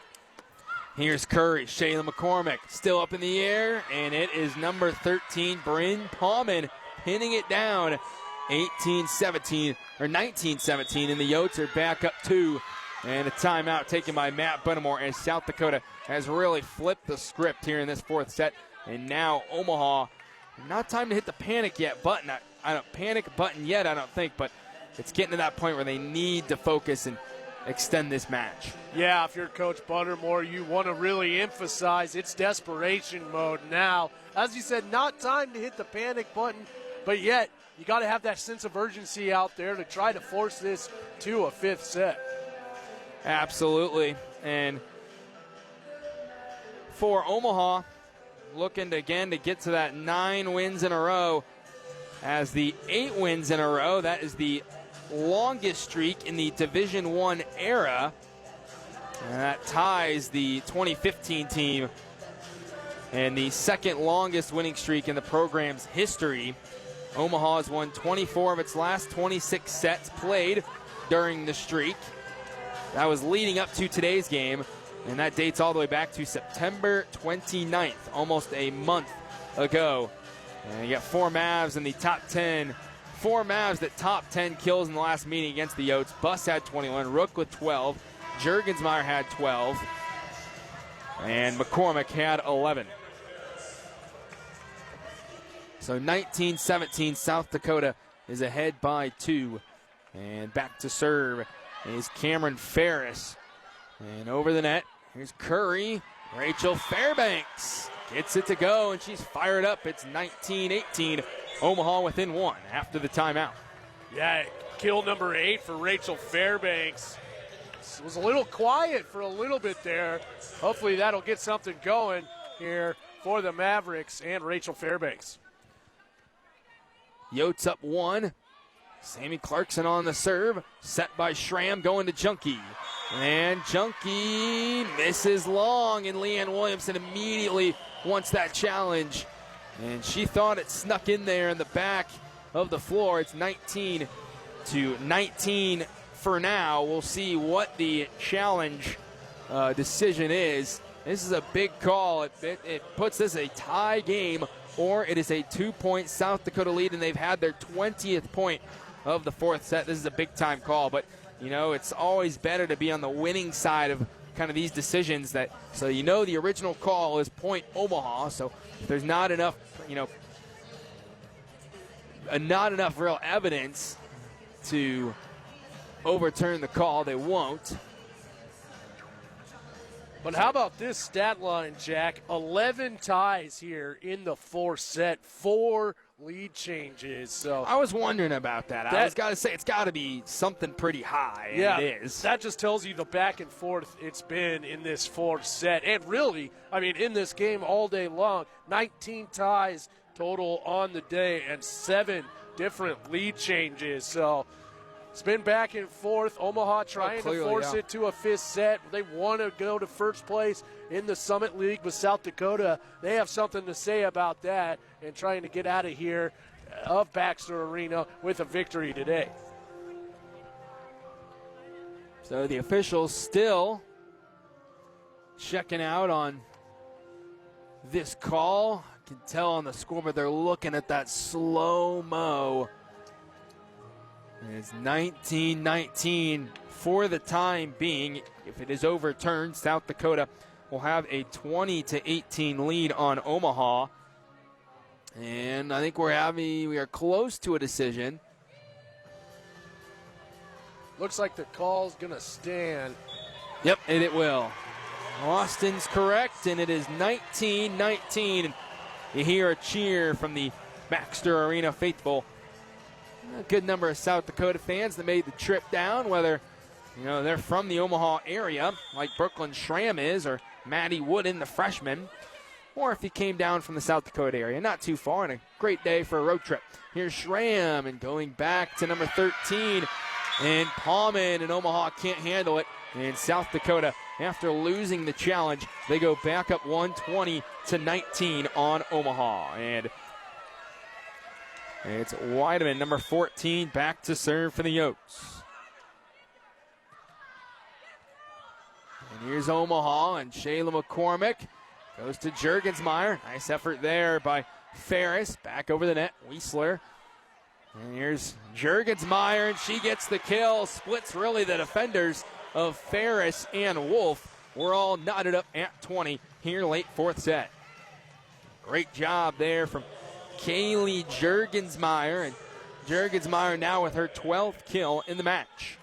Here's Curry. Shayla McCormick still up in the air, and it is number 13, Bryn Palman, pinning it down. 18-17, or 19-17, and the Yotes are back up 2. And a timeout taken by Matt Buttermore as South Dakota has really flipped the script here in this fourth set. And now Omaha, not time to hit the panic yet button. I don't panic button yet, I don't think, but it's getting to that point where they need to focus and extend this match. Yeah, if you're Coach Buttermore, you want to really emphasize it's desperation mode now. As you said, not time to hit the panic button, but yet you got to have that sense of urgency out there to try to force this to a fifth set. Absolutely. And for Omaha, looking to, again, to get to that 9 wins in a row as the 8 wins in a row. That is the longest streak in the Division I era. And that ties the 2015 team and the second longest winning streak in the program's history. Omaha has won 24 of its last 26 sets played during the streak. That was leading up to today's game, and that dates all the way back to September 29th, almost a month ago. And you got 4 Mavs in the top 10. 4 Mavs that top 10 kills in the last meeting against the Yotes. Buss had 21, Rook with 12, Juergensmeyer had 12, and McCormick had 11. So 19-17, South Dakota is ahead by 2. And back to serve is Cameron Ferris. And over the net, here's Curry. Rachel Fairbanks gets it to go, and she's fired up. It's 19-18. Omaha within 1 after the timeout. Yeah, kill number 8 for Rachel Fairbanks. It was a little quiet for a little bit there. Hopefully that'll get something going here for the Mavericks and Rachel Fairbanks. Yotes up 1. Sammy Clarkson on the serve. Set by Schramm going to Junkie. And Junkie misses long, and Leanne Williamson immediately wants that challenge. And she thought it snuck in there in the back of the floor. It's 19-19 for now. We'll see what the challenge decision is. This is a big call. It puts this a tie game, or it is a 2-point South Dakota lead, and they've had their 20th point of the fourth set. This is a big-time call, but, you know, it's always better to be on the winning side of kind of these decisions so you know the original call is point Omaha, so if there's not enough, not enough real evidence to overturn the call, they won't. But how about this stat line, Jack? 11 ties here in the fourth set, 4 lead changes. So I was wondering about that. I was got to say, it's got to be something pretty high. Yeah, it is. That just tells you the back and forth it's been in this fourth set. And really, in this game all day long, 19 ties total on the day and 7 different lead changes. So it's been back and forth. Omaha trying to force it to a fifth set. They want to go to first place in the Summit League with South Dakota. They have something to say about that and trying to get out of here of Baxter Arena with a victory today. So the officials still checking out on this call. I can tell on the scoreboard they're looking at that slow-mo. It's 19-19 for the time being. If it is overturned, South Dakota will have a 20-18 lead on Omaha. And I think we are close to a decision. Looks like the call's going to stand. Yep, and it will. Austin's correct, and it is 19-19. You hear a cheer from the Baxter Arena faithful. A good number of South Dakota fans that made the trip down, whether You know, they're from the Omaha area, like Brooklyn Schramm is, or Maddie Wooden, the freshman. Or if he came down from the South Dakota area, not too far, and a great day for a road trip. Here's Schramm, and going back to number 13, and Palman and Omaha can't handle it. And South Dakota, after losing the challenge, they go back up 120-19 on Omaha. And it's Weideman, number 14, back to serve for the Yotes. And here's Omaha, and Shayla McCormick goes to Juergensmeyer. Nice effort there by Ferris. Back over the net, Wiesler. And here's Juergensmeyer, and she gets the kill. Splits really the defenders of Ferris and Wolf. We're all knotted up at 20 here late fourth set. Great job there from Kaylee Juergensmeyer. And Juergensmeyer now with her 12th kill in the match.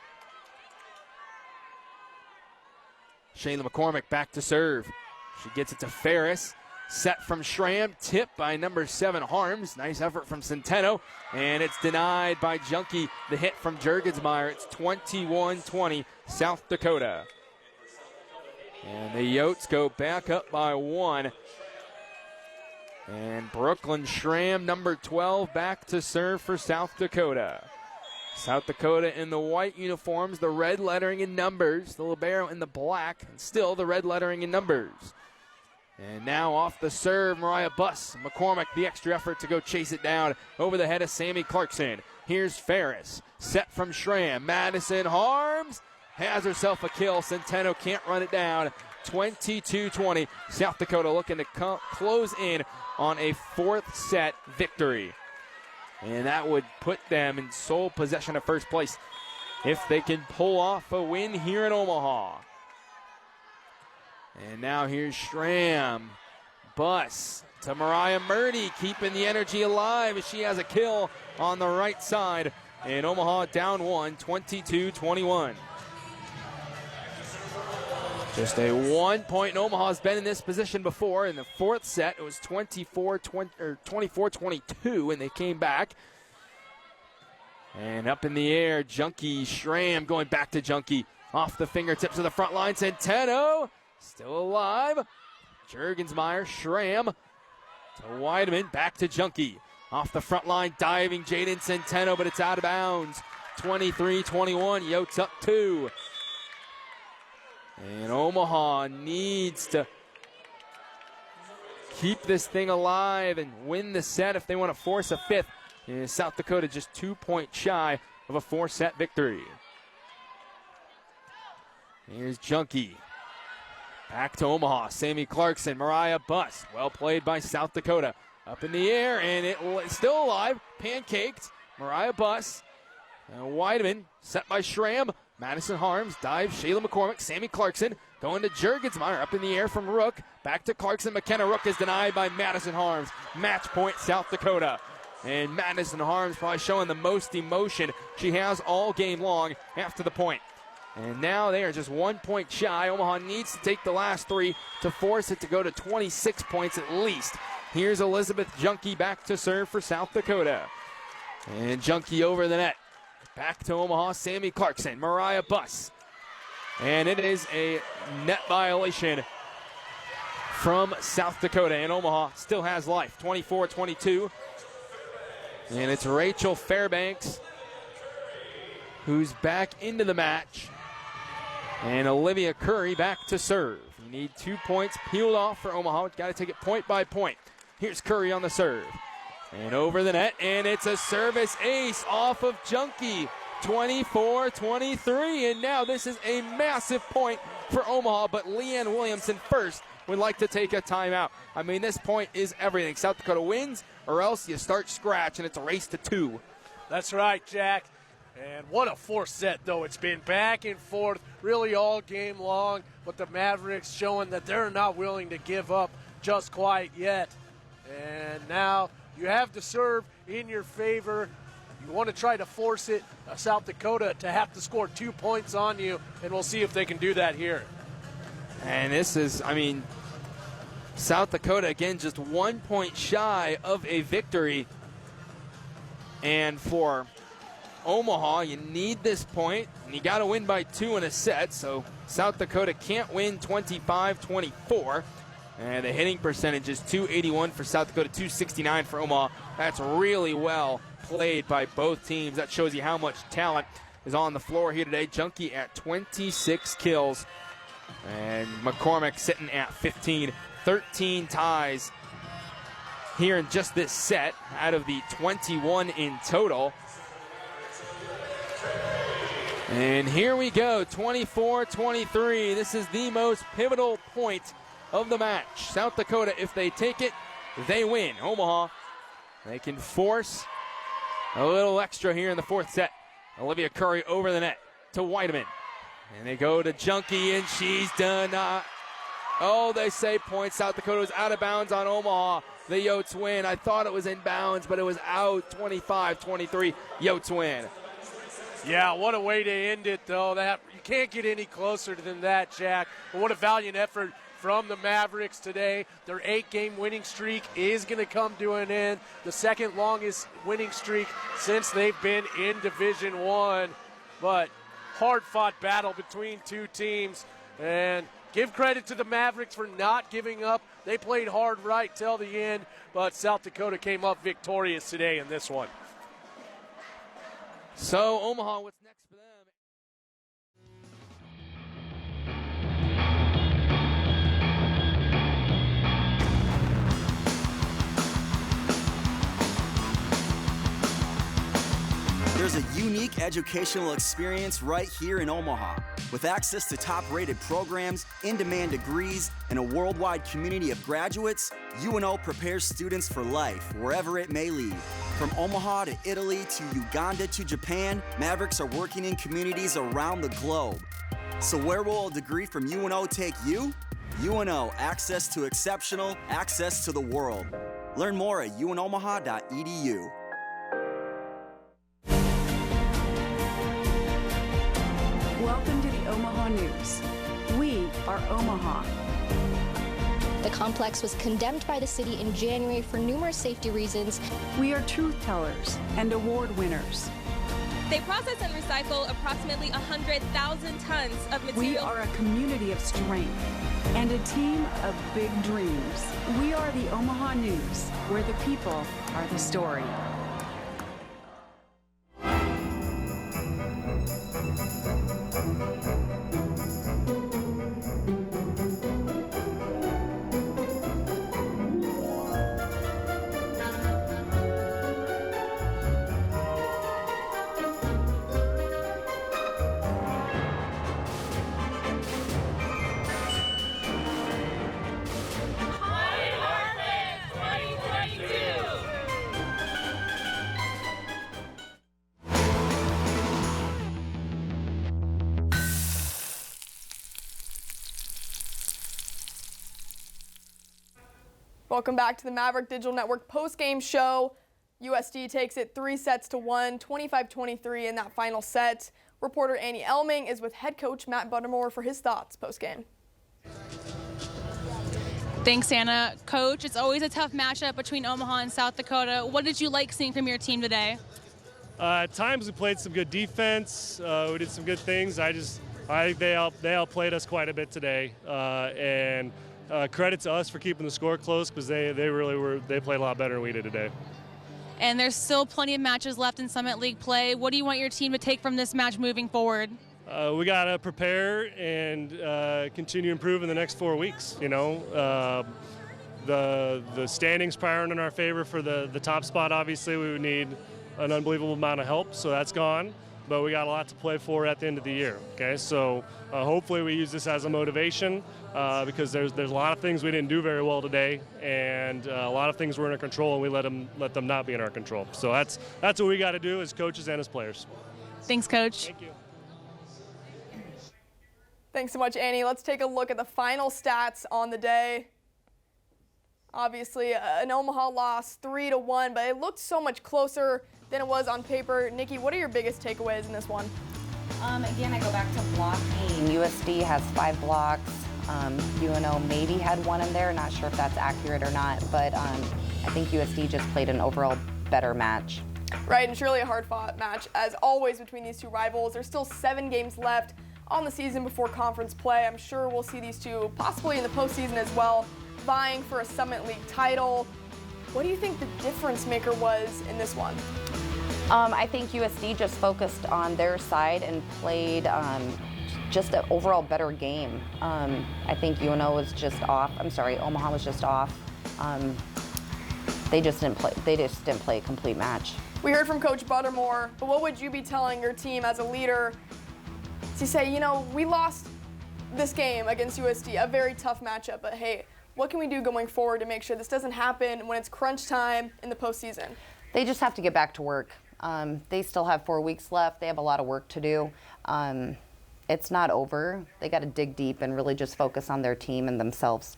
Shayla McCormick back to serve. She gets it to Ferris. Set from Schramm, tipped by number 7 Harms. Nice effort from Centeno, and it's denied by Junkie. The hit from Juergensmeyer. It's 21-20, South Dakota. And the Yotes go back up by 1. And Brooklyn Schramm, number 12, back to serve for South Dakota. South Dakota in the white uniforms, the red lettering and numbers. The libero in the black, and still the red lettering and numbers. And now off the serve, Mariah Buss. McCormick, the extra effort to go chase it down over the head of Sammy Clarkson. Here's Ferris, set from Schramm. Madison Harms has herself a kill. Centeno can't run it down. 22-20. South Dakota looking to close in on a fourth set victory. And that would put them in sole possession of first place if they can pull off a win here in Omaha. And now here's Schramm. Buss to Mariah Murdy, keeping the energy alive as she has a kill on the right side. And Omaha down 1, 22-21. Just a 1 point. Omaha's been in this position before. In the fourth set, it was 24-22, and they came back. And up in the air, Junkie Schramm going back to Junkie. Off the fingertips of the front line, Centeno. Still alive. Juergensmeyer, Schramm to Weideman, back to Junkie. Off the front line, diving Jaden Centeno, but it's out of bounds. 23-21, Yotes up 2. And Omaha needs to keep this thing alive and win the set if they want to force a fifth. And South Dakota just 2 points shy of a 4-set victory. Here's Junkie. Back to Omaha, Sammy Clarkson, Mariah Buss. Well played by South Dakota. Up in the air, and it's still alive. Pancaked, Mariah Buss. And Weideman, set by Schramm. Madison Harms, dives, Shayla McCormick, Sammy Clarkson. Going to Juergensmeyer, up in the air from Rook. Back to Clarkson, McKenna Rook is denied by Madison Harms. Match point, South Dakota. And Madison Harms probably showing the most emotion she has all game long after the point. And now they are just 1 point shy. Omaha needs to take the last 3 to force it to go to 26 points at least. Here's Elizabeth Junkie back to serve for South Dakota. And Junkie over the net. Back to Omaha, Sammy Clarkson, Mariah Buss. And it is a net violation from South Dakota. And Omaha still has life, 24-22. And it's Rachel Fairbanks who's back into the match. And Olivia Curry back to serve. You need 2 points peeled off for Omaha. You've got to take it point by point. Here's Curry on the serve. And over the net, and it's a service ace off of Junkie. 24-23, and now this is a massive point for Omaha, but Leanne Williamson first would like to take a timeout. I mean, this point is everything. South Dakota wins, or else you start scratch, and it's a race to 2. That's right, Jack. And what a fourth set, though. It's been back and forth really all game long, but the Mavericks showing that they're not willing to give up just quite yet. And now you have the serve in your favor. You want to try to force it, South Dakota, to have to score 2 points on you, and we'll see if they can do that here. And this is, I mean, South Dakota, again, just 1 point shy of a victory. And for Omaha. You need this point, and you got to win by 2 in a set, so South Dakota can't win 25-24. And the hitting percentage is .281 for South Dakota, .269 for Omaha. That's really well played by both teams. That shows you how much talent is on the floor here today. Junkie at 26 kills, and McCormick sitting at 15. 13 ties here in just this set out of the 21 in total. And here we go, 24-23. This is the most pivotal point of the match. South Dakota, if they take it, they win. Omaha, they can force a little extra here in the fourth set. Olivia Curry over the net to Weideman. And they go to Junkie, and she's done. They say point. South Dakota was out of bounds on Omaha. The Yotes win. I thought it was in bounds, but it was out. 25-23. Yotes win. Yeah, what a way to end it, though. That you can't get any closer than that, Jack. But what a valiant effort from the Mavericks today. Their 8-game winning streak is going to come to an end. The second longest winning streak since they've been in Division I. But hard-fought battle between two teams. And give credit to the Mavericks for not giving up. They played hard right till the end, but South Dakota came up victorious today in this one. So Omaha, what's next for them? There's a unique educational experience right here in Omaha. With access to top-rated programs, in-demand degrees, and a worldwide community of graduates, UNO prepares students for life, wherever it may lead. From Omaha to Italy to Uganda to Japan, Mavericks are working in communities around the globe. So where will a degree from UNO take you? UNO, access to exceptional, access to the world. Learn more at unomaha.edu. Welcome to the Omaha News. We are Omaha. The complex was condemned by the city in January for numerous safety reasons. We are truth tellers and award winners. They process and recycle approximately 100,000 tons of material. We are a community of strength and a team of big dreams. We are the Omaha News, where the people are the story. Welcome back to the Maverick Digital Network post-game show. USD takes it 3-1, 25-23 in that final set. Reporter Annie Elming is with head coach Matt Buttermore for his thoughts post-game. Thanks, Anna. Coach, it's always a tough matchup between Omaha and South Dakota. What did you like seeing from your team today? At times we played some good defense. We did some good things. I think they outplayed us quite a bit today. And credit to us for keeping the score close, because they played a lot better than we did today. And there's still plenty of matches left in Summit League play. What do you want your team to take from this match moving forward? We got to prepare and continue to improve in the next 4 weeks. You know, the standings prior in our favor for the top spot. Obviously, we would need an unbelievable amount of help, so that's gone. But we got a lot to play for at the end of the year. Okay, so hopefully we use this as a motivation because there's a lot of things we didn't do very well today, and a lot of things were in our control, and we let them not be in our control. So that's what we got to do as coaches and as players. Thanks, Coach. Thank you. Thanks so much, Annie. Let's take a look at the final stats on the day. Obviously, an Omaha loss 3-1, but it looked so much closer than it was on paper. Nikki, what are your biggest takeaways in this one? Again, I go back to blocking. USD has 5 blocks. UNO maybe had 1 in there. Not sure if that's accurate or not, but I think USD just played an overall better match. Right, and surely a hard-fought match, as always, between these two rivals. There's still 7 games left on the season before conference play. I'm sure we'll see these two possibly in the postseason as well, vying for a Summit League title. What do you think the difference maker was in this one? I think USD just focused on their side and played just an overall better game. I think UNO was just off. I'm sorry, Omaha was just off. They just didn't play a complete match. We heard from Coach Buttermore, but what would you be telling your team as a leader to say, you know, we lost this game against USD, a very tough matchup, but hey, what can we do going forward to make sure this doesn't happen when it's crunch time in the postseason? They just have to get back to work. They still have 4 weeks left. They have a lot of work to do. It's not over. They got to dig deep and really just focus on their team and themselves.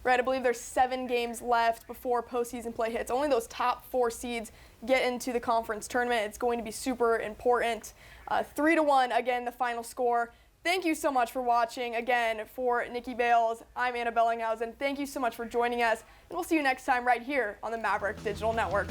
Right, I believe there's 7 games left before postseason play hits. Only those top 4 seeds get into the conference tournament. It's going to be super important. 3-1, again, the final score. Thank you so much for watching. Again, for Nikki Bales, I'm Anna Bellinghausen. Thank you so much for joining us, and we'll see you next time right here on the Maverick Digital Network.